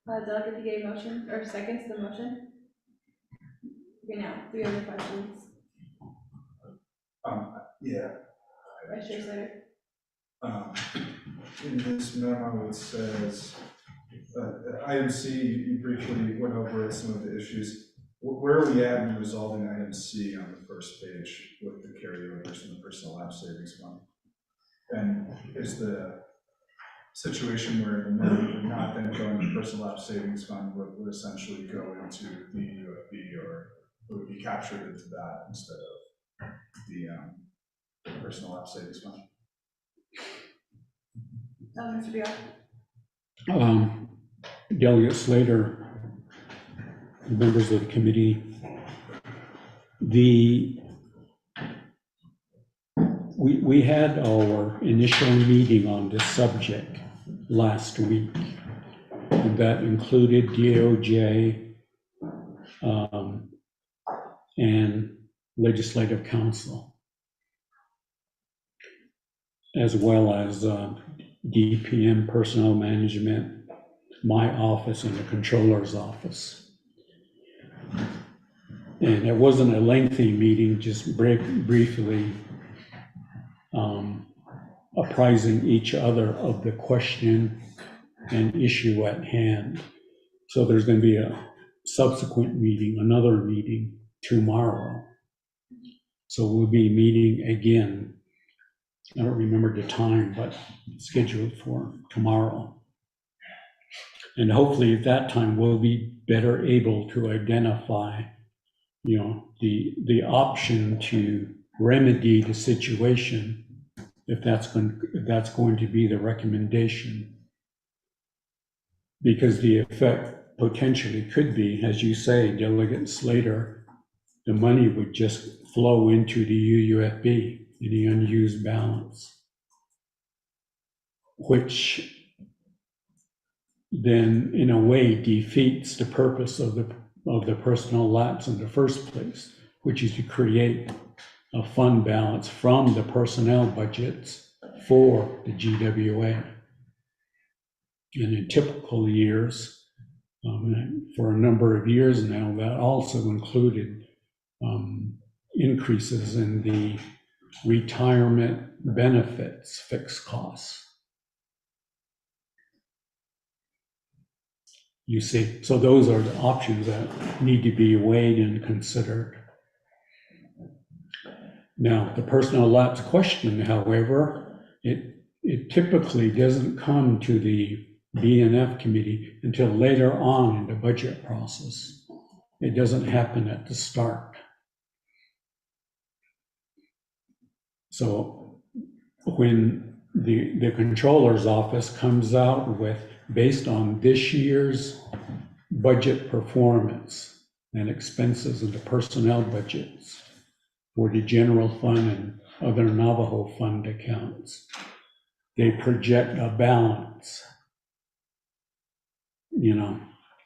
Delegate Begay motion or seconds the motion? Okay, now, do we have any questions? Yeah. Vice Chair Slater. In this memo, it says, item C, you briefly went over some of the issues. Where are we at in resolving item C on the first page with the carryovers from the personal lab savings fund? And is the situation where the money would not then go into personal lab savings fund would essentially go into the UFB, or would be captured into that instead of the personal lab savings fund? Mr. Bial. Delegate Slater, members of the committee, we had our initial meeting on this subject last week, and that included DOJ and Legislative Council, as well as DPM Personnel Management, my office, and the Controller's office. And it wasn't a lengthy meeting, just briefly apprising each other of the question and issue at hand. So there's going to be a subsequent meeting, another meeting tomorrow. So we'll be meeting again. I don't remember the time, but scheduled for tomorrow. And hopefully at that time we'll be better able to identify, the option to remedy the situation if that's going to be the recommendation. Because the effect potentially could be, as you say, Delegate Slater, the money would just flow into the UUFB, the unused balance, which then in a way defeats the purpose of the personnel lapse in the first place, which is to create a fund balance from the personnel budgets for the GWA. And in typical years, for a number of years now, that also included increases in the retirement benefits fixed costs. You see, so those are the options that need to be weighed and considered. Now, the personnel lapse question, however, it typically doesn't come to the BNF committee until later on in the budget process. It doesn't happen at the start. So when the controller's office comes out with, based on this year's budget performance and expenses of the personnel budgets for the general fund and other Navajo fund accounts, they project a balance,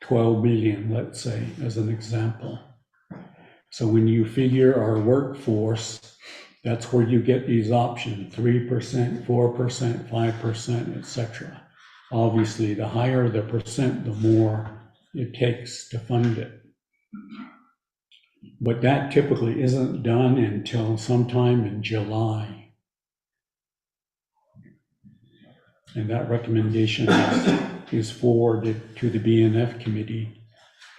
12 million, let's say, as an example. So when you figure our workforce, that's where you get these options, 3%, 4%, 5%, etc. Obviously, the higher the percent, the more it takes to fund it. But that typically isn't done until sometime in July. And that recommendation is forwarded to the BNF committee,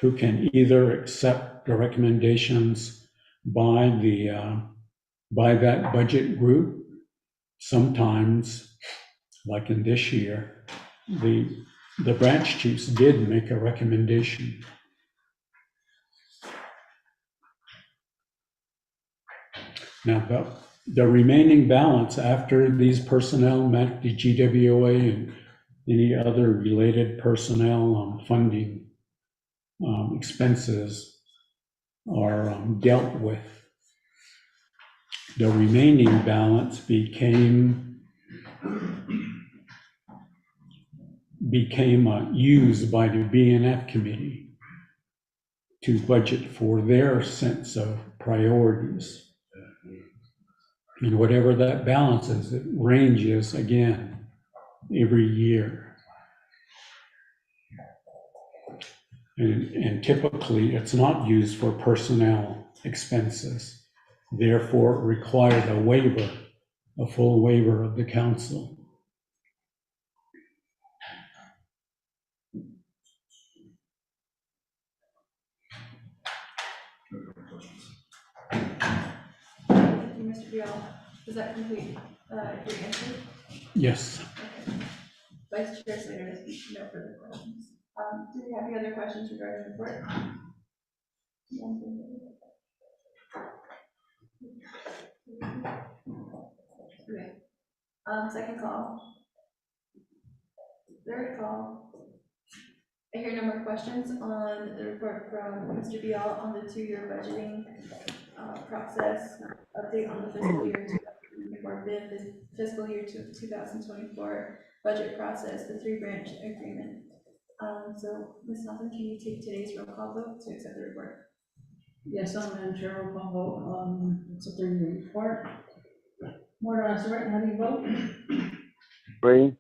who can either accept the recommendations by that budget group. Sometimes, like in this year, the branch chiefs did make a recommendation. Now, the remaining balance after these personnel, the GWA and any other related personnel funding expenses are dealt with. The remaining balance became used by the BNF committee to budget for their sense of priorities. And whatever that balance is, it ranges again every year. And typically it's not used for personnel expenses. Therefore, it requires a waiver, a full waiver of the council. Thank you, Mr. Bial. Does that complete your answer? Yes. Okay. Vice Chair Slater has no further questions. Do we have any other questions regarding the report? Okay. Second call. Third call. I hear no more questions on the report from Mr. Bial on the 2-year budgeting process, update on the fiscal year 2024 bid, the fiscal year 2024 budget process, the 3-branch agreement. So Ms. Nelson, can you take today's roll call vote to accept the report? Yes, Madam Chair, roll call vote, accepting the report. Morton Assert, how do you vote? Green.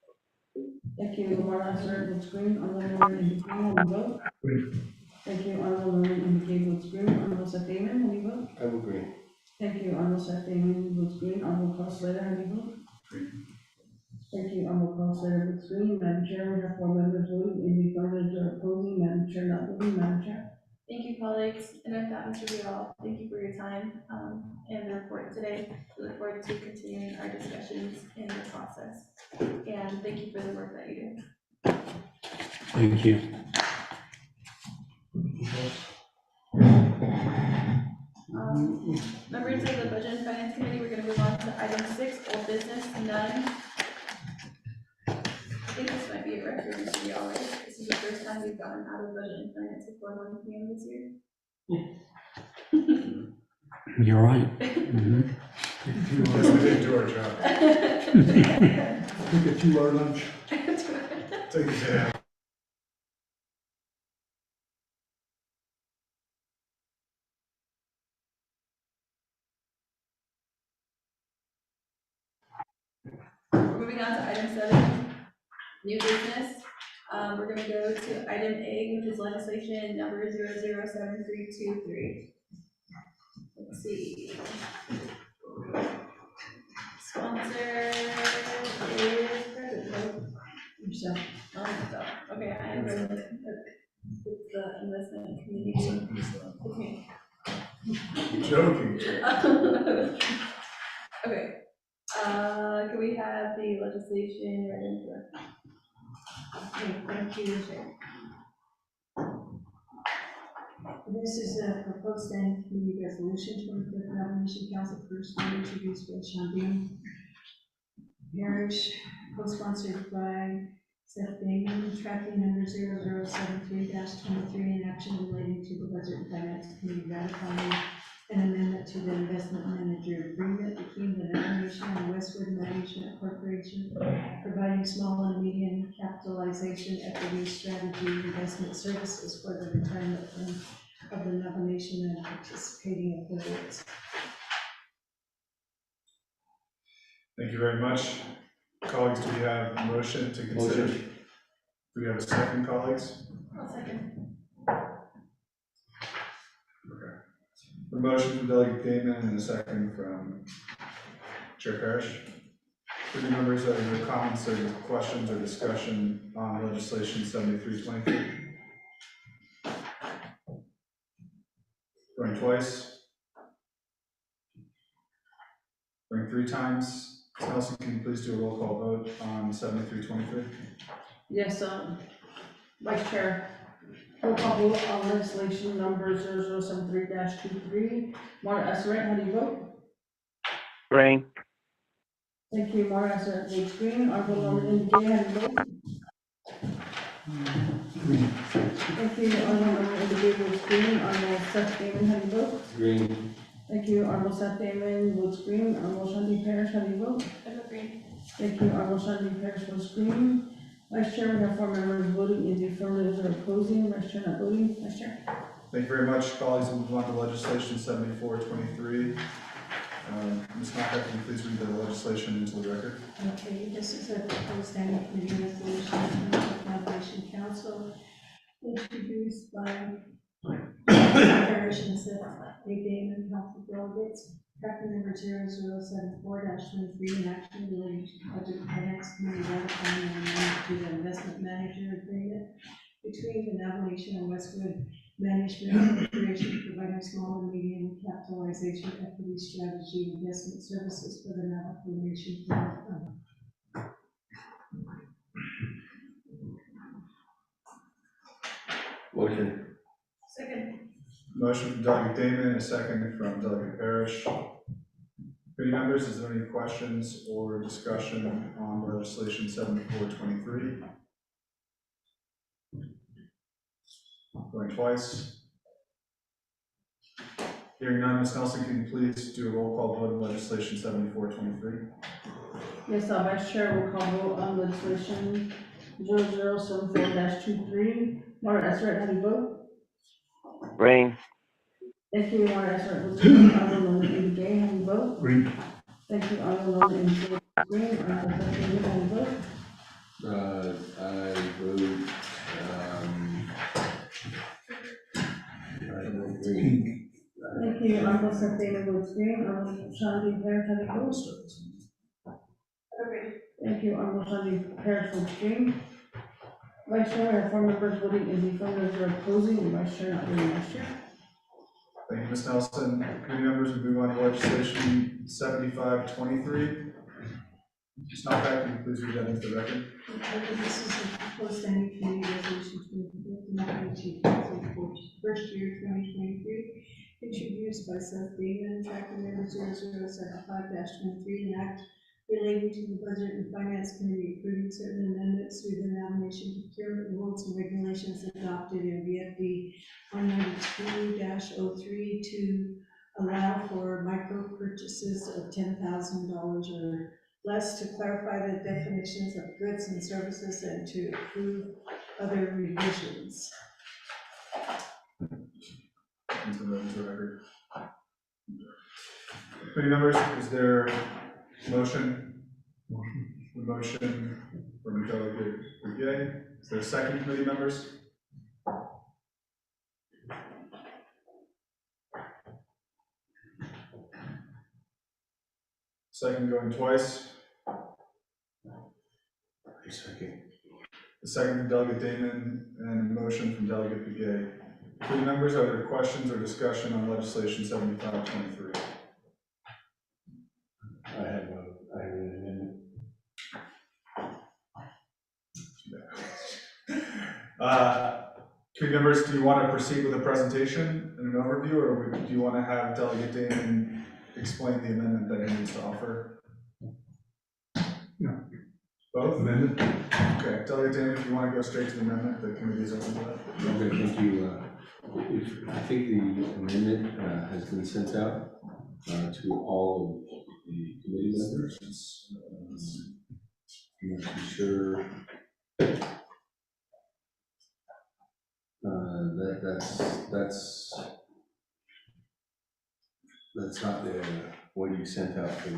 Thank you. Morton Assert votes green. Honorable Lauren indicates green, how do you vote? Green. Thank you. Honorable Lauren indicates votes green. Honorable Seth Damon, how do you vote? I will agree. Thank you. Honorable Seth Damon votes green. Honorable Carl Slater, how do you vote? Green. Thank you. Honorable Carl Slater votes green. Madam Chair, we have 4 members voting in the affirmative or opposing. Madam Chair, not voting. Madam Chair. Thank you, colleagues. And with that, Mr. Bial, thank you for your time and the report today. We look forward to continuing our discussions in the process. And thank you for the work that you do. Thank you. Members of the Budget and Finance Committee, we're going to move on to item 6, old business, none. I think this might be a record for y'all, right? This is the first time we've gotten out of budget and finance before 1 PM this year. You're right. Mhm. Yes, we did do our job. Take a 2-hour lunch. Take it to Moving on to item 7, new business. We're gonna go to item A, which is legislation number 007323. Let's see. Sponsor is President. Yourself. Oh, so, okay, I am ready. It's the investment committee. Okay. You're joking. Okay, can we have the legislation read into it? Okay, thank you, Chair. This is a proposed standing committee resolution to the nomination council first read, introduced by Shandim Parrish, co-sponsored by Seth Damon, tracking number 0073-23, and action relating to the budget and finance committee ratifying an amendment to the investment manager agreement between the nomination and Westwood Management Corporation, providing small and medium capitalization equity strategy investment services for the retirement fund of the nomination and participating affiliates. Thank you very much. Colleagues, do we have a motion to consider? Motion. Do we have a second, colleagues? I'll second. Okay. A motion from Delegate Damon and a second from Chair Parrish. Committee members, are there comments or questions or discussion on legislation 7323? Going twice? Going 3 times? Ms. Nelson, can you please do a roll call vote on 7323? Yes, Vice Chair, roll call vote on legislation number 0073-23. Mara Esseret, how do you vote? Green. Thank you, Mara Esseret votes green. Honorable Norman Gay, how do you vote? Thank you, Honorable Norman Gay votes green. Honorable Seth Damon, how do you vote? Green. Thank you, Honorable Seth Damon votes green. Honorable Shanti Parrish, how do you vote? I vote green. Thank you, Honorable Shanti Parrish votes green. Vice Chair, we have 4 members voting in the affirmative or opposing. Vice Chair not voting. Vice Chair. Thank you very much, colleagues. We'll move on to legislation 7423. Ms. Knockout, can you please read the legislation into the record? Okay, this is a proposed standing committee resolution from the Nomination Council, introduced by Parrish and Seth Damon, council delegates, tracking number 0074-23, and action relating to budget and finance committee ratifying an amendment to the investment manager agreement between the Nomination and Westwood Management Corporation, providing small and medium capitalization equity strategy investment services for the Nomination Fund. Motion. Second. Motion from Delegate Damon, and a second from Delegate Parrish. Committee members, is there any questions or discussion on legislation 7423? Going twice. Hearing none, Ms. Nelson, can you please do a roll call vote on legislation 7423? Yes, Vice Chair, roll call vote on legislation 0074-23. Mara Esseret, how do you vote? Green. Thank you, Mara Esseret votes green. Honorable Norman Gay, how do you vote? Green. Thank you, Honorable Norman Gay votes green. Honorable Seth Damon, how do you vote? I vote, green. Thank you, Honorable Seth Damon votes green. Honorable Shanti Parrish, how do you vote? Okay. Thank you, Honorable Shanti Parrish votes green. Vice Chair, we have 4 members voting in the affirmative or opposing, and Vice Chair not voting. Vice Chair. Thank you, Ms. Nelson. Committee members, we move on to legislation 7523. Ms. Knockout, can you please read that into the record? Okay, this is a proposed standing committee resolution to approve the nomination council for first year 2023, introduced by Seth David, tracking number 0075-23, an act relating to the Budget and Finance Committee approving certain amendments to the nomination procurement rules and regulations adopted in VFD 192-03 to allow for micro purchases of $10,000 or less, to clarify the definitions of goods and services, and to approve other revisions. Into the record. Committee members, is there a motion? The motion from Delegate Begay. Is there a second, committee members? Second going twice. Second. The second from Delegate Damon and a motion from Delegate Begay. Committee members, are there questions or discussion on legislation 7523? I have an amendment. Committee members, do you want to proceed with a presentation and an overview, or do you want to have Delegate Damon explain the amendment that he needs to offer? No. Both? Amendment? Okay, Delegate Damon, if you want to go straight to the amendment, the committee is open to that. Okay, thank you. I think the amendment has been sent out to all of the committee members. I'm not too sure. That's not what you sent out to.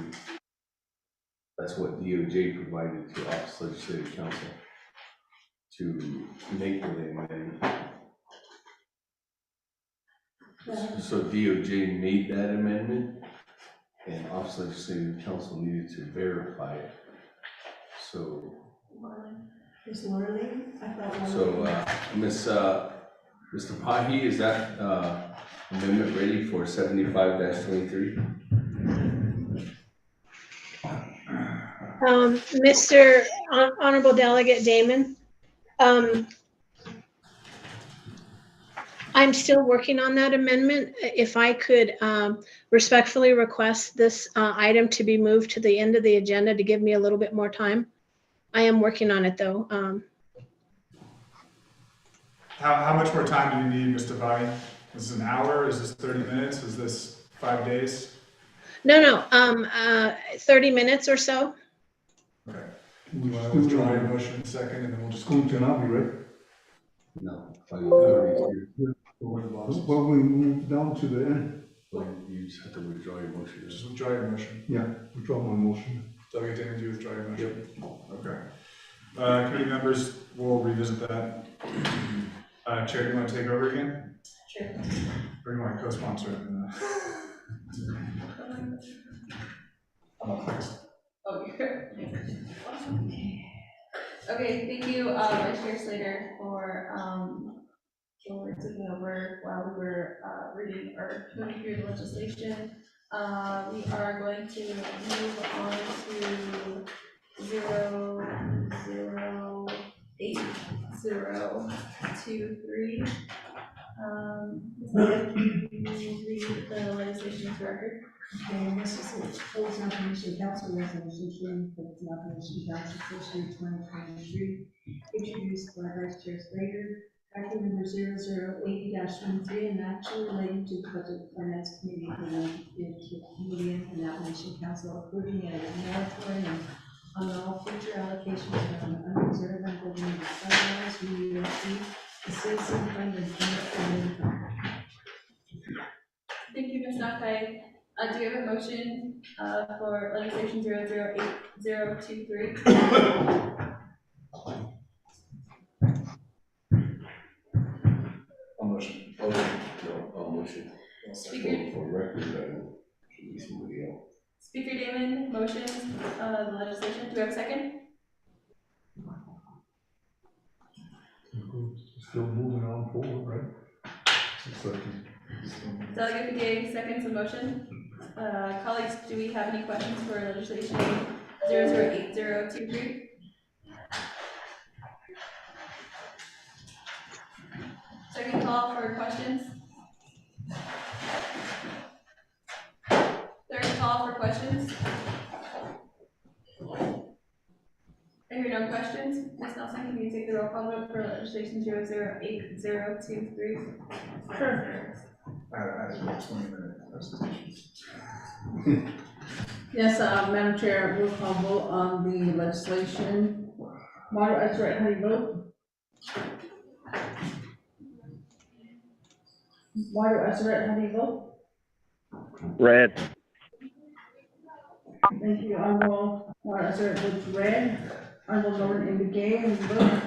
That's what DOJ provided to Office of Legislative Counsel to make the amendment. So DOJ made that amendment, and Office of Legislative Counsel needed to verify it. So. Is Lorraine? I thought Lorraine. So, Mr. Pahi, is that amendment ready for 75-23? Mr. Honorable Delegate Damon, I'm still working on that amendment. If I could respectfully request this item to be moved to the end of the agenda to give me a little bit more time. I am working on it, though. How much more time do you need, Mr. Pahi? Is this an hour? Is this 30 minutes? Is this 5 days? No, 30 minutes or so. Okay. Do you want to withdraw your motion in a second, and then we'll just go to Not be right. No. Well, we move down to the end. You just have to withdraw your motion. just withdraw your motion. Yeah, withdraw my motion. Delegate Damon, do you withdraw your motion? Okay. Committee members, we'll revisit that. Chair, do you want to take over again? Sure. Or do you want to co-sponsor it? Oh, you're. Okay, thank you, Vice Chair Slater, for taking over while we were reading or moving through the legislation. We are going to move on to 008023. Read the legislation into record. Okay, this is the proposed nomination council resolution for the nomination council session 2023, introduced by Vice Chair Slater, tracking number 0080-23, and action relating to the Budget and Finance Committee for the committee and the nomination council approving a moratorium on all future allocations from unreserved and government funds, UUSD, the citizen fund and commercial income. Thank you, Ms. Nakai. Do you have a motion for legislation 008023? I'll motion. I'll motion. Speaker, For record, should be somebody else. Speaker Damon motions the legislation. Do we have a second? Still moving on forward, right? Delegate Begay seconds the motion. Colleagues, do we have any questions for legislation 008023? Second call for questions. questions? I hear no questions. Ms. Nelson, can you take the roll call vote for legislation 008023? Sure. I had a 20-minute presentation. Yes, Madam Chair, roll call vote on the legislation. Margaret Ezra, how do you vote? Margaret Ezra, how do you vote? Red. Thank you, Honorable Margaret Ezra votes red. Honorable Norman Indigay, how do you vote?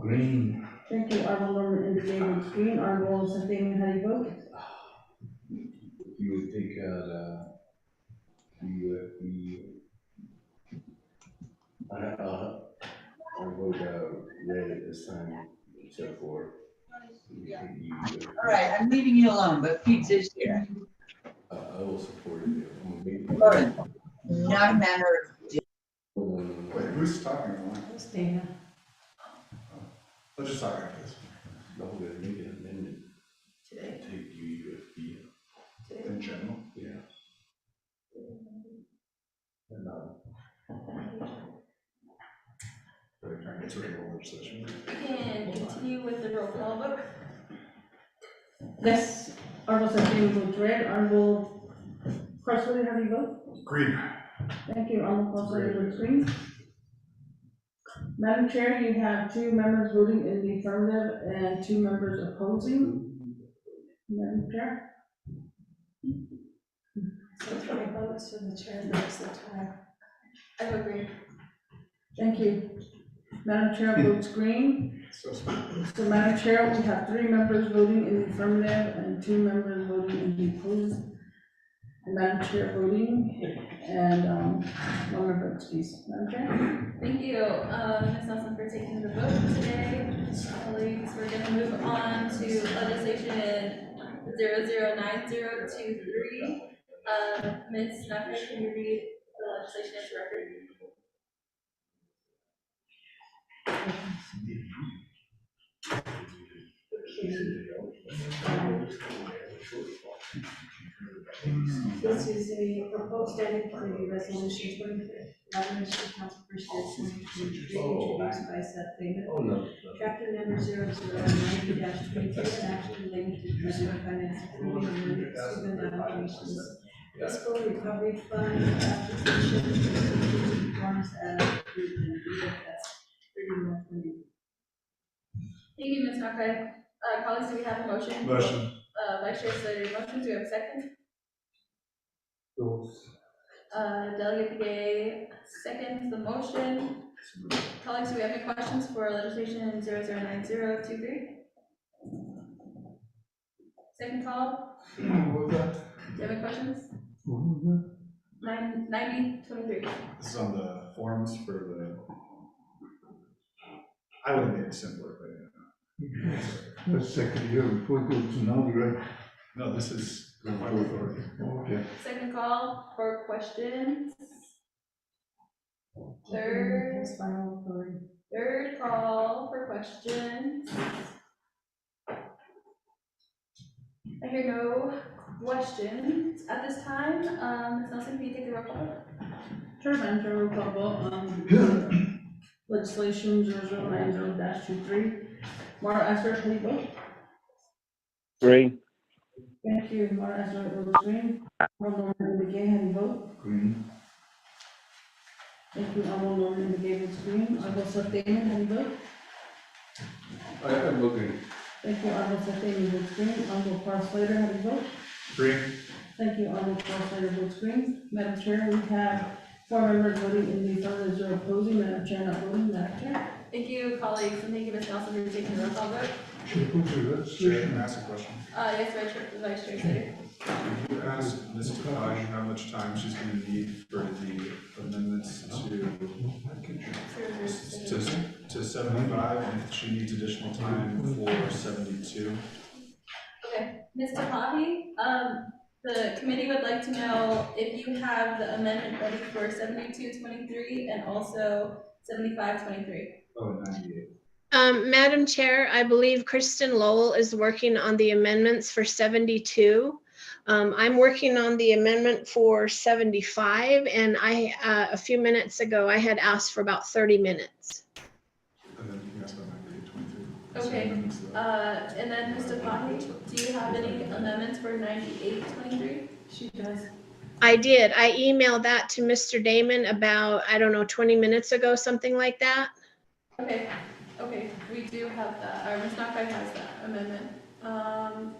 Green. Thank you, Honorable Norman Indigay votes green. Honorable Sethamian, how do you vote? You would take out, UFB. I vote, red at this time, except for. All right, I'm leaving you alone, but pizza's here. I will support it. I'm gonna make- Lauren, not a matter of Wait, who's talking online? That's Dana. Let's just talk after this. No, we're gonna make an amendment. Today. Take UFB. In general? Yeah. And, Trying to get to regular legislation. And continue with the roll call vote. Yes, Honorable Sethamian votes red. Honorable Cresswell, how do you vote? Green. Thank you, Honorable Cresswell votes green. Madam Chair, you have 2 members voting in the affirmative and 2 members opposing. Madam Chair? So 20 votes, so the chair votes the tie. I vote green. Thank you. Madam Chair votes green. So, So Madam Chair, we have 3 members voting in the affirmative and 2 members voting in the opposed. And Madam Chair voting and 1 member excused. Madam Chair? Thank you, Ms. Nelson, for taking the vote today. Colleagues, we're gonna move on to legislation 009023. Ms. Snucker, can you read the legislation into record? This is a proposed edit for the resolution 2011, council first year 2023, introduced by Seth David. Oh, no. Chapter number 0090-23, an action relating to the Budget and Finance Committee and student allocations. Fiscal recovery fund application forms as approved in BFS 3120. Thank you, Ms. Snucker. Colleagues, do we have a motion? Motion. Vice Chair Slater, motion, do we have a second? Those. Delegate Begay seconds the motion. Colleagues, do we have any questions for legislation 009023? Second call, do you have any questions? 9023. This is on the forms for the. I would have made it simpler, but That's second year before we go to now, right? no, this is the final authority. Okay. Second call for questions. Third That's final authority. Third call for questions. I hear no questions at this time. Ms. Nelson, can you take the roll call? Sure, Madam Chair, roll call vote on legislation 0090-23. Mara Esser, how do you vote? Green. Thank you, Mara Esser votes green. Honorable Norman Begay, how do you vote? Green. Thank you, Honorable Norman Begay votes green. Honorable Seth David, how do you vote? I'm looking. Thank you, Honorable Seth David votes green. Honorable Carl Slater, how do you vote? Green. Thank you, Honorable Carl Slater votes green. Madam Chair, we have 4 members voting in the affirmative, 0 opposing. Madam Chair not voting. Madam Chair? Thank you, colleagues, and thank you, Ms. Nelson, for taking the roll call vote. Should we go to the Chair, legislation? can I ask a question? Yes, Vice Chair Slater. Can you ask Ms. Takagi how much time she's gonna need for the amendments to 75, and if she needs additional time for 72? Okay, Ms. Takahi, the committee would like to know if you have the amendment ready for 7223 and also 7523. Oh, 98. Madam Chair, I believe Kristen Lowell is working on the amendments for 72. I'm working on the amendment for 75, and a few minutes ago, I had asked for about 30 minutes. And then you asked about 9823. Okay, and then Mr. Pahi, do you have any amendments for 9823? She does. I did. I emailed that to Mr. Damon about, I don't know, 20 minutes ago, something like that. Okay, we do have that, or Ms. Nakbai has that amendment.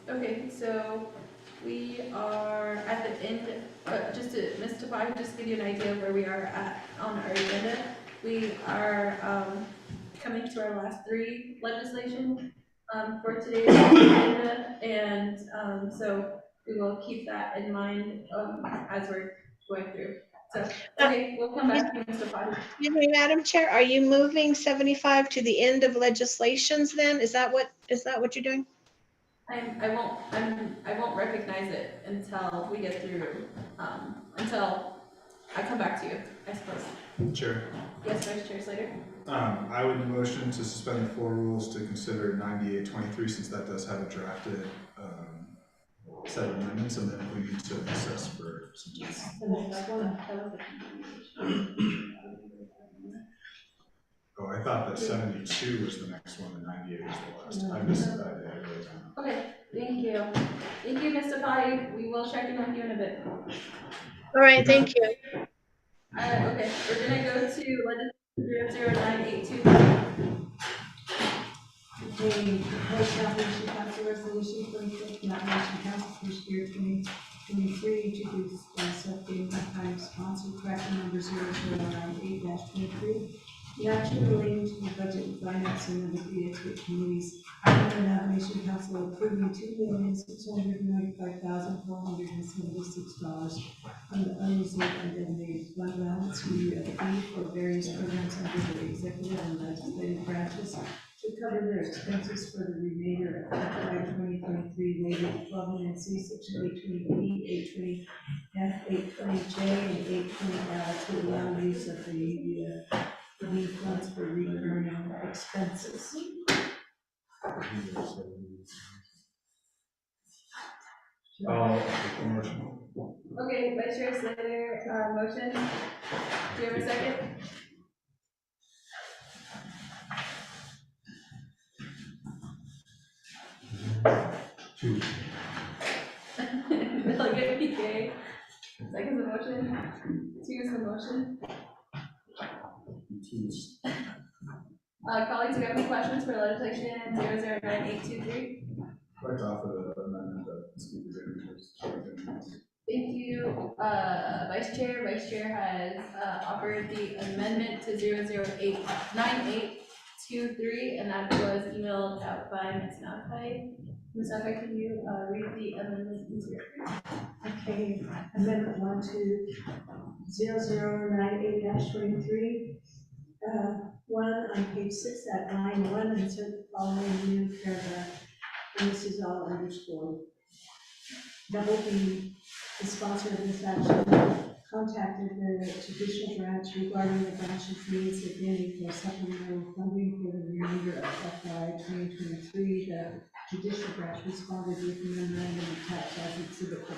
Okay, so we are at the end, just to, Ms. Tapai, just give you an idea of where we are at on our agenda. We are, coming to our last 3 legislation, for today's agenda, and, so we will keep that in mind, as we're going through. So, okay, we'll come back to you, Mr. Potter. Excuse me, Madam Chair, are you moving 75 to the end of legislations then? Is that what you're doing? I won't recognize it until we get through, until I come back to you, I suppose. Chair. Yes, Vice Chair Slater? I would motion to suspend the 4 rules to consider 9823, since that does have a drafted set of amendments, and then if we need to assess for some time. The next one. Oh, I thought that 72 was the next one, and 98 was the last. I missed that. I wrote down. Okay, thank you. Thank you, Mr. Pai. We will check in with you in a bit. All right, thank you. Okay, we're gonna go to legislature 00982. The proposed nomination council resolution for the nomination council first year 2023, introduced by Sophie McIntyre, sponsored tracking number 0098-23. The action relating to the budget and financing of the BXP committees, the nomination council approving $2,695,476 from the unreserved and designated fund balance to be a fee for various programs under the executive and legislative branches to cover their expenses for the remainder of FY 2023, rated 12C, Section 820B, 820F, 820J, and 820L to allow use of the funds for recurring expenses. Okay, Vice Chair Slater, motion. Do you have a second? Delegate PK, second the motion. 2 is the motion. Colleagues, do you have any questions for legislation 009823? I'd like to offer the amendment that speakers introduced. Thank you, Vice Chair. Vice Chair has offered the amendment to 009823, and that was emailed out by Ms. Nakai. Ms. Nakai, can you read the amendment into your screen? Okay, amendment 1 to 0098-23. 1 on page 6 at line 1, insert the following new paragraph, and this is all underscored. Double B, the sponsor of this action, contacted the judicial branch regarding the branch's needs of any for supplemental funding for the remainder of FY 2023. The judicial branch responded with a memorandum attached as exhibit A,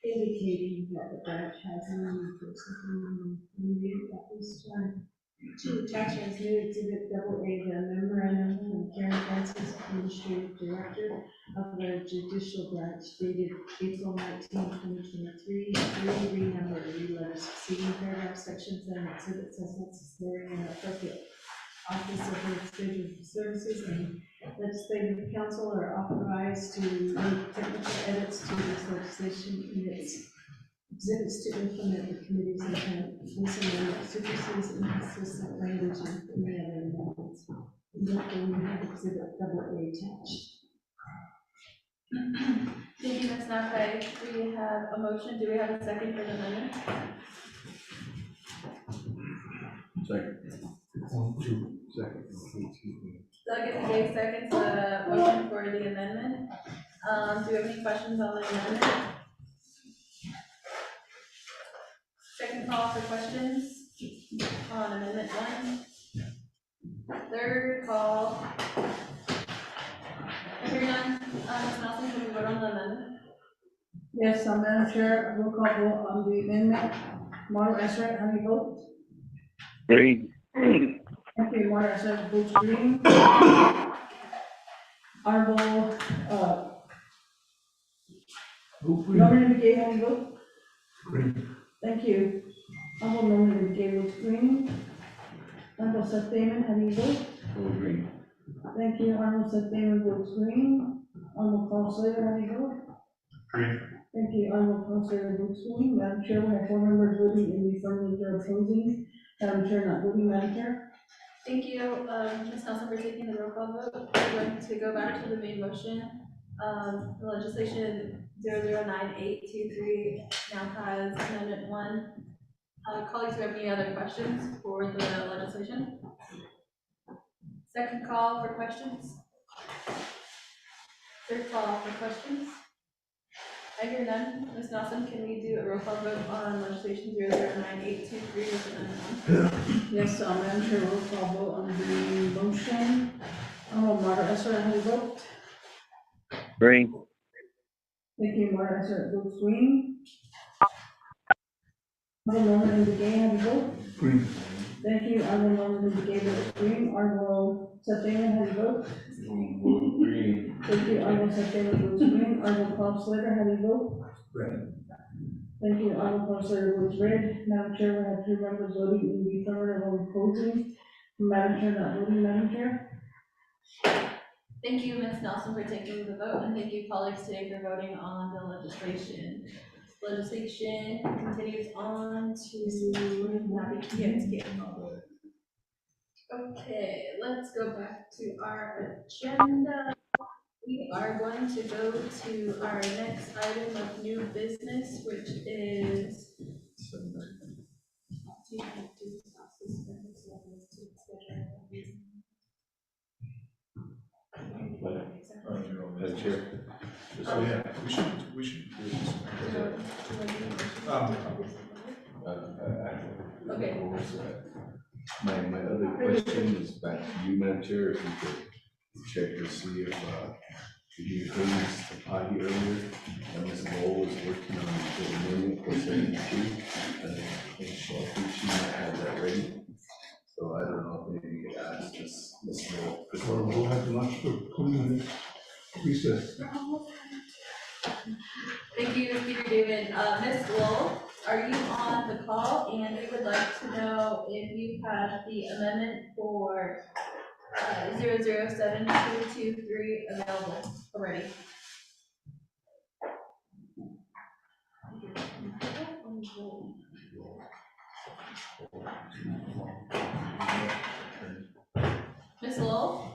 indicating that the branch has a need for supplemental funding at this time. 2, attached as new exhibit AA, the memorandum from Karen Francis, Administrative Director of the Judicial Branch, dated April 19, 2023. 3, renumber, reletter succeeding paragraph, sections, and exhibits as necessary and appropriate. Office of Legislative Services and Legislative Council are authorized to make technical edits to this legislation in its exhibits to implement the committee's intent. This amendment supersedes inconsistent language and any other amendments. Therefore, we have exhibit AA attached. Thank you, Ms. Nakai. We have a motion. Do we have a second for the amendment? Second. Delegate PK seconds the motion for the amendment. Do we have any questions on the amendment? Second call for questions on amendment 1. Third call. Hearing none, Ms. Nelson, can we vote on the amendment? Yes, Madam Chair, roll call vote on the amendment. Martin Essert, how do you vote? Green. Thank you, Martin Essert votes green. Honorable, Norman McGay, how do you vote? Green. Thank you. Honorable Norman McGay votes green. Honorable Seth Damon, how do you vote? Green. Thank you, Honorable Seth Damon votes green. Honorable Paul Slater, how do you vote? Green. Thank you, Honorable Paul Slater votes green. Madam Chair, we have 4 members voting in the affirmative, 0 opposing. Madam Chair, not voting, Madam Chair. Thank you, Ms. Nelson, for taking the roll call vote. We're going to go back to the main motion. Legislation 009823 now has amendment 1. Colleagues, do you have any other questions for the legislation? Second call for questions. Third call for questions. I hear none. Ms. Nelson, can we do a roll call vote on legislation 009823 with amendment 1? Yes, Madam Chair, roll call vote on the motion. Martin Essert, how do you vote? Green. Thank you, Martin Essert votes green. Honorable Norman McGay, how do you vote? Green. Thank you, Honorable Norman McGay votes green. Honorable Seth Damon, how do you vote? Green. Thank you, Honorable Seth Damon votes green. Honorable Paul Slater, how do you vote? Red. Thank you, Honorable Paul Slater votes red. Madam Chair, we have 2 members voting in the affirmative or opposing. Madam Chair, not voting, Madam Chair. Thank you, Ms. Nelson, for taking the vote, and thank you, colleagues, today for voting on the legislation. Legislation continues on to Okay, let's go back to our agenda. We are going to go to our next item of new business, which is. Madam Chair. Oh, yeah, we should do this. Okay. My other question is back to you, Madam Chair, if you could check to see if you heard Ms. Tapati earlier, and Ms. Lowell was working on the amendment for 72. And I think she might have that ready. So I don't know if maybe you could ask Ms. Lowell. We'll have lunch for 20 minutes. Recess. Thank you, Peter David. Ms. Lowell, are you on the call? And we would like to know if you have the amendment for 007223 available already. Ms. Lowell?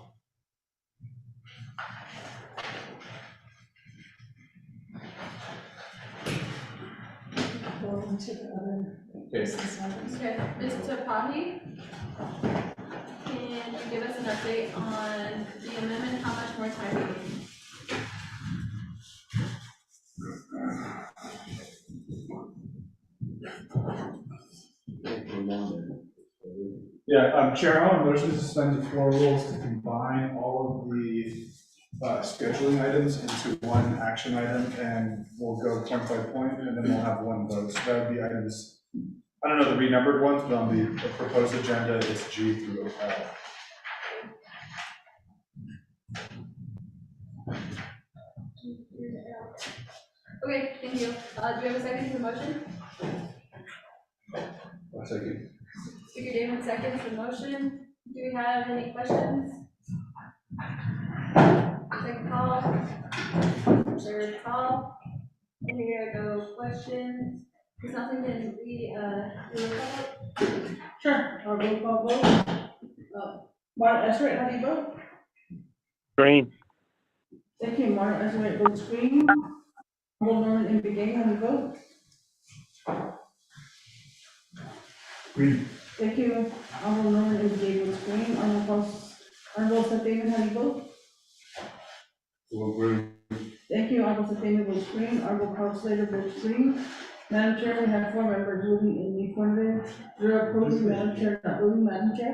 Going to the other business items. Okay, Ms. Tapati, can you give us an update on the amendment? How much more time do you need? Yeah, Chair, I'll motion to suspend the floor rules to combine all of the scheduling items into one action item, and we'll go point by point, and then we'll have one vote. So that would be items, I don't know the renumbered ones, but on the proposed agenda, it's G through L. Okay, thank you. Do we have a second to the motion? A second. Speaker David seconds the motion. Do we have any questions? Second call. Third call. Here go questions. Is nothing can we do a call? Sure, I'll roll call vote. Martin Essert, how do you vote? Green. Thank you, Martin Essert votes green. Honorable Norman McGay, how do you vote? Green. Thank you, Honorable Norman McGay votes green. Honorable Seth Damon, how do you vote? Green. Thank you, Honorable Seth Damon votes green. Honorable Carl Slater votes green. Madam Chair, we have 4 members voting in the affirmative, 0 opposing. Madam Chair, not voting. Madam Chair.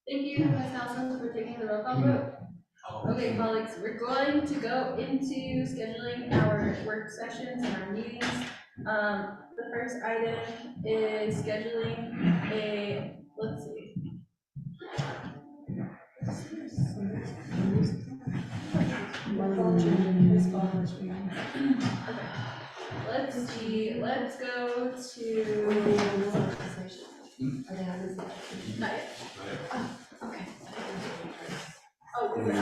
Thank you, Ms. Nelson, for taking the roll call vote. Okay, colleagues, we're going to go into scheduling our work sessions and our meetings. The first item is scheduling a, let's see. Let's see, let's go to. Not yet. Oh, okay. Oh, We we were.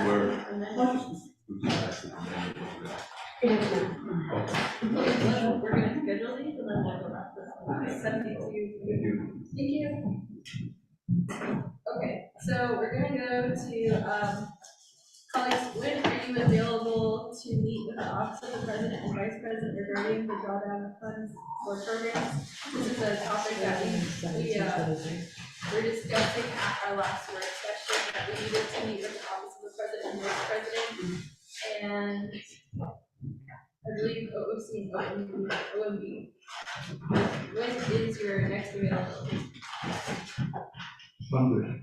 We're gonna schedule these and then we'll go back to this one. Okay, 72. Thank you. Okay, so we're gonna go to, colleagues, when are you available to meet with the Office of the President and Vice President regarding the drawdown of funds for programs? This is a topic that we're discussing at our last work session, that we needed to meet with the Office of the President and Vice President. And I believe OOC and OMB. When is your next availability? Monday.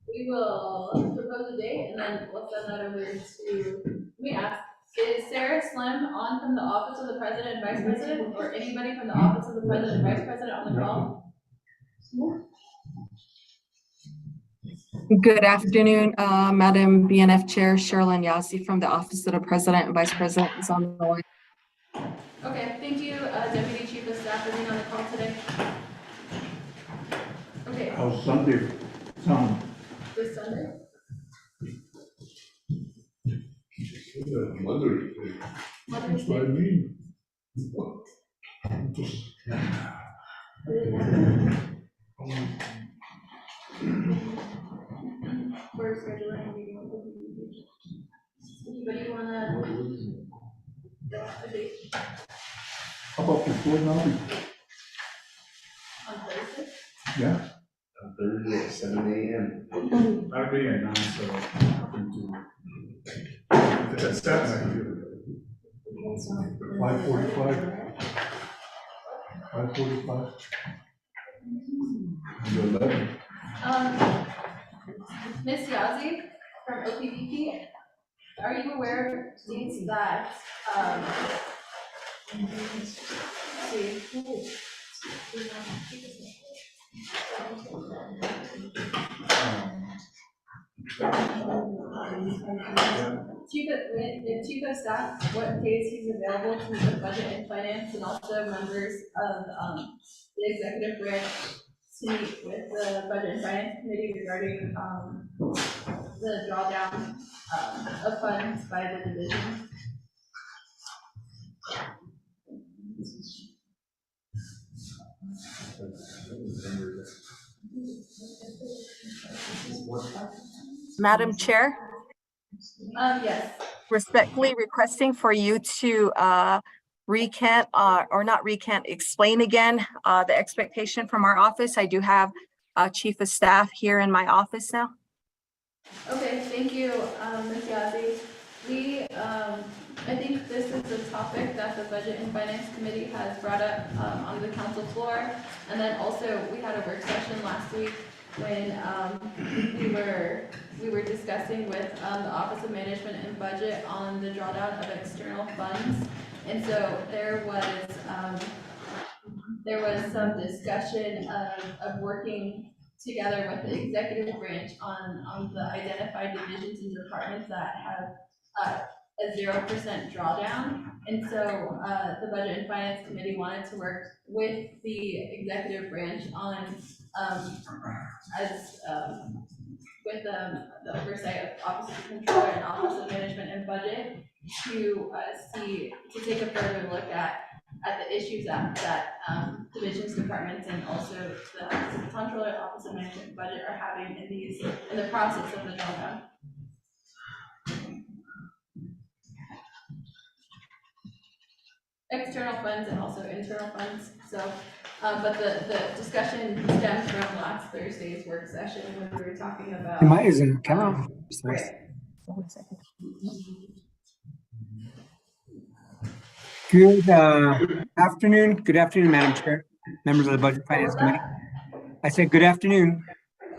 We will propose a date and then we'll send that over to, let me ask, is Sarah Slim on from the Office of the President and Vice President, or anybody from the Office of the President and Vice President on the call? Good afternoon, Madam BNF Chair Sherilyn Yazzie from the Office of the President and Vice President is on the line. Okay, thank you, Deputy Chief of Staff, for being on the call today. Okay. How's Sunday sound? This Sunday? That's what I mean. Just. We're scheduling a meeting with the anybody wanna go off the date How about before now? on Thursday? Yeah. On Thursday at 7 a.m. I'd be at 9, so I can do. If it's at 7, I can do it. 5:45. 5:45. You're 11. Ms. Yazzie from OPVP, are you aware of dates that, Chief of Staff, what days he's available to meet with Budget and Finance and also members of the executive branch to meet with the Budget and Finance Committee regarding the drawdown of funds by the division. Madam Chair, Yes. respectfully requesting for you to recant or not recant, explain again the expectation from our office. I do have Chief of Staff here in my office now. Okay, thank you, Ms. Yazzie. We, I think this is a topic that the Budget and Finance Committee has brought up on the council floor. And then also, we had a work session last week when we were discussing with the Office of Management and Budget on the drawdown of external funds. And so there was some discussion of working together with the executive branch on the identified divisions and departments that have a 0% drawdown. And so the Budget and Finance Committee wanted to work with the executive branch on with the oversight of Office of the Controller and Office of Management and Budget to take a further look at the issues that divisions, departments, and also the Office of the Controller, Office of Management and Budget are having in the process of the drawdown. External funds and also internal funds. So, but the discussion stems from last Thursday's work session when we were talking about. Mine isn't count. Right. Good afternoon, Madam Chair, members of the Budget Finance Committee. I said, good afternoon.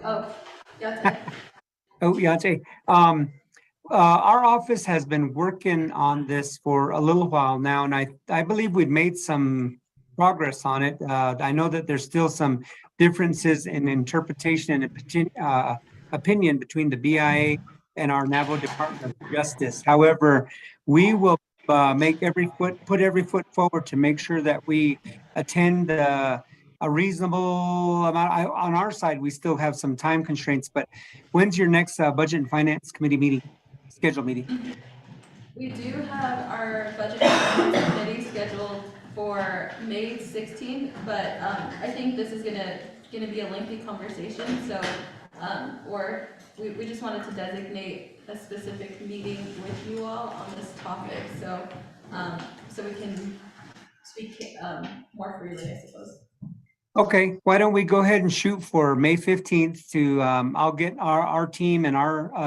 Oh, yeah. Oh, Yate. Our office has been working on this for a little while now, and I believe we've made some progress on it. I know that there's still some differences in interpretation and opinion between the BIA and our Navajo Department of Justice. However, we will put every foot forward to make sure that we attend a reasonable amount. On our side, we still have some time constraints, but when's your next Budget and Finance Committee meeting, scheduled meeting? We do have our Budget and Finance Committee scheduled for May 16th, but I think this is gonna be a lengthy conversation, so or we just wanted to designate a specific meeting with you all on this topic, so so we can speak more freely, I suppose. Okay, why don't we go ahead and shoot for May 15th to, I'll get our team and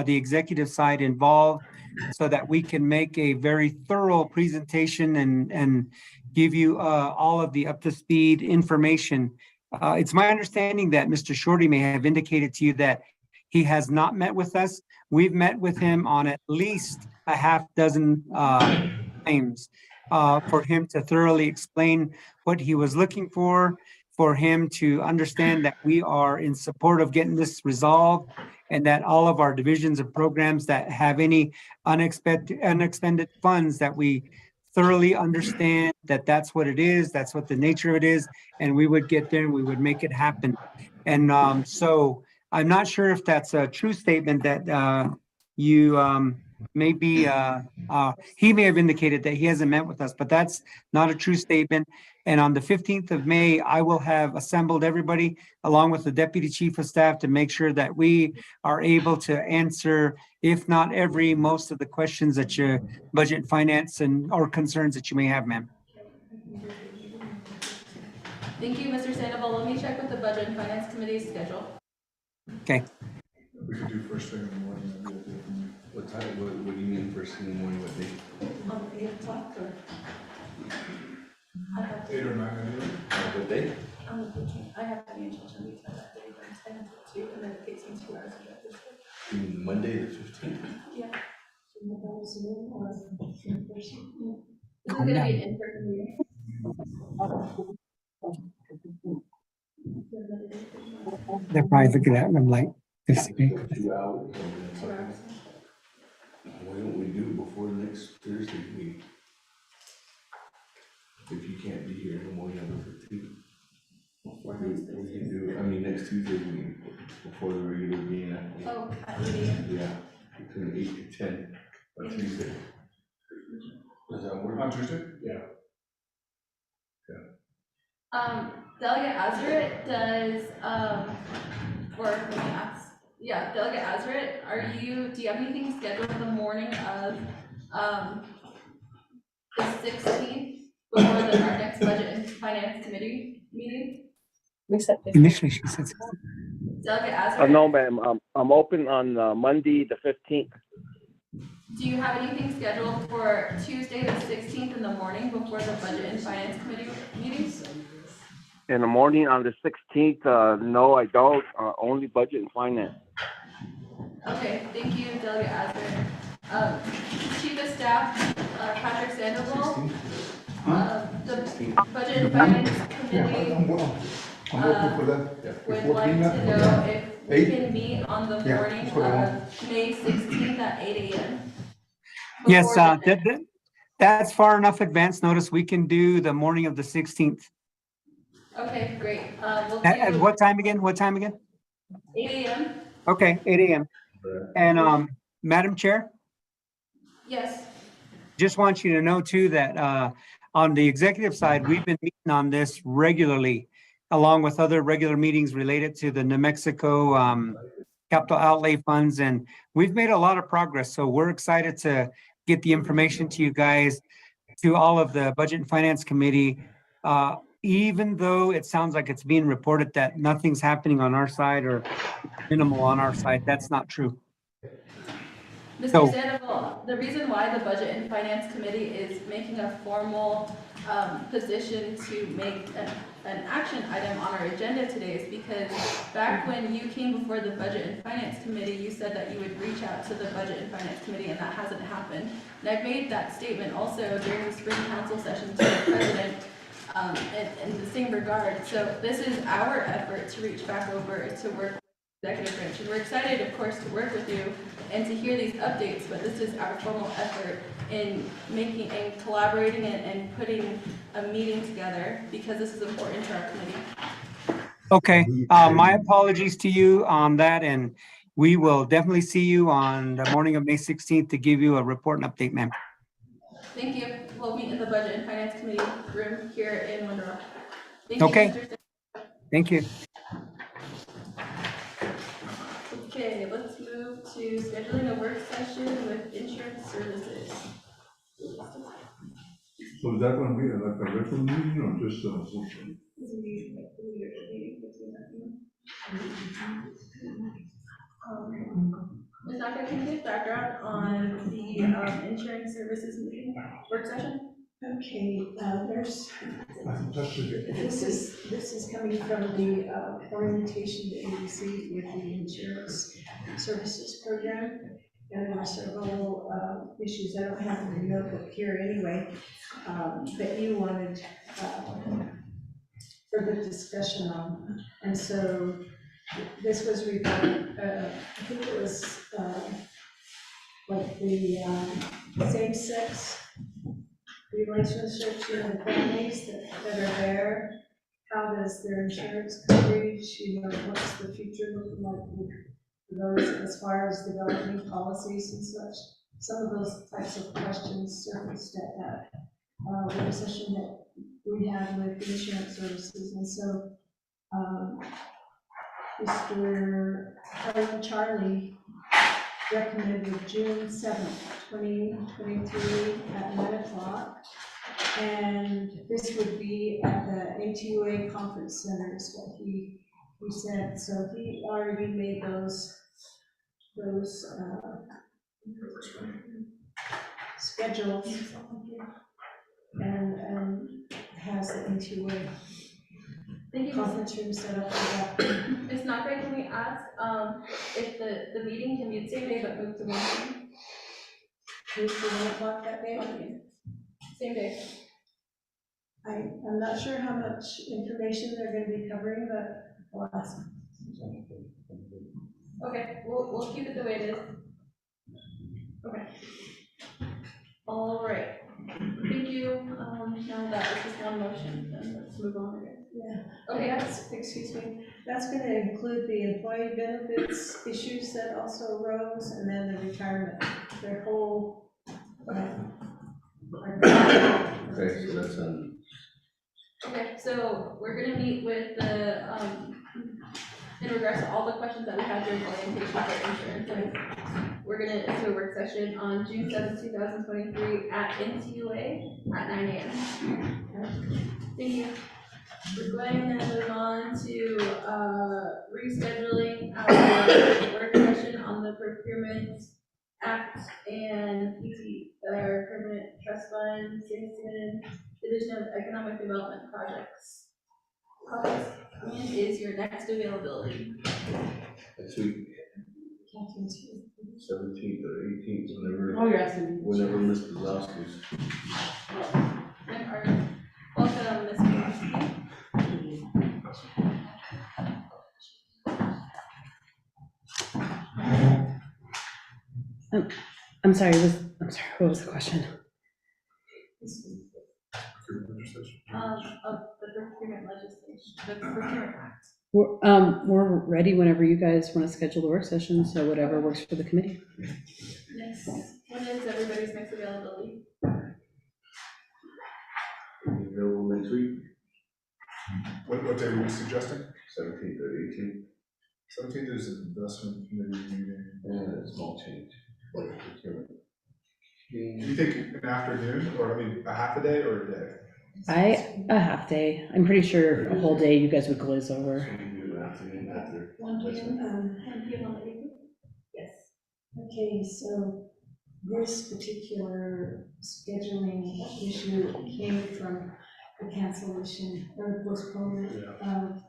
the executive side involved so that we can make a very thorough presentation and give you all of the up-to-speed information. It's my understanding that Mr. Shorty may have indicated to you that he has not met with us. We've met with him on at least a half dozen times for him to thoroughly explain what he was looking for him to understand that we are in support of getting this resolved, and that all of our divisions and programs that have any unexpended funds, that we thoroughly understand that that's what it is, that's what the nature of it is, and we would get there and we would make it happen. And so I'm not sure if that's a true statement that you maybe he may have indicated that he hasn't met with us, but that's not a true statement. And on the 15th of May, I will have assembled everybody along with the Deputy Chief of Staff to make sure that we are able to answer, if not most of the questions that your budget and finance or concerns that you may have, ma'am. Thank you, Mr. Sandoval. Let me check with the Budget and Finance Committee's schedule. Okay. We could do first thing in the morning. That'd be okay for me. What time, what do you mean first thing in the morning, what day? 8 o'clock or? 8 or 9, maybe. What day? I have financial meetings that day from 10 to 2, and then it takes me 2 hours to get this. You mean Monday, the 15th? Yeah. This is Calm gonna be down. an in-person meeting. They're probably looking at them like this. 2 hours. 2 hours. Why don't we do it before next Thursday meeting? If you can't be here in the morning on the 15th. We can do, I mean, next Tuesday meeting, before the regular meeting. Oh, at 8 a.m. Yeah, between 8 to 10 on Tuesday. Does that work? On Tuesday? Yeah. Delegate Azeret does, or let me ask, yeah, Delegate Azeret, do you have anything scheduled the morning of, the 16th before our next Budget and Finance Committee meeting? Initially, she said. Delegate Azeret? No, ma'am, I'm open on Monday, the 15th. Do you have anything scheduled for Tuesday, the 16th in the morning before the Budget and Finance Committee meetings? In the morning on the 16th, no, I don't, only budget and finance. Okay, thank you, Delegate Azeret. Chief of Staff, Patrick Sandoval, the Budget and Finance Committee would like to know if we can meet on the morning of May 16th at 8 a.m. Yes, that's far enough advance notice. We can do the morning of the 16th. Okay, great. We'll At do what time again? What time again? 8 a.m. Okay, 8 a.m. And Madam Chair, Yes. just want you to know too that on the executive side, we've been meeting on this regularly, along with other regular meetings related to the New Mexico capital outlay funds, and we've made a lot of progress. So we're excited to get the information to you guys, to all of the Budget and Finance Committee. Even though it sounds like it's being reported that nothing's happening on our side or minimal on our side, that's not true. Mr. Sandoval, the reason why the Budget and Finance Committee is making a formal position to make an action item on our agenda today is because back when you came before the Budget and Finance Committee, you said that you would reach out to the Budget and Finance Committee, and that hasn't happened. And I've made that statement also during the spring council session to the president in the same regard. So this is our effort to reach back over to work with the executive branch. And we're excited, of course, to work with you and to hear these updates, but this is our formal effort in making and collaborating and putting a meeting together because this is important to our committee. Okay, my apologies to you on that, and we will definitely see you on the morning of May 16th to give you a report and update, ma'am. Thank you. We'll meet in the Budget and Finance Committee room here in Window Rock. Thank you, Okay. Mr. Thank you. Okay, let's move to scheduling a work session with insurance services. So is that gonna be like a regular meeting or just a social? Ms. Naka, can you give background on the insurance services meeting work session? Okay, there's, I think that's it. this is coming from the orientation to ABC with the insurance services program. And there are several issues, I don't have the notebook here anyway, that you wanted further discussion on. And so this was regarding, I think it was like the same-sex relationships in the families that are there. How does their insurance coverage, what's the future looking like for those as far as developing policies and such? Some of those types of questions surfaced at that work session that we had with insurance services. And so Mr. Charlie recommended June 7th, 2023 at 9 o'clock. And this would be at the ATUA Conference Center is what he said. So he already made those schedules and has the ATUA Thank you, conference room set up for that. Ms. Naka, can we ask if the meeting can be the same day but moved to 1 p.m.? Moved to 1 o'clock that day? Same day. I'm not sure how much information they're going to be covering, but I'll ask. Okay, we'll keep it the way it is. Okay. All right. Thank you. Now that is just one motion, then let's move on again. Yeah. Okay. Excuse me. That's going to include the employee benefits issues that also arose, and then the retirement. Their whole. Okay, so that's on. Okay, so we're gonna meet with the, in regards to all the questions that we had during orientation for insurance. We're gonna do a work session on June 7th, 2023 at NTUA at 9 a.m. Thank you. We're going to move on to rescheduling our work session on the Procurement Act and Permanent Trust Fund, Kingston Division of Economic Development Projects. When is your next availability? Next week, 17th or 18th, whenever. Oh, you're asking. Whenever Mr. Lasky's. Welcome, Ms. Kowalski. I'm sorry, what was the question? Of the procurement legislation, the Procurement Act. We're ready whenever you guys want to schedule the work session, so whatever works for the committee. Next, when is everybody's next availability? Available next week, What day were you suggesting? 17th or 18th. 17th is an investment committee meeting. Yeah, small change. Do you think an afternoon, or I mean, a half a day or a day? A half day. I'm pretty sure a whole day you guys would glaze over. 1 p.m. 1 p.m. on the 18th? Yes. Okay, so this particular scheduling issue came from the cancellation or postponement of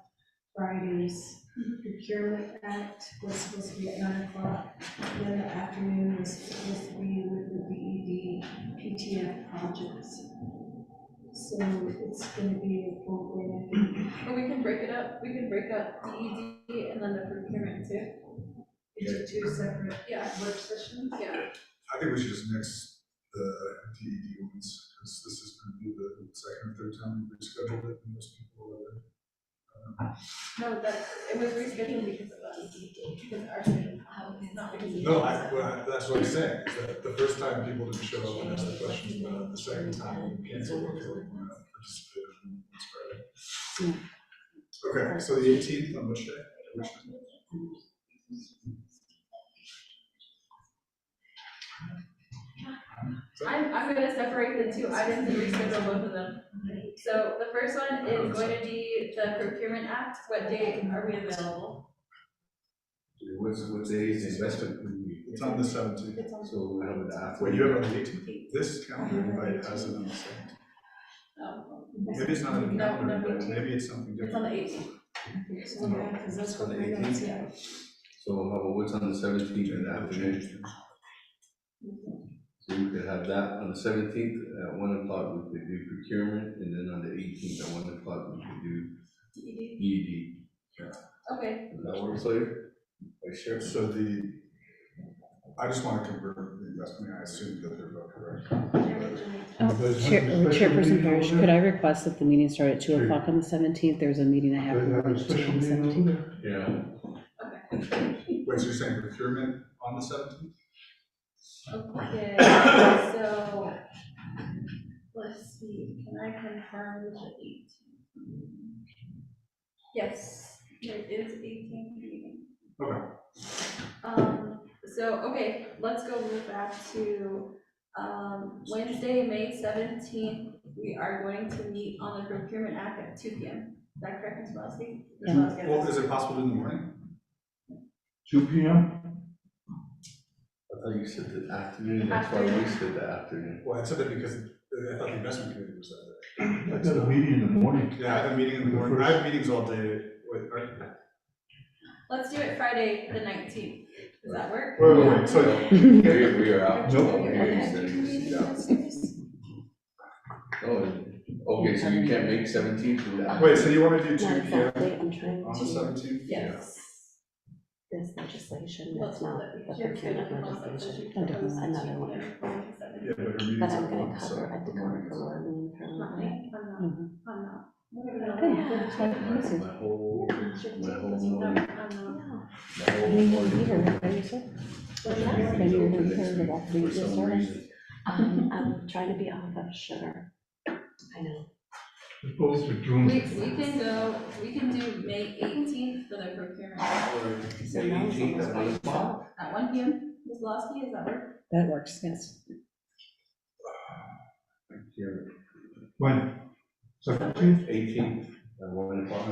Friday's Procurement Act was supposed to be at 9 o'clock. Then the afternoon was supposed to be with the BED PTF projects. So it's gonna be a full day. Or we can break it up, we can break up DED and then the procurement too. Into two separate Yeah, work sessions. yeah. I think we should just mix the DED ones, because this is going to be the second or third time we rescheduled it, and most people are. No, that, it was rescheduled because of us, because our schedule, not because of. No, that's what I'm saying, is that the first time people didn't show up and ask the questions about it, the second time we canceled it, we participated in this Friday. Okay, so the 18th on which day? Which day? I'm gonna separate the two items and reschedule both of them. So the first one is going to be the Procurement Act. What date are we available? What day is the investment? It's on the 17th. So we have it after. Wait, you have it on the 18th? This calendar invite has it on the 17th. Oh. Maybe it's not on the No, calendar, no, but maybe it's something It's on the different. 18th. So, yeah, because that's what On the we're gonna 18th? see. So how about what's on the 17th in the afternoon? So we could have that on the 17th at 1 o'clock, we could do procurement, and then on the 18th at 1 o'clock, we could do EED. Okay. Does that work for you? Vice Chair? So I just want to confirm the investment, I assume that they're both correct. Chairperson Parrish, could I request that the meeting start at 2 o'clock on the 17th? There's a meeting I have on the 17th. Yeah. Wait, so you're saying procurement on the 17th? Okay, so, let's see, can I confirm the 18th? Yes, there is 18th meeting. Okay. So, okay, let's go move back to, Wednesday, May 17th. We are going to meet on the Procurement Act at 2 p.m. Is that correct, Ms. Welsky? Well, is it possible in the morning? 2 p.m.? I thought you said the afternoon, that's why we said the afternoon. Well, I said that because I thought the investment committee was that day. I got a meeting in the morning. Yeah, I have a meeting in the morning. I have meetings all day. Wait, Let's do it Friday, the 19th. Does that work? wait, so. We are out. Nope. Oh, okay, so you can't make 17th for that? Wait, so you want to do 2 Not p.m. exactly, I'm trying on the to, 17th? Yes. this legislation, Well, it's not the procurement legislation, another one. Yeah, but her meeting's But I'm on gonna the cover, I have to cover for Lorraine for. Not me, I'm not, I'm not. Okay, My whole No, morning. I'm not. My whole I mean, you're morning. here, are you sure? Then you're gonna be here about For some reason. I'm trying to be off of sugar. I know. Supposed to June. We can do May 18th for the procurement The 18th at 1 o'clock? at 1 p.m. Ms. Losky, does that work? That works, yes. When? 17th? 18th at 1 o'clock.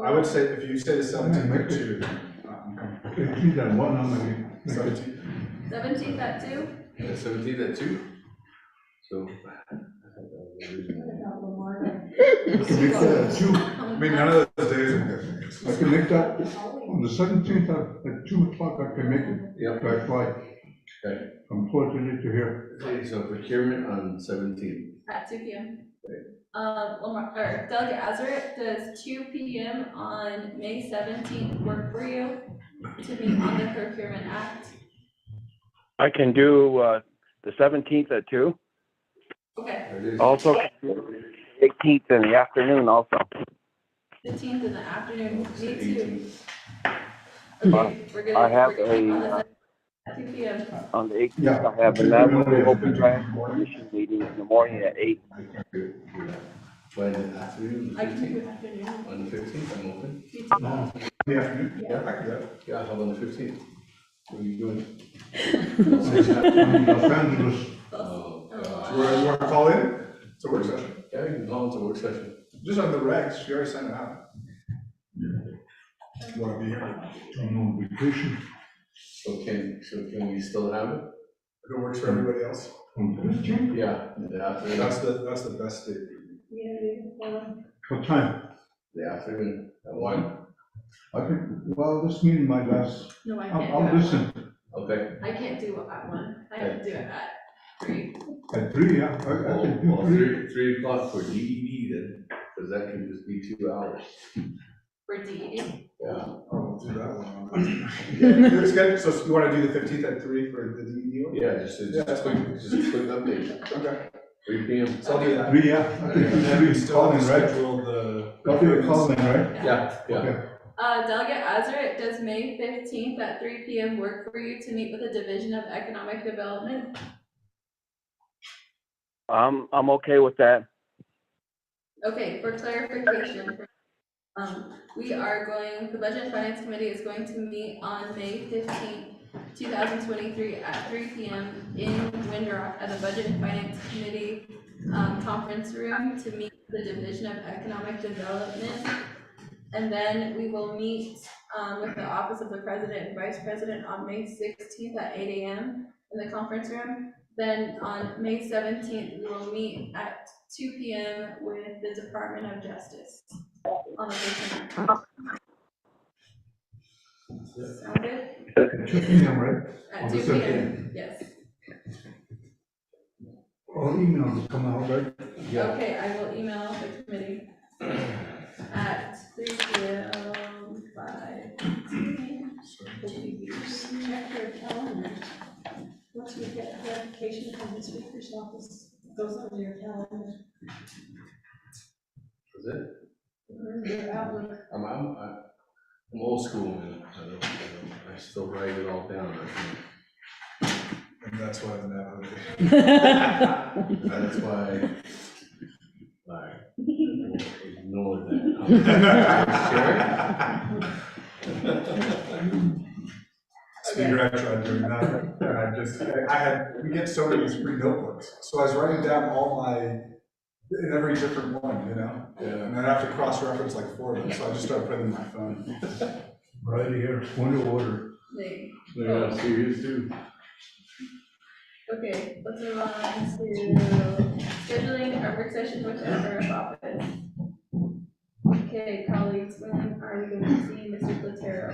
I would say, if you say the 17th or 2, then I'm comfortable. 18th at 1, I'm gonna. 17th. 17th at 2? Yeah, 17th at 2? So. I can make that at 2. I mean, none of those days are good. I can make that, on the 17th at 2 o'clock, I can make it. Yep. By flight. Okay. I'm fortunate to hear. Okay, so procurement on 17th. At 2 p.m. Delegate Azarick, does 2 p.m. on May 17th work for you to meet on the Procurement Act? I can do, the 17th at 2. Okay, Also, 18th in the afternoon also. 15th in the afternoon, me too. Uh, Okay, we're gonna. I have we're gonna meet on the a, 2 p.m. on the 18th, I have another open draft commission meeting in the morning at 8. When in the afternoon? I can do afternoon. On the 15th, I'm open. The afternoon? Yeah, I can do that. Yeah, how about the 15th? What are you doing? I'm in Los Angeles. Oh, You gosh. want to call in? It's a work session. Yeah, you can call it a work session. Just on the regs, she already sent it out. You want to be here? I'm on vacation. So can we still have it? If it works for everybody else, Yeah. that's the best date. What time? The afternoon, at 1. I think, well, this meeting might last, No, I can't do I'll it. listen. Okay. I can't do it at 1. I have to do it at 3. At 3, yeah, I can do Well, 3. 3 o'clock for DED then, because that can just be 2 hours. For DED. Yeah. I'll do that one. It's good. So you want to do the 15th at 3 for the DED one? Yeah, just a quick update. Okay. 3 p.m. So I'll do that. 3, yeah. I can do 3, Still calling, right? schedule the. I'll do a calling, right? Yeah, yeah. Okay. Delegate Azaric, does May 15th at 3 p.m. work for you to meet with the Division of Economic Development? I'm okay with that. Okay, for clarification, the Budget and Finance Committee is going to meet on May 15th, 2023 at 3 p.m. in Windrock at the Budget and Finance Committee conference room to meet the Division of Economic Development. And then we will meet with the Office of the President and Vice President on May 16th at 8 a.m. in the conference room. Then on May 17th, we will meet at 2 p.m. with the Department of Justice on the same room. Sound good? At 2 p.m., right? At On 2 the p.m., yes. All emails will come out, right? Okay, I will email the committee at 3 p.m. by Check your calendar. Once you get clarification from the speaker's office, it goes on your calendar. Is it? Your Outlook. I'm old school, man. I still write it all down. And that's why I'm not. That's why I ignore that. Speaker, I tried doing that, and we get so many free notebooks, so I was writing down all in every different one, you know? Yeah. And then I have to cross-reference like 4 of them, so I just started putting them in my phone. Right here, point of order. Yeah, serious too. Okay, let's move on to scheduling our work session with the SRF office. Okay, colleagues, when are we going to see Mr. Platero?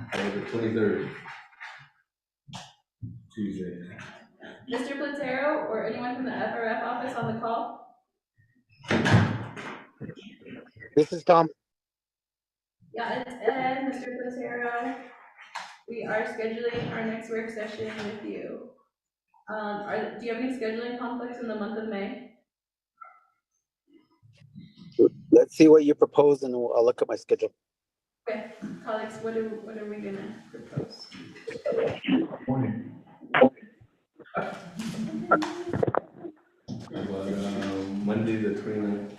The 23rd. Tuesday. Mr. Platero or anyone from the FRF office on the call? This is Tom. Yeah, it's Ed, Mr. Platero. We are scheduling our next work session with you. Do you have any scheduling conflicts in the month of May? Let's see what you propose and I'll look at my schedule. Okay, colleagues, what are we gonna propose? Morning. Monday the 29th.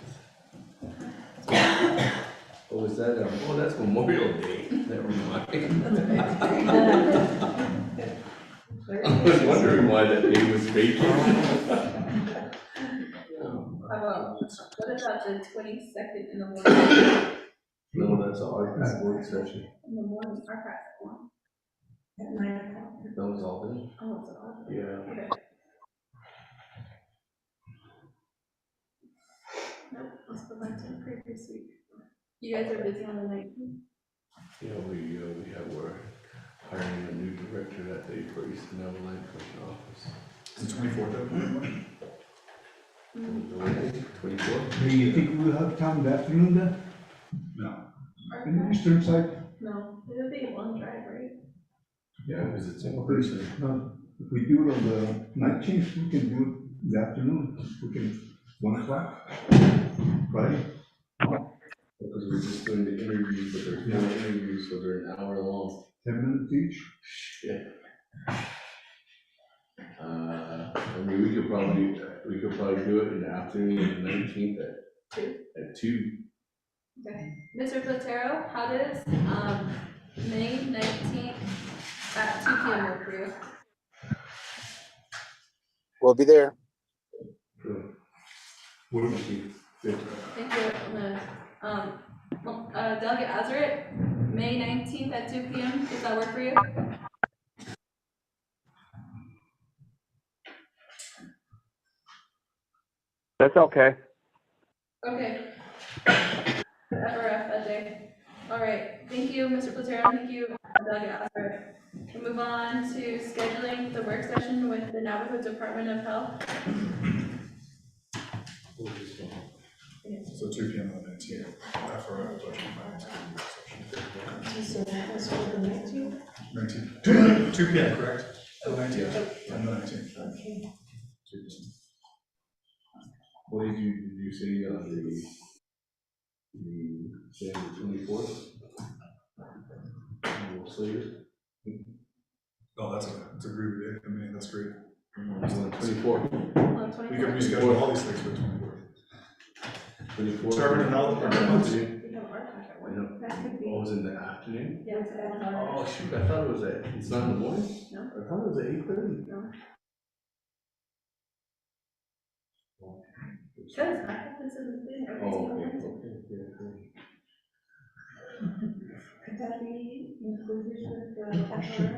What was that? Oh, that's Memorial Day. Never mind. I was wondering why that day was vacant. What about the 22nd in the morning? No, that's our work session. In the morning, our practice one. At 9 o'clock. That was all then? Oh, it's all. Yeah. Okay. Nope, let's go back to the previous week. You guys are busy on the 19th? Yeah, we're hiring a new director that day for Eastern Level Land Commission office. The 24th. 24th? Do you think we'll have time in the afternoon then? No. In the eastern side? No, it'll be one drive, right? Yeah, because it's in person. No, if we do it on the 19th, we can do it in the afternoon. We can, 1 o'clock, Friday. Because we're just doing the interviews, but there's no interviews, so they're an hour long. 10 minutes each. Yeah. I mean, we could probably do it in the afternoon on the 19th at 2. Okay. Mr. Platero, how does May 19th at 2 p.m. work for you? We'll be there. Thank you. Thank you. I'm gonna, Delegate Azaric, May 19th at 2 p.m. Does that work for you? That's okay. Okay. FRF that day. All right, thank you, Mr. Platero, thank you, Doug Asper. We'll move on to scheduling the work session with the Navajo Department of Health. So 2 p.m. on the 19th, after our budget and finance committee So that was for the 19th? 19th. 2 p.m., correct? On the 19th. On the 19th. Okay. What did you say on the 24th? Oh, that's a great idea. I mean, that's great. 24th. We can reschedule all these things for the 24th. 24th. Department of Health, Oh, it was in the afternoon? Yeah. Oh, shoot, I thought it was it's not in the morning? No. I thought it was at 8:30. No. Good, I have this in the thing. Oh, okay. Could that be included with the FRF?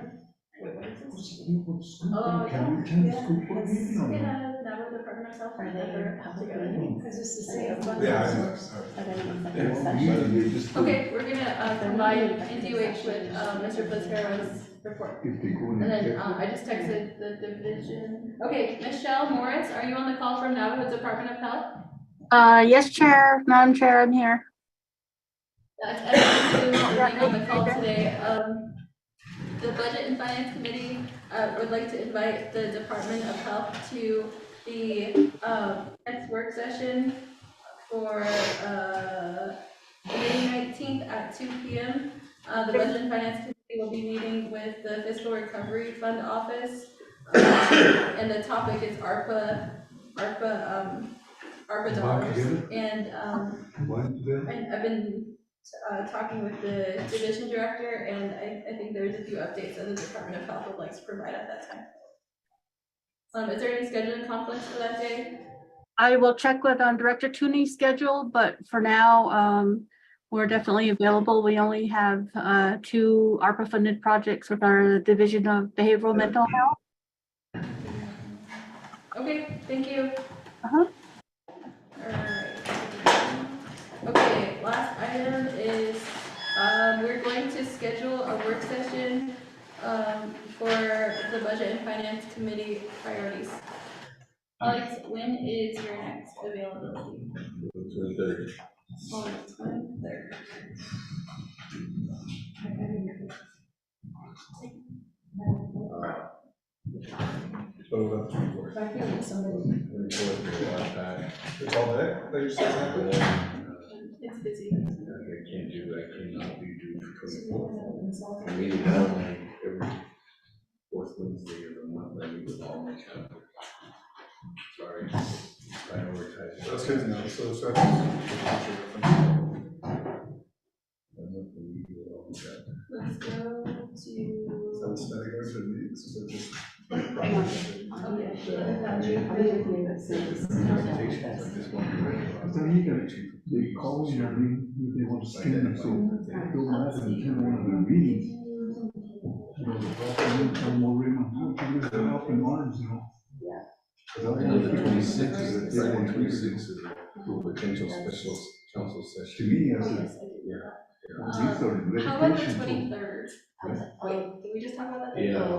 Wait, what is this? Oh, Can we attend the school board Because meeting or in not? a Navajo Department of Health, Are they they're public together. meetings? Is this the same? Yeah, Are they in executive session? Okay, we're gonna provide NDOH with Mr. Platero's report. If they go in. And then I just texted the division. Okay, Michelle Moritz, are you on the call from Navajo Department of Health? Yes, Chair, Madam Chair, I'm here. That's everyone who's being on the call today. The Budget and Finance Committee would like to invite the Department of Health to the next work session for May 19th at 2 p.m. The Budget and Finance Committee will be meeting with the Fiscal Recovery Fund Office, and the topic is ARPA dollars. And I've been talking with the division director, and I think there's a few updates that the Department of Health would like to provide at that time. Is there any scheduling conflicts for that day? I will check with Director Tooney's schedule, but for now, we're definitely available. We only have 2 ARPA funded projects with our Division of Behavioral Mental Health. Okay, thank you. Uh-huh. Alright. Okay, last item is, we're going to schedule a work session for the Budget and Finance Committee priorities. Alex, when is your next availability? 23rd. On the 23rd. What about the 24th? I think it's somebody. 24th, a lot back. It's all day? That you said It's busy. I cannot be due for 24th. I mean, every fourth Wednesday of the month, I meet with all my staff. Sorry, prioritize. That's good to know. So Let's go They call me and they want to skin them, so go mad and attend one of their meetings. You know, the more Raymond, you can help in arms, you know. I know the 26th is the Friday, 26th is a potential special council session. To me, I said, yeah. How about the 23rd? Wait, did we just talk about that? Yeah,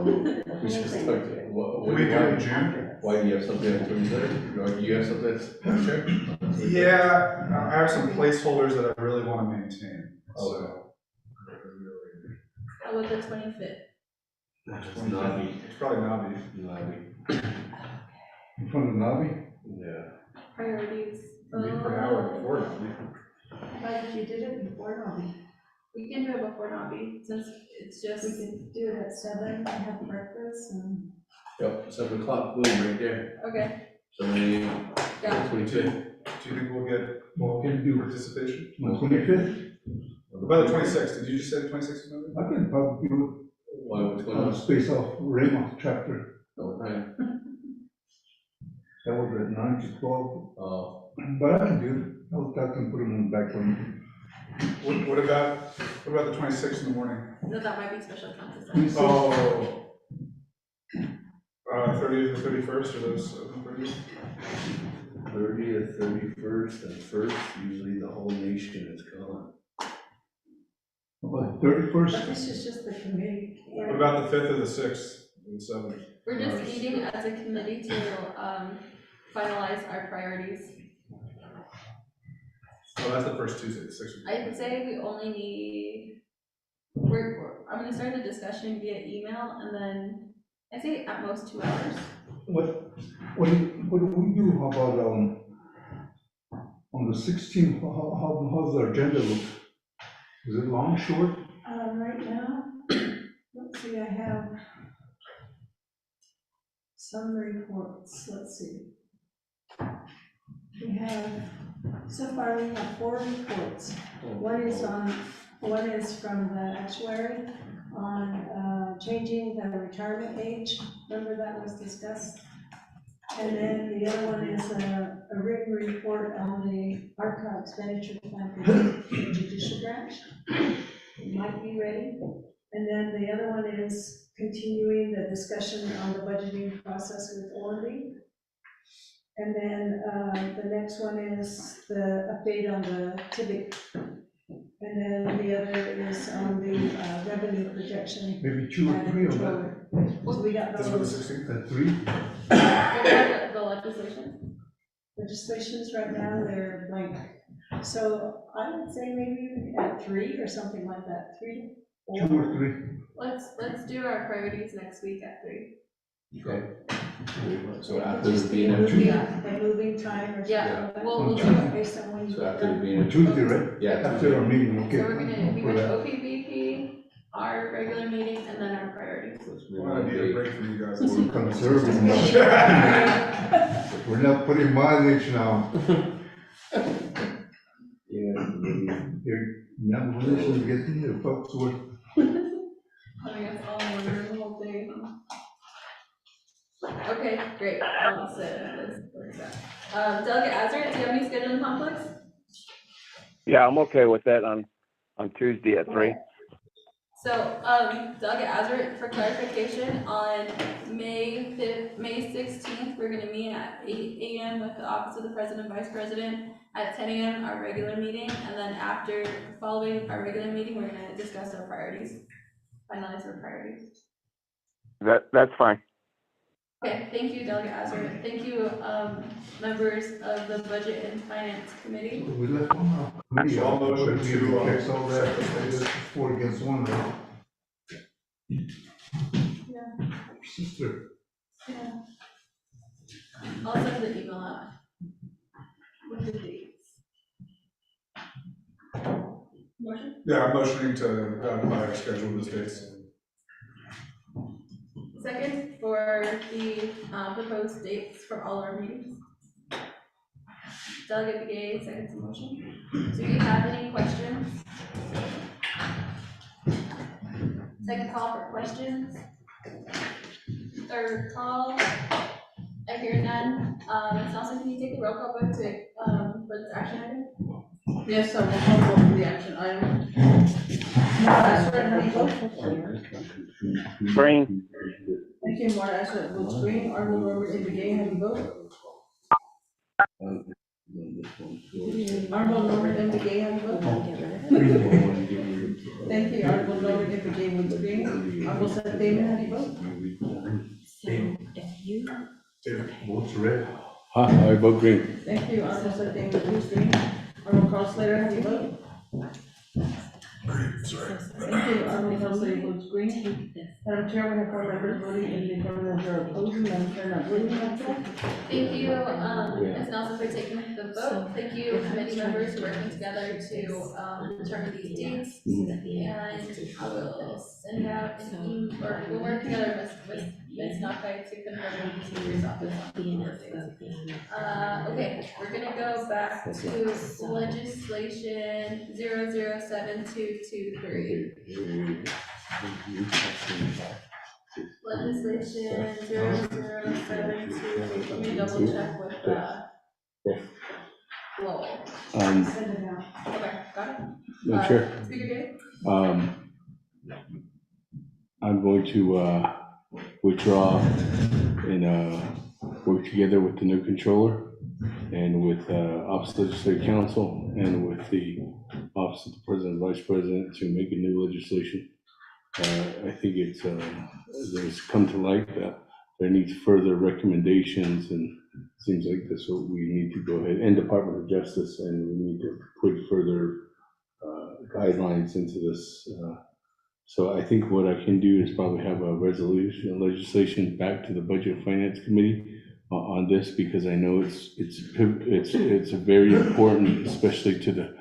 we should start to, Can we do it in June? Why do you have something on 23rd? Do you have something that's, sure? Yeah, I have some placeholders that I really want to maintain. So. How about the 25th? It's Navi. It's probably Navi. in front of Navi? Yeah. Priorities. Meet for an hour before Navi. But you did it before Navi. We can do it before Navi, since it's just. We can do it at 7 and have breakfast and. Yep, 7 o'clock, boom, right there. Okay. 7 a.m. Yeah. 25th. Do you think we'll get more participation? On 25th? By the 26th, did you just say the 26th? I can probably do Why, what's going on? space off Raymond's chapter. Oh, right. That was at 9 to 12. Oh. But I can do it. I can put them on the back burner. What about What about the 26th in the morning? No, that might be special council. session. Oh. 30th or 31st, or those 30th? 30th, 31st, and 1st, usually the whole nation is gone. About 31st? But this is just the committee. What about the 5th or the 6th, or the 7th? We're just meeting as a committee to finalize our priorities. Oh, that's the first Tuesday, the 6th. I would say we only need, I'm gonna start the discussion via email and then I say at most 2 hours. What do we do about, on the 16th, how's the agenda look? Is it long, short? Right now, let's see, I have some reports, let's see. We have, so far we have 4 reports. One is from the actuary on changing the retirement age. Remember that was discussed? And then the other one is a written report on the ARPA expenditure plan for the judicial branch. It might be ready. And then the other one is continuing the discussion on the budgeting process with Orly. And then the next one is the update on the TIBIC. And then the other is on the revenue projection. Maybe 2 or 3 of that. So we got December those 16th? 3? The legislation. legislations right now, they're blank. So I would say maybe at 3 or something like that, 3 to 4. 2 or 3. Let's do our priorities next week at 3. Okay. So It after could the just be being a moving time or something Yeah, like that. we'll do it. Based on when you so get after the done. being Tuesday, right? Yeah. After our meeting, okay. So we're gonna be For with that. OPBP, our regular meeting, and then our priorities. Well, I need a break from you guys. We're conservative now. We're not putting mileage now. Your young musicians getting your folks work. I guess all in one room the whole day. Okay, great. I'll sit. Delegate Azar, do you have any scheduling conflicts? Yeah, I'm okay with that on Tuesday at 3. So, Delegate Azar, for clarification, on May 16th, we're gonna meet at 8 a.m. with the Office of the President and Vice President. At 10 a.m., our regular meeting, and then following our regular meeting, we're gonna discuss our priorities, finalize our priorities. That's fine. Okay, thank you, Delegate Azar. Thank you, members of the Budget and Finance Committee. We left one out. Committee, So I'll motion we to, fix all that, it's 4 against 1, right? Yeah. Sister. Yeah. I'll send the email out with the dates. Motion? Yeah, I'm motioning to by schedule those dates. Second, for the proposed dates for all our meetings. Delegate Begay, seconds the motion. Do we have any questions? Second call for questions. Third call. I hear none. Ms. Nelson, can you take the roll call vote to, for this action item? Yes, so we'll call for the action item. Marta Ashford, how do you vote? Green. Thank you, Marta Ashford votes green. Arnold Robert Begay, how do you vote? Arnold Robert Begay, how do you vote? Thank you, Arnold Robert Begay votes green. Arnold Seth David, how do you vote? Votes red. I vote green. Thank you, Arnold Seth David votes green. Arnold Carl Slater, how do you vote? Green, sorry. Thank you, Arnold Carl Slater votes green. Madam Chair, we have 4 members voting in the affirmative, 0 opposing. Madam Chair, not voting, Madam Chair. Thank you, Ms. Nelson, for taking the vote. Thank you, committee members, for working together to determine these dates. And I will send out an email, or we'll work together with Ms. Nakai to confirm with the senior's office on those dates. Okay, we're gonna go back to legislation 007223. Legislation 0072, let me double check with, Lowell. Um, Send it out. Okay, got it. Madam Chair. Speaker Gay? I'm going to withdraw and work together with the new controller and with Office of Legislative Counsel and with the Office of the President and Vice President to make a new legislation. I think it's there's come to light that there needs further recommendations, and it seems like that's what we need to go ahead, and Department of Justice, and we need to put further guidelines into this. So I think what I can do is probably have a resolution, legislation back to the Budget and Finance Committee on this, because I know it's very important, especially to the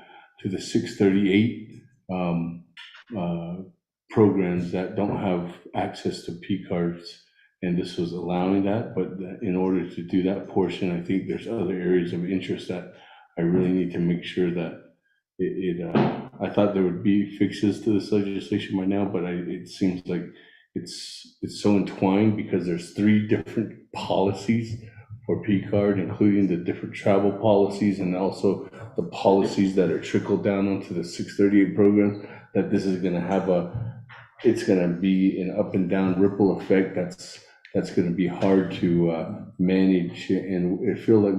638 programs that don't have access to P cards, and this was allowing that. But in order to do that portion, I think there's other areas of interest that I really need to make sure that I thought there would be fixes to this legislation by now, but it seems like it's so entwined because there's 3 different policies for P card, including the different travel policies and also the policies that are trickled down onto the 638 programs, that this is going to have it's going to be an up and down ripple effect that's going to be hard to manage. And I feel like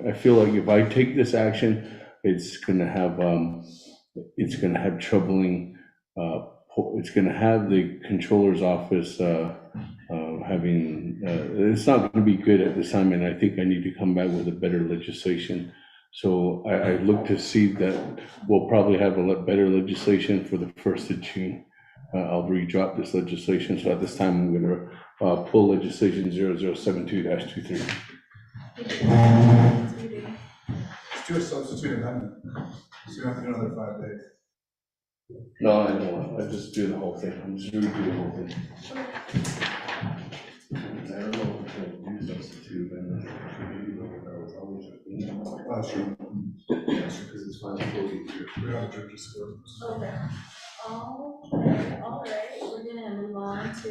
I feel like if I take this action, it's going to have troubling, it's going to have the controller's office having, it's not going to be good at this time, and I think I need to come back with a better legislation. So I look to see that we'll probably have a better legislation for the 1st of June. I'll re-drop this legislation. So at this time, I'm going to pull legislation 0072-23. Let's do a substitute amendment, so you don't have to do another 5 days. No, I don't want. I just do the whole thing. I'm just redo the whole thing. I don't know if I can do substitute amendment. Sure. Yes, because it's final voting. We have a judge's score. Okay. All right, we're gonna move on to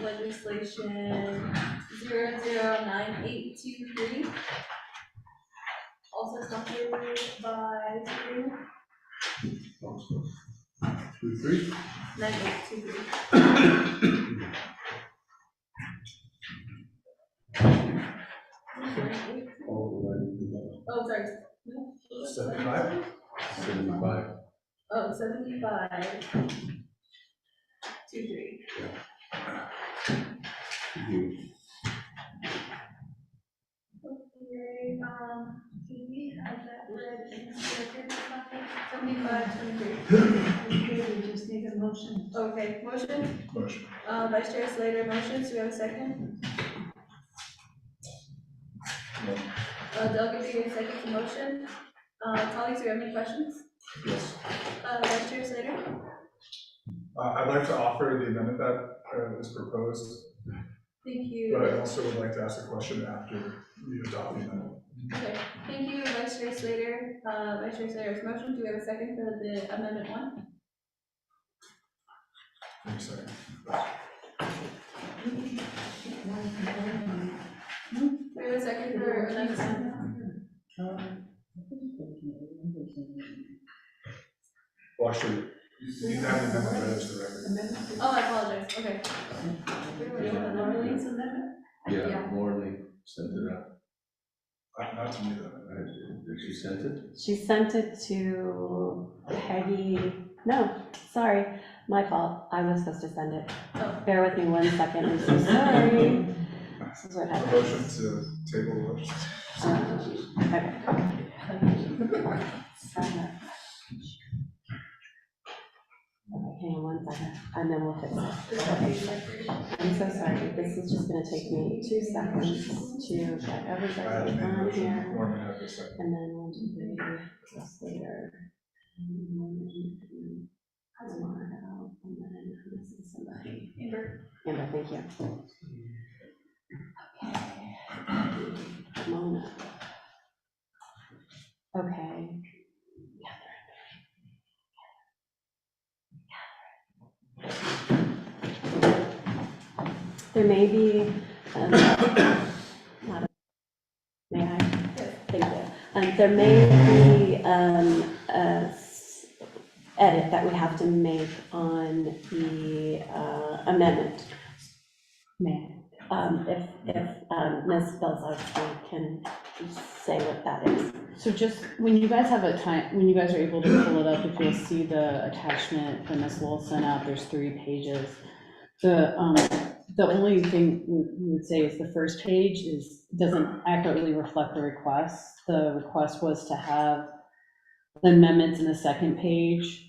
legislation 009823. Also sponsored by Sabrina. 23. 9823. Oh, sorry. 75? 75. Oh, 7523. Okay, do we have that read in the 7523? We just need a motion. Okay, motion? Motion. Vice Chair Slater motions, do we have a second? Delegate, do you have a second to motion? Colleagues, do you have any questions? Yes. Vice Chair Slater? I'd like to offer the amendment that is proposed, Thank you. but I also would like to ask a question after we adopt the amendment. Okay, thank you, Vice Chair Slater. Vice Chair Slater's motion, do we have a second for the amendment 1? Wait a second. Do we have a second for amendment 1? Well, actually, you need to have the amendment read into the record. Oh, I apologize, okay. Marlene's amendment? Yeah, Morley sent it out. Not to me, though. Did she send it? She sent it to Peggy. No, sorry, my fault. I was supposed to send it. Oh. Bear with me 1 second. I'm so sorry. This is what A happened. motion to table the motion. Okay. Okay, hang on 1 second, and then we'll fix it. I'm so sorry. This is just gonna take me 2 seconds to get everybody on here. And then 1, 2, 3, just later. And then this is somebody. Amber, thank you. Okay. Come on up. Okay. There may be, may I? Thank you. There may be, Ed, edit that we have to make on the amendment. If Ms. Belzowski can say what that is. So just, when you guys have a time, when you guys are able to pull it up, if you'll see the attachment that Ms. Lowell sent out, there's 3 pages. The only thing we would say is the first page doesn't accurately reflect the request. The request was to have the amendments in the second page.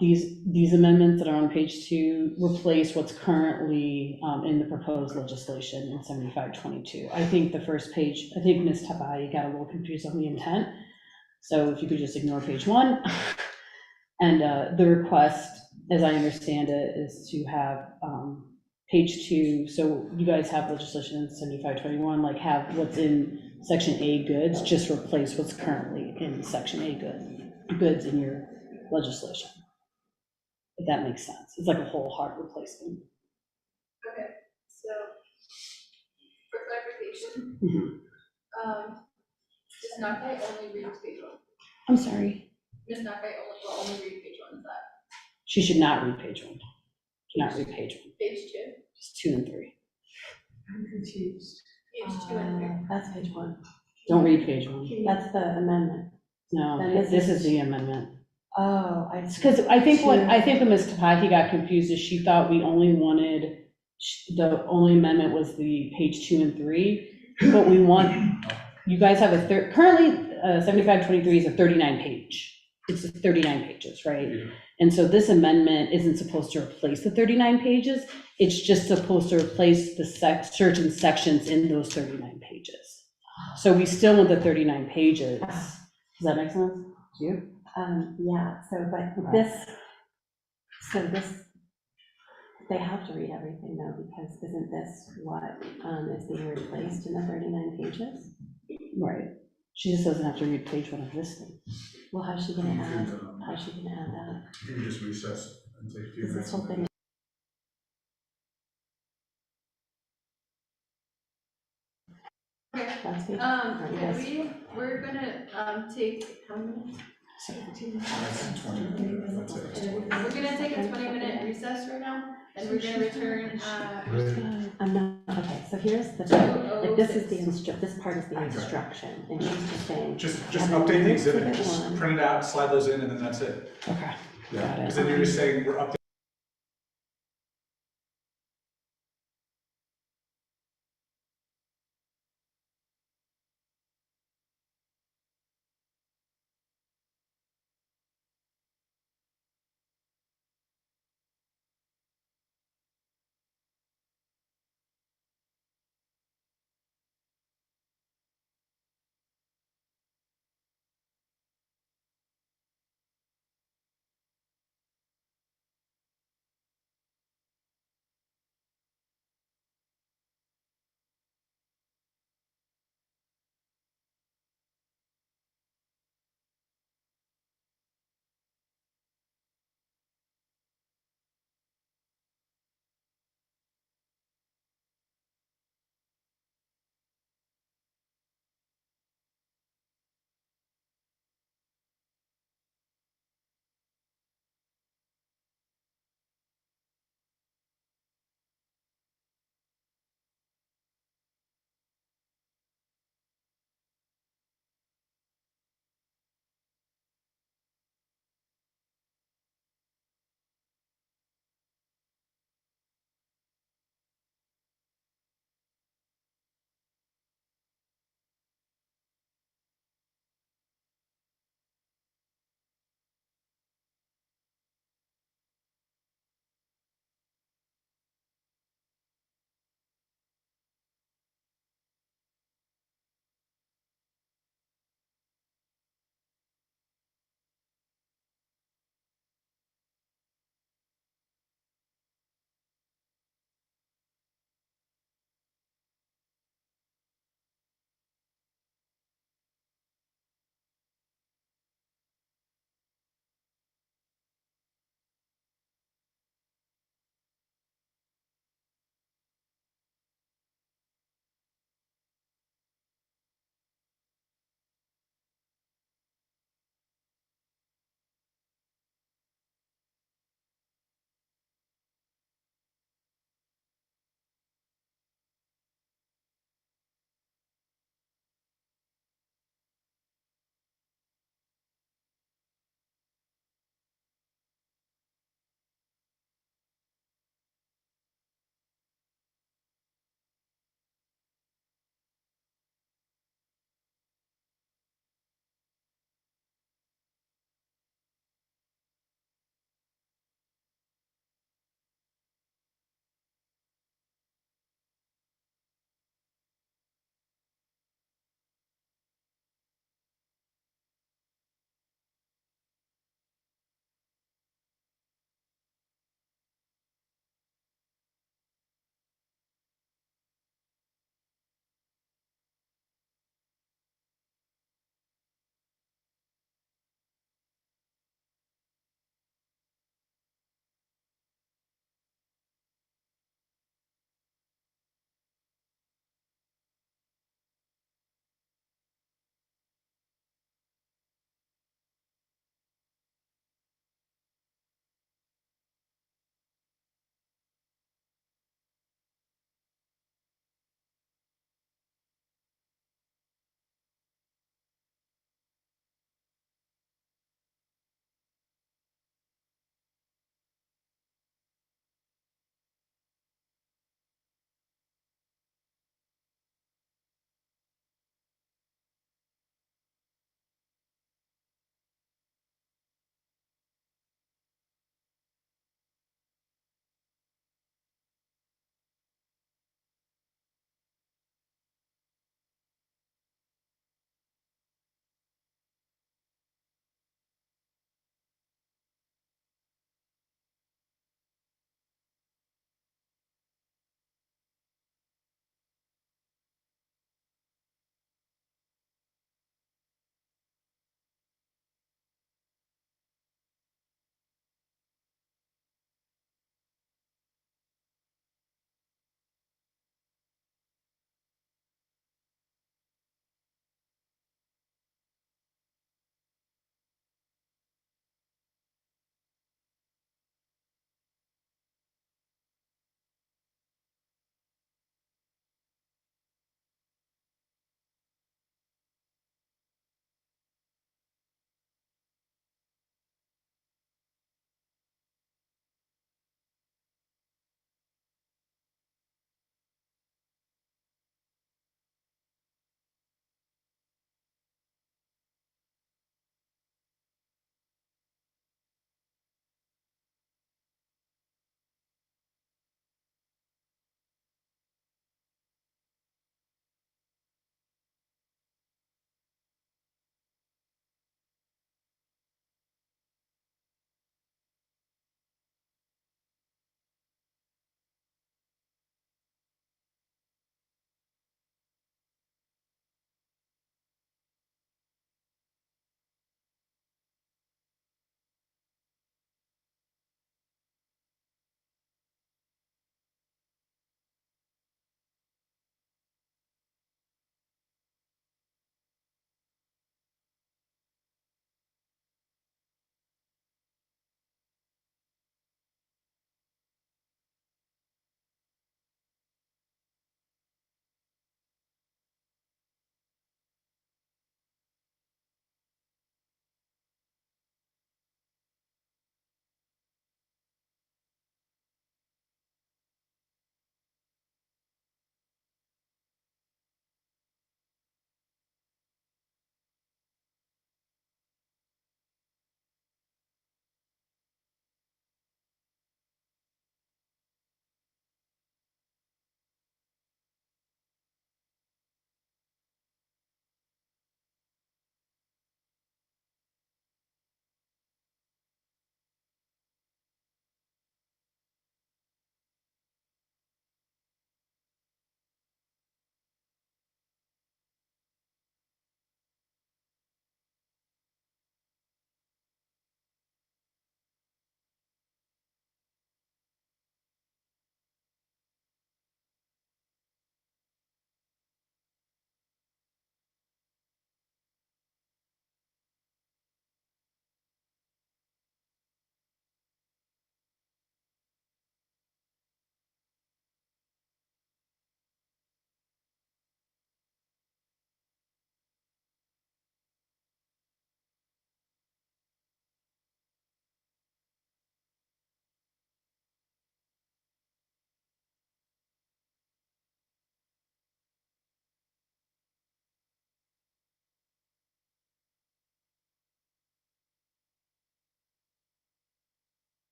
These amendments that are on page 2 replace what's currently in the proposed legislation in 7522. I think the first page, I think Ms. Tabai got a little confused on the intent. So if you could just ignore page 1. And the request, as I understand it, is to have page 2, so you guys have legislation in 7521, like have what's in section A goods, just replace what's currently in section A goods in your legislation. If that makes sense. It's like a whole hard replacement. Okay, so for clarification, Ms. Nakai only reads page 1. I'm sorry. Ms. Nakai will only read page 1, is that? She should not read page 1. Not read page 1. Page 2? Just 2 and 3. I'm confused. Page 2 and 3. That's page 1. Don't read page 1. That's the amendment. No, Then this is the amendment. Oh, I see. Because I think when Ms. Tapaki got confused is she thought we only wanted, the only amendment was the page 2 and 3, but we want, you guys have currently 7523 is a 39 page. It's 39 pages, right? And so this amendment isn't supposed to replace the 39 pages. It's just supposed to replace the certain sections in those 39 pages. So we still want the 39 pages. Does that make sense to you? Yeah, so, but Okay. this, they have to read everything though, because isn't this what is being replaced in the 39 pages? Right. She just doesn't have to read page 1 of this thing. Well, how's she gonna add that? You can just recess and take a few Is minutes. this whole thing? Okay, That's page. yeah, we're gonna take, how many minutes? 20 minutes. We're gonna take a 20-minute recess right now, and we're gonna return, I'm not, okay, so here's the thing, like, this is the this part is the instruction, and she's just saying. Just have update the amendment to exhibit, just one. print it out, slide those in, and then that's it. Okay. Yeah, because then you're just saying, we're updating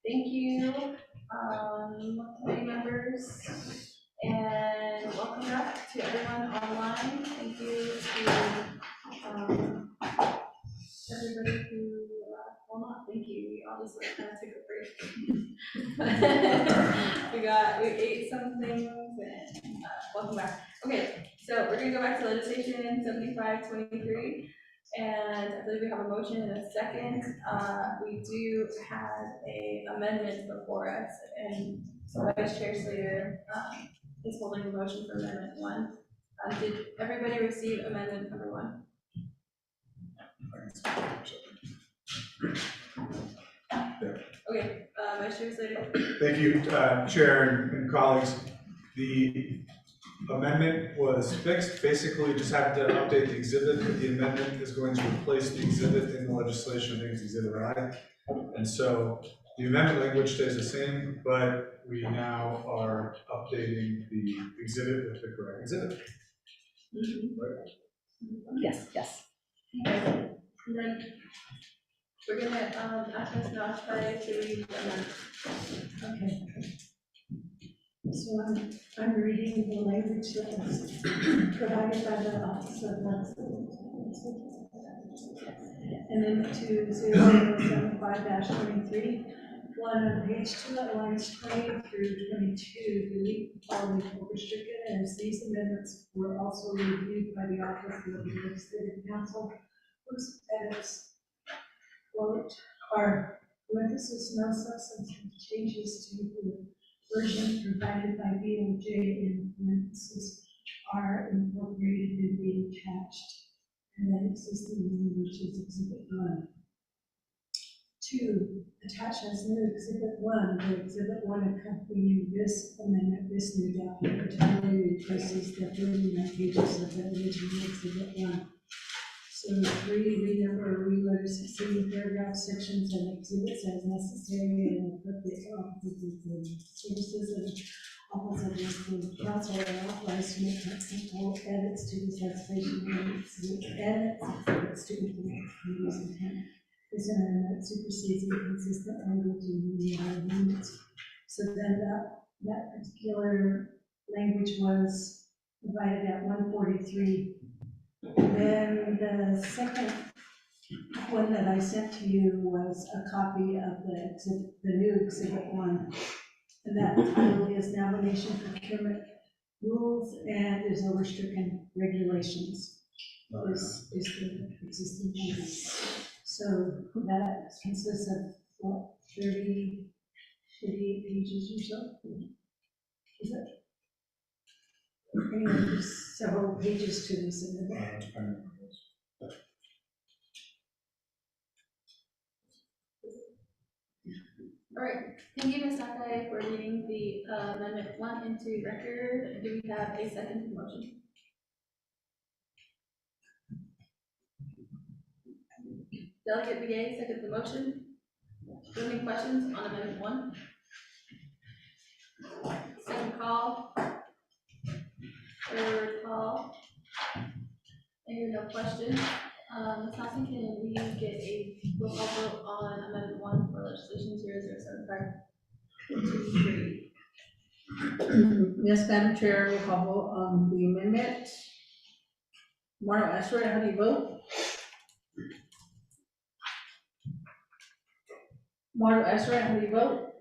Thank you, committee members, and welcome back to everyone online. Thank you to, everybody who, well, not thank you, we all just like kind of took a break. We ate some things and, welcome back. Okay, so we're gonna go back to legislation 7523. And I believe we have a motion and a second. We do have a amendment before us, and so Vice Chair Slater is holding the motion for amendment 1. Did everybody receive amendment number 1? Okay, Vice Chair Slater. Thank you, Chair and colleagues. The amendment was fixed, basically just had to update the exhibit, but the amendment is going to replace the exhibit in the legislation, I think it's Exhibit I. And so the amendment language stays the same, but we now are updating the exhibit with the correct exhibit. Right? Yes, yes. And then we're gonna ask Ms. Noshai to read the amendment. Okay. So I'm reading the language that was provided by the Office of Amendment to 0075-23. One on page 2, lines 20 through 22, delete the following restricted, as these amendments were also reviewed by the Office of the Legislative Council, whose edits, quote, are parenthesis, no substantive changes to the version provided by BOJ in parentheses are incorporated in the attached, and then existing language is Exhibit 1. 2, attached as new Exhibit 1, the Exhibit 1 accompanying this amendment, this new document entirely replaces the 39 pages of the original Exhibit 1. So 3, renumber, reword succeeding paragraphs, sections, and exhibits as necessary and appropriate offices and services and office of the council are authorized to make technical edits to this legislation and edits to implement the committee's intent. This amendment supersedes inconsistent language in the amendments. So then that particular language was provided at 143. Then the second one that I sent to you was a copy of the new Exhibit 1. And that title is Navigation Procurement Rules and is overstricken regulations. Is the existing language. So that consists of what, 38 pages or so? Is it? Anyway, there's several pages to this amendment. All right, thank you, Ms. Sakai, for reading the amendment 1 into record. Do we have a second to the motion? Delegate Begay, second the motion. Do you have any questions on amendment 1? Second call. Third call. I hear no questions. Ms. Thompson, can we get a roll call vote on amendment 1 for legislation 0075-23? Yes, Madam Chair, roll call vote on the amendment. Marlo Ashworth, how do you vote? Marlo Ashworth, how do you vote?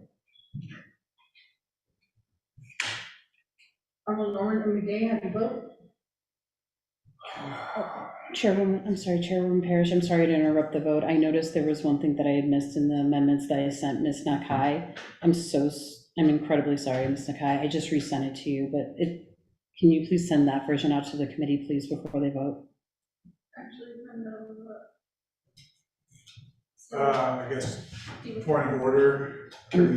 Arnold Norman McGay, how do you vote? Chairwoman, I'm sorry, Chairwoman Parrish, I'm sorry to interrupt the vote. I noticed there was one thing that I had missed in the amendments that I sent Ms. Nakai. I'm incredibly sorry, Ms. Nakai. I just resent it to you, but can you please send that version out to the committee, please, before they vote? Actually, no. I guess, point of order, can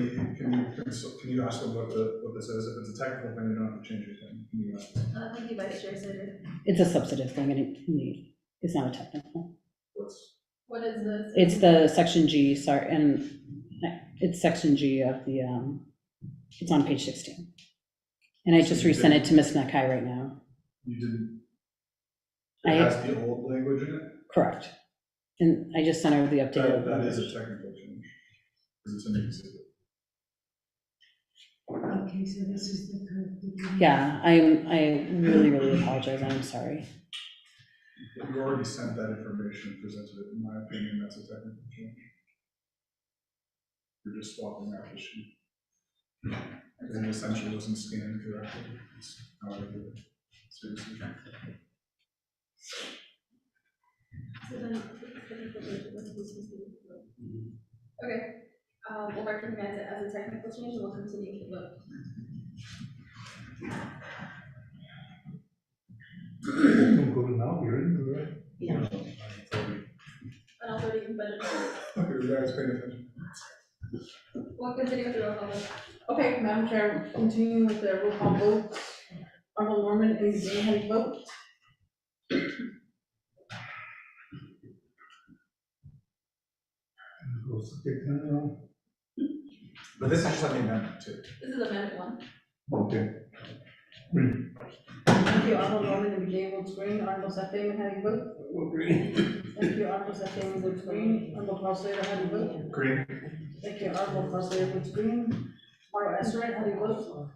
you ask them what this is? If it's a technical thing, you don't have to change anything. Can you ask them? Thank you, Vice Chair Slater. It's a substantive thing, it's not a technical. What is this? It's the section G, sorry, and it's section G of the, it's on page 16. And I just resent it to Ms. Nakai right now. You didn't? It has the old language in it? Correct. And I just sent her the updated. That is a technical change, because it's a new exhibit. Okay, so this is the code. Yeah, I really, really apologize, I'm sorry. You already sent that information, presented it, in my opinion, that's a technical change. You're just swapping out the sheet. And it essentially wasn't scanned correctly. That's how I do it. Seriously. So then, okay, we'll recognize it as a technical change and we'll continue to vote. Don't go now, you're in, right? Yeah. And I'll vote even better. Okay, you guys paying attention. We'll continue with the roll call vote. Okay, Madam Chair, continuing with the roll call vote. Arnold Norman, is there any vote? But this is just like the amendment too. This is amendment 1. Okay. Thank you, Arnold Norman, and Jay votes green. Arnold Sefton, how do you vote? Green. Thank you, Arnold Sefton votes green. Arnold Crosshair, how do you vote? Green. Thank you, Arnold Crosshair votes green. Mauro Esserant, how do you vote?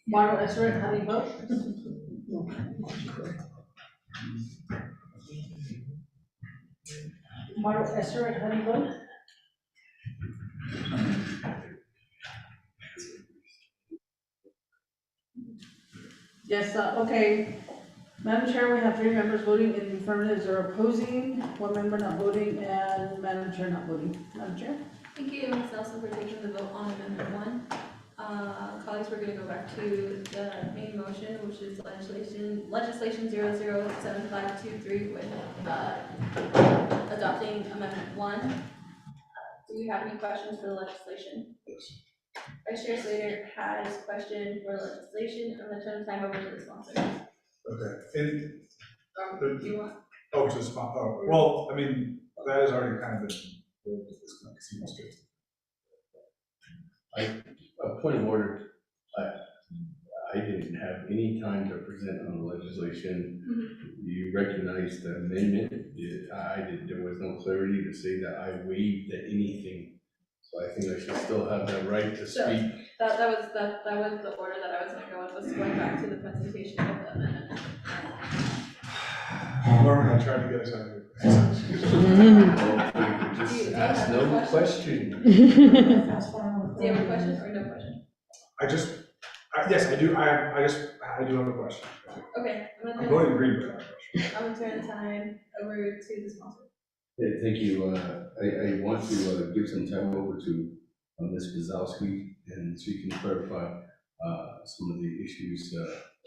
Mauro Esserant, how do you vote? Mauro Esserant, how do you vote? Yes, okay. Madam Chair, we have 3 members voting in the affirmative, 0 opposing, 1 member not voting, and Madam Chair not voting. Madam Chair? Thank you, Ms. Nelson, for taking the vote on amendment 1. Colleagues, we're gonna go back to the main motion, which is legislation 007523 with, adopting amendment 1. Do we have any questions for the legislation? Vice Chair Slater has question for the legislation. I'm gonna turn the time over to the sponsor. Okay. And Do you want? oh, to the spot. Oh, well, I mean, that has already kind of been. A point of order, I didn't have any time to present on the legislation. You recognized the amendment. There was no clarity to say that I waived anything. So I think I should still have that right to So, speak. that was the order that I was gonna go with, was going back to the presentation of the amendment. Norman, I tried to get us out of here. Just ask no question. Do you have a question or no question? Yes, I do. I do have a question. Okay, I'm going to agree with that. I'm gonna turn the time over to the sponsor. Yeah, thank you. I want to give some time over to Ms. Gazowski, and so you can clarify some of the issues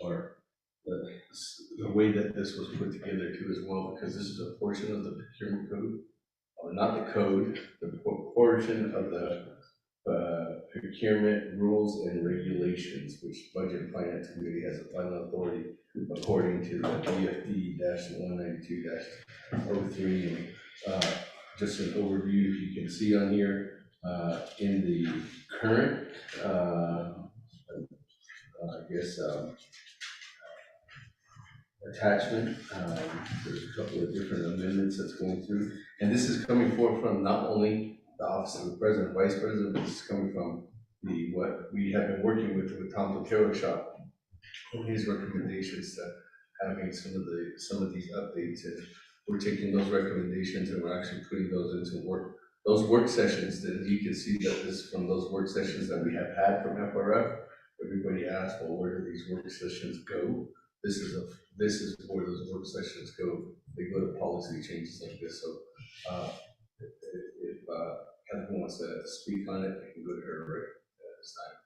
or the way that this was put together too as well, because this is a portion of the procurement code, or not the code, the portion of the procurement rules and regulations, which Budget and Finance Committee has the final authority according to the BFD-192-03. Just an overview, if you can see on here, in the current, attachment, there's a couple of different amendments that's going through. And this is coming forth from not only the Office of the President, Vice President, but this is coming from what we have been working with Tom Totero Shop, and his recommendations to having some of these updates, and we're taking those recommendations and we're actually putting those into those work sessions. That you can see that this from those work sessions that we have had from FRF. Everybody asked, well, where do these work sessions go? This is where those work sessions go. They go to policy changes like this. So if Catherine wants to speak on it, I can go to her right at this time.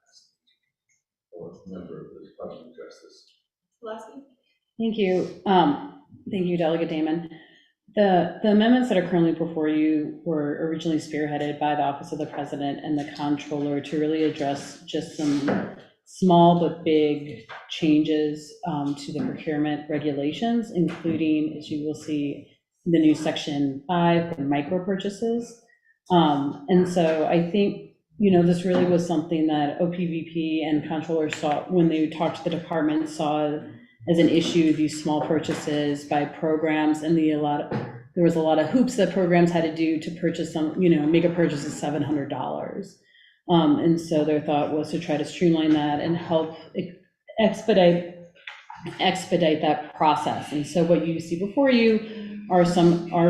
Or a member of the Department of Justice. Lasky? Thank you. Thank you, Delegate Damon. The amendments that are currently before you were originally spearheaded by the Office of the President and the Comptroller to really address just some small but big changes to the procurement regulations, including, as you will see, the new Section 5 for micro purchases. And so I think, this really was something that OPVP and Comptroller saw when they talked to the department, saw as an issue, these small purchases by programs and the there was a lot of hoops that programs had to do to purchase some, make a purchase of $700. And so their thought was to try to streamline that and help expedite that process. And so what you see before you are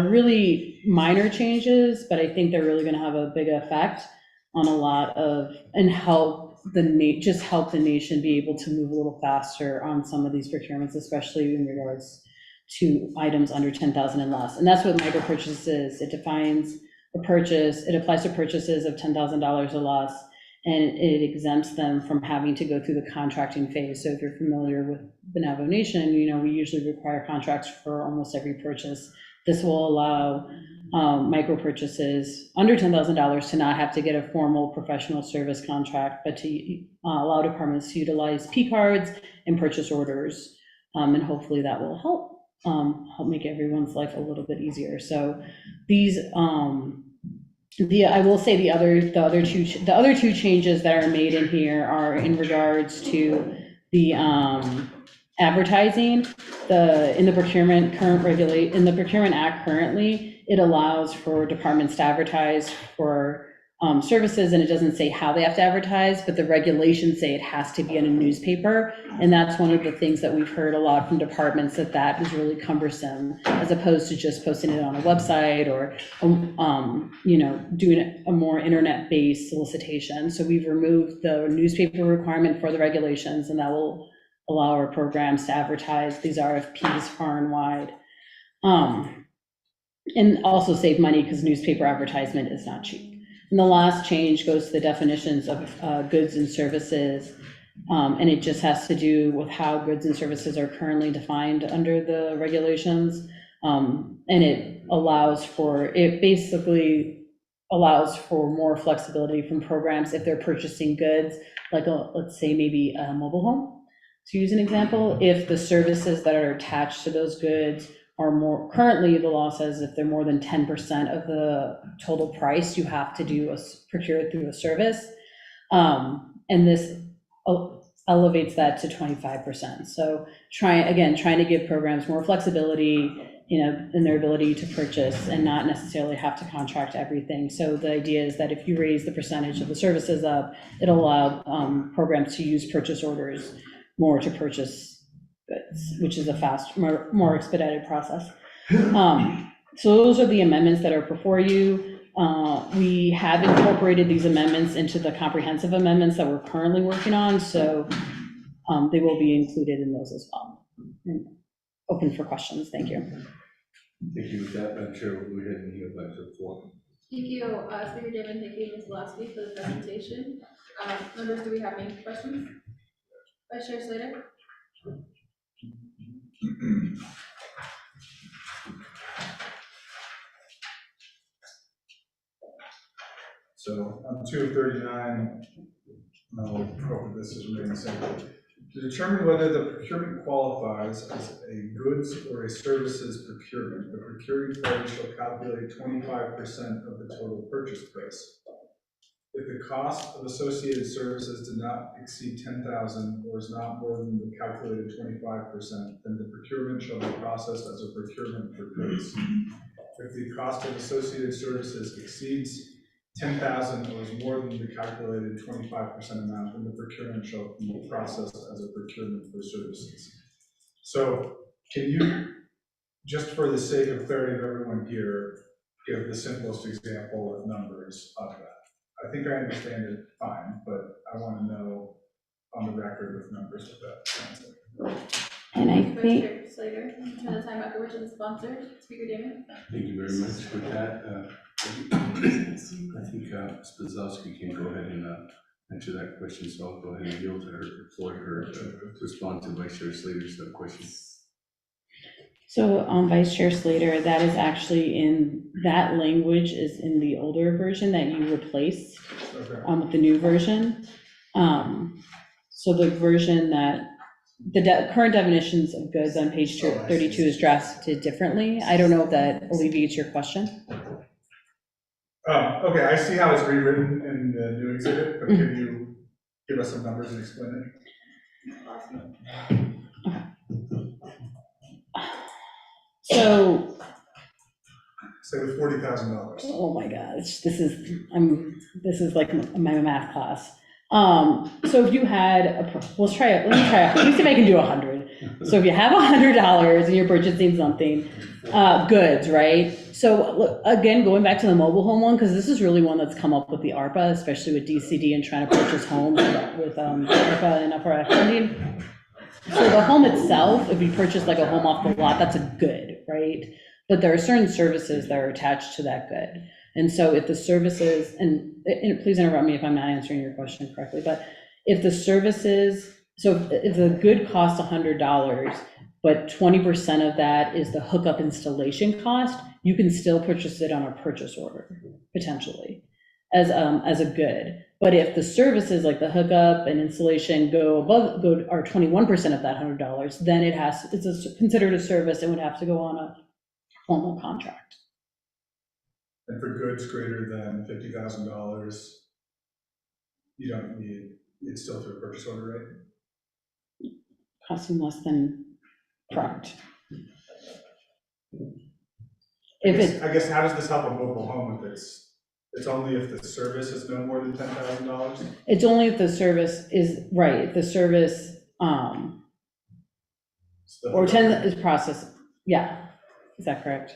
really minor changes, but I think they're really going to have a big effect on a lot of, and help the nation be able to move a little faster on some of these procurements, especially in regards to items under 10,000 and less. And that's what micro purchase is. It defines a purchase, it applies to purchases of $10,000 or less, and it exempts them from having to go through the contracting phase. So if you're familiar with the Navajo Nation, we usually require contracts for almost every purchase. This will allow micro purchases under $10,000 to not have to get a formal professional service contract, but to allow departments to utilize P cards and purchase orders. And hopefully that will help make everyone's life a little bit easier. So these, I will say the other two changes that are made in here are in regards to the advertising. In the Procurement Act currently, it allows for departments to advertise for services, and it doesn't say how they have to advertise, but the regulations say it has to be in a newspaper. And that's one of the things that we've heard a lot from departments, that is really cumbersome, as opposed to just posting it on a website or, doing a more internet-based solicitation. So we've removed the newspaper requirement for the regulations, and that will allow our programs to advertise these RFPs far and wide. And also save money, because newspaper advertisement is not cheap. And the last change goes to the definitions of goods and services, and it just has to do with how goods and services are currently defined under the regulations. And it basically allows for more flexibility from programs if they're purchasing goods, like let's say maybe a mobile home, to use an example. If the services that are attached to those goods are more, currently the law says if they're more than 10% of the total price, you have to procure it through a service. And this elevates that to 25%. So trying to give programs more flexibility, in their ability to purchase and not necessarily have to contract everything. So the idea is that if you raise the percentage of the services up, it'll allow programs to use purchase orders more to purchase goods, which is a faster, more expedited process. So those are the amendments that are before you. We have incorporated these amendments into the comprehensive amendments that we're currently working on, so they will be included in those as well. And open for questions. Thank you. Thank you. With that, Madam Chair, we'll go ahead and yield back to the floor. Thank you, Speaker Damon. Thank you, Ms. Lasky, for the presentation. Members, do we have any questions? Vice Chair Slater? So on 239, I'll hope this is remaining simple. To determine whether the procurement qualifies as a goods or a services procurement, the procuring party shall calculate 25% of the total purchase price. If the cost of associated services did not exceed 10,000 or is not more than the calculated 25%, then the procurement shall be processed as a procurement for goods. If the cost of associated services exceeds 10,000 or is more than the calculated 25% amount, then the procurement shall be processed as a procurement for services. So can you, just for the sake of clarity of everyone here, give the simplest example of numbers of that? I think I understand it fine, but I want to know on the record with numbers what that sounds like. And I Vice think, Chair Slater, turn the time back over to the sponsor, Speaker Damon. Thank you very much. With that, I think Ms. Brzezowski can go ahead and answer that question. So I'll go ahead and yield to her for her to respond to Vice Chair Slater's question. so Vice Chair Slater, that is actually that language is in the older version that you replaced with the new version. So the version that the current definitions of goods on page 32 is drafted differently. I don't know if that alleviates your question. Okay, I see how it's rewritten in the new exhibit, but can you give us some numbers and explain it? So Say with $40,000. Oh my gosh, this is like my math class. So if you had let's try it, let me see if I can do 100. So if you have $100 and you're purchasing something, goods, right? So look, again, going back to the mobile home one, because this is really one that's come up with the ARPA, especially with DCD and trying to purchase homes with ARPA and upper funding. So the home itself, if you purchase like a home off the lot, that's a good, right? But there are certain services that are attached to that good. And so if the services, and please interrupt me if I'm not answering your question correctly, but if the services, so if the good costs $100, but 20% of that is the hookup installation cost, you can still purchase it on a purchase order, potentially, as a good. But if the services like the hookup and installation are 21% of that $100, then it's considered a service and would have to go on a formal contract. And for goods greater than $50,000, you don't need, it's still through a purchase order, right? Costing less than, correct. I guess how does this help a mobile home if it's only if the service is no more than $10,000? It's only if the service is, right, if the service, or 10 is processed, yeah, is that correct?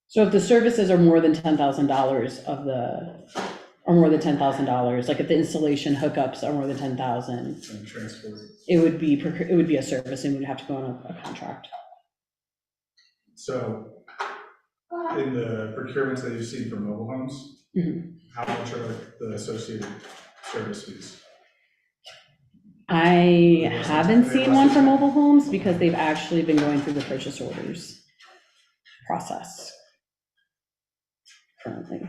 So if the services are more than $10,000 or more than $10,000, like if the installation hookups are more than 10,000, And transport. it would be a service and we'd have to go on a contract. So in the procurements that you've seen for mobile homes, how much are the associated service fees? I haven't seen one for mobile homes because they've actually been going through the purchase orders process currently.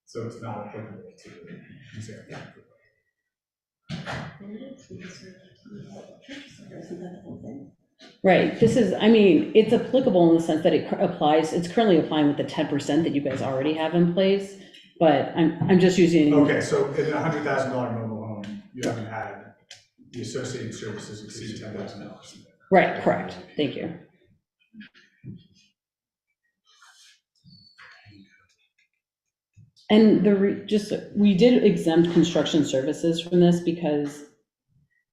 So it's not applicable to the example. Right, this is, I mean, it's applicable in the sense that it applies, it's currently applying with the 10% that you guys already have in place, but I'm just using. Okay, so in a $100,000 mobile home, you haven't had the associated services exceed $10,000. Right, correct, thank you. And we did exempt construction services from this because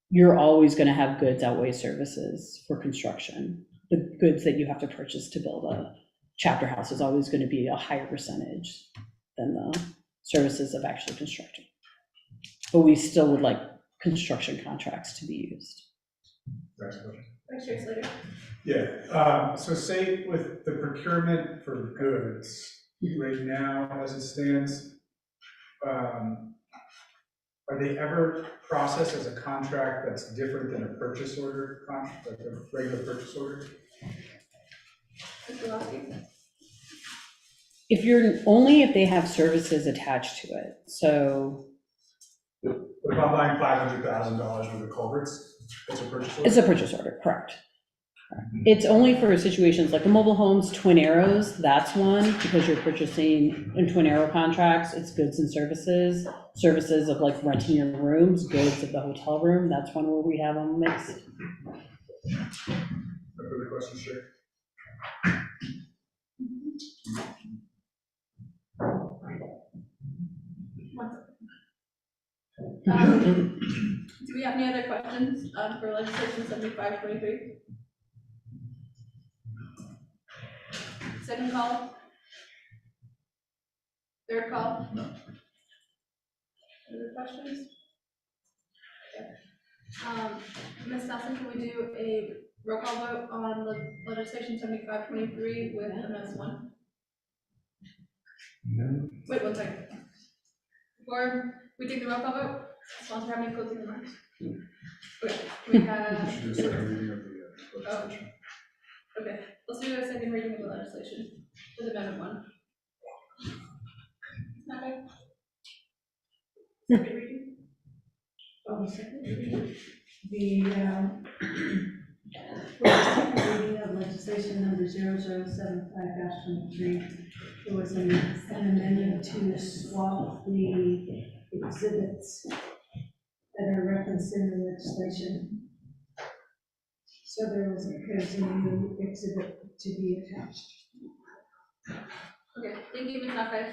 you're always going to have goods outweigh services for construction. The goods that you have to purchase to build a chapter house is always going to be a higher percentage than the services of actually constructing. But we still would like construction contracts to be used. Next question. Vice Chair Slater. Yeah, so say with the procurement for goods, right now, as it stands, are they ever processed as a contract that's different than a purchase order contract, like a regular purchase order? Mr. Lasky. Only if they have services attached to it, so. But if I'm buying $500,000 worth of culverts, it's a purchase order? It's a purchase order, correct. It's only for situations like the mobile homes, Twin Arrows, that's one, because you're purchasing in Twin Arrow contracts, it's goods and services. Services of like renting your rooms, goods of the hotel room, that's one where we have them mixed. No further questions, Chair? Do we have any other questions for legislation 7523? Second call? Third call? No. Other questions? Okay. Ms. Nelson, can we do a roll call vote on legislation 7523 with MS1? No. Wait 1 second. Before we take the roll call vote, sponsor have any closing remarks? Okay, we have. Should do a second reading of the legislation. Okay, let's do a second reading of the legislation with amendment 1. Okay. Second reading. Second reading. For the second reading of legislation number 0075-23, there was an amendment to swap the exhibits that they're referenced in the legislation. So there's a new exhibit to be attached. Okay, thank you, Ms. Nakay.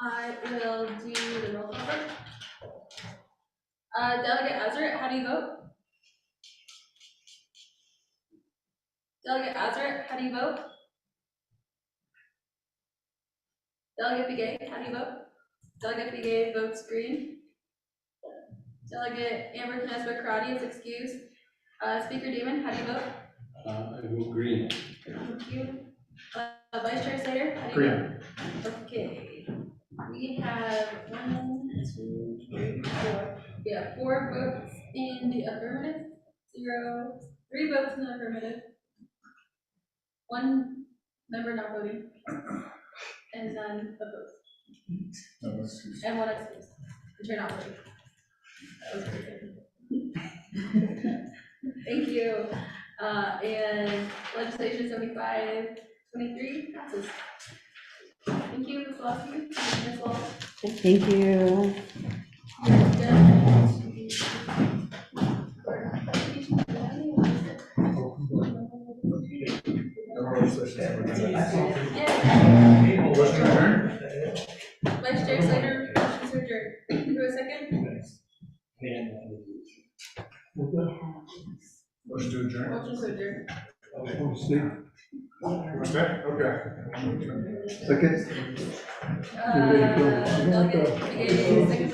I will do the roll call vote. Delegate Azar, how do you vote? Delegate Azar, how do you vote? Delegate Begay, how do you vote? Delegate Begay votes green. Delegate Amber Knesset Karate is excused. Speaker Demon, how do you vote? I vote green. Thank you. Vice Chair Slater, how do you vote? Okay. We have 1, 2, 3, 4. Yeah, 4 votes in the affirmative, 3 votes in the affirmative, 1 member not voting, and none opposed. And 1 excused, which are not voting. That was great. Thank you. And legislation 7523 passes. Thank you, Ms. Lawson. Ms. Wall. Thank you. Vice Chair Slater, motion to adjourn. Do a second? Motion to adjourn? Motion to adjourn. Okay. Second. Second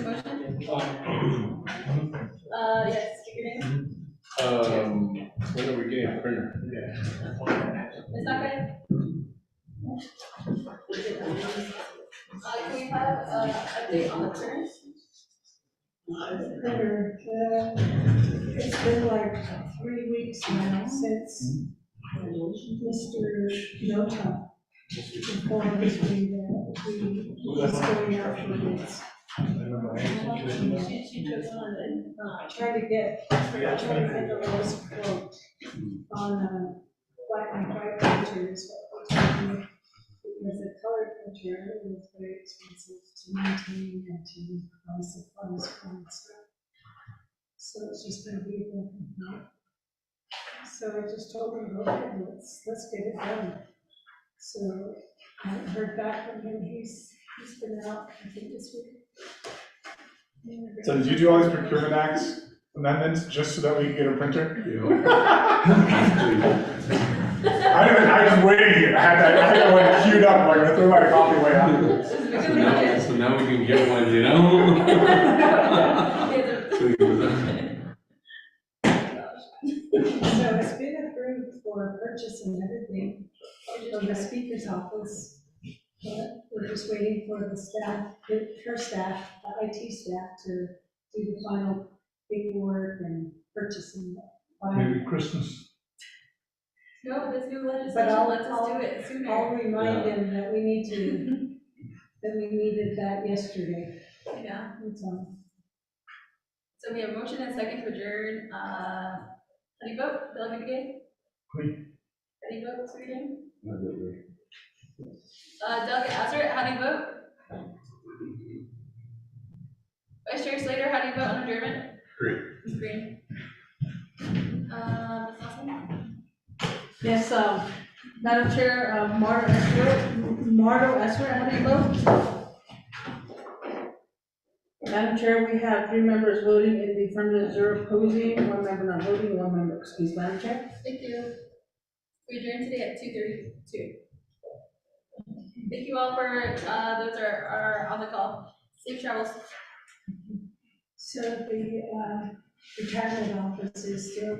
motion? Yes, your name? When are we getting a printer? Ms. Nakay? Can we have an update on the printers? It's been like 3 weeks now since Mr. Nota informed me that he was going out for bids. Trying to find the lowest quote on black and white printers. Because the color printer was very expensive to maintain and to supply funds. So it's just gonna be a bit. So I just told him, okay, let's get it done. So I haven't heard back from him. He's been out, I think, this week. So did you do all these procurement acts amendments just so that we can get a printer? I was waiting here. I had that one queued up. I'm gonna throw my coffee away after. So now we can get one, you know? So it's been approved for purchase and everything from the speaker's office. But we're just waiting for the staff, her staff, the IT staff to do the final paperwork and purchasing. Maybe Christmas. No, this new But legislation lets us do it sooner. I'll remind them that we need to, that we needed that yesterday. Yeah. That's all. So we have motion and second to adjourn. How do you vote? Delegate Begay? How do you vote, Mr. Green? Delegate Azar, how do you vote? Vice Chair Slater, how do you vote on adjournment? Green. Ms. Green. Ms. Lawson? Yes, Madam Chair, Mardo Esser, how do you vote? Madam Chair, we have 3 members voting in the affirmative, 0 opposing, 1 member not voting, 1 member excused. Madam Chair? Thank you. We adjourn today at 2:32. Thank you all for, those are on the call. Safe travels. So the retirement office is still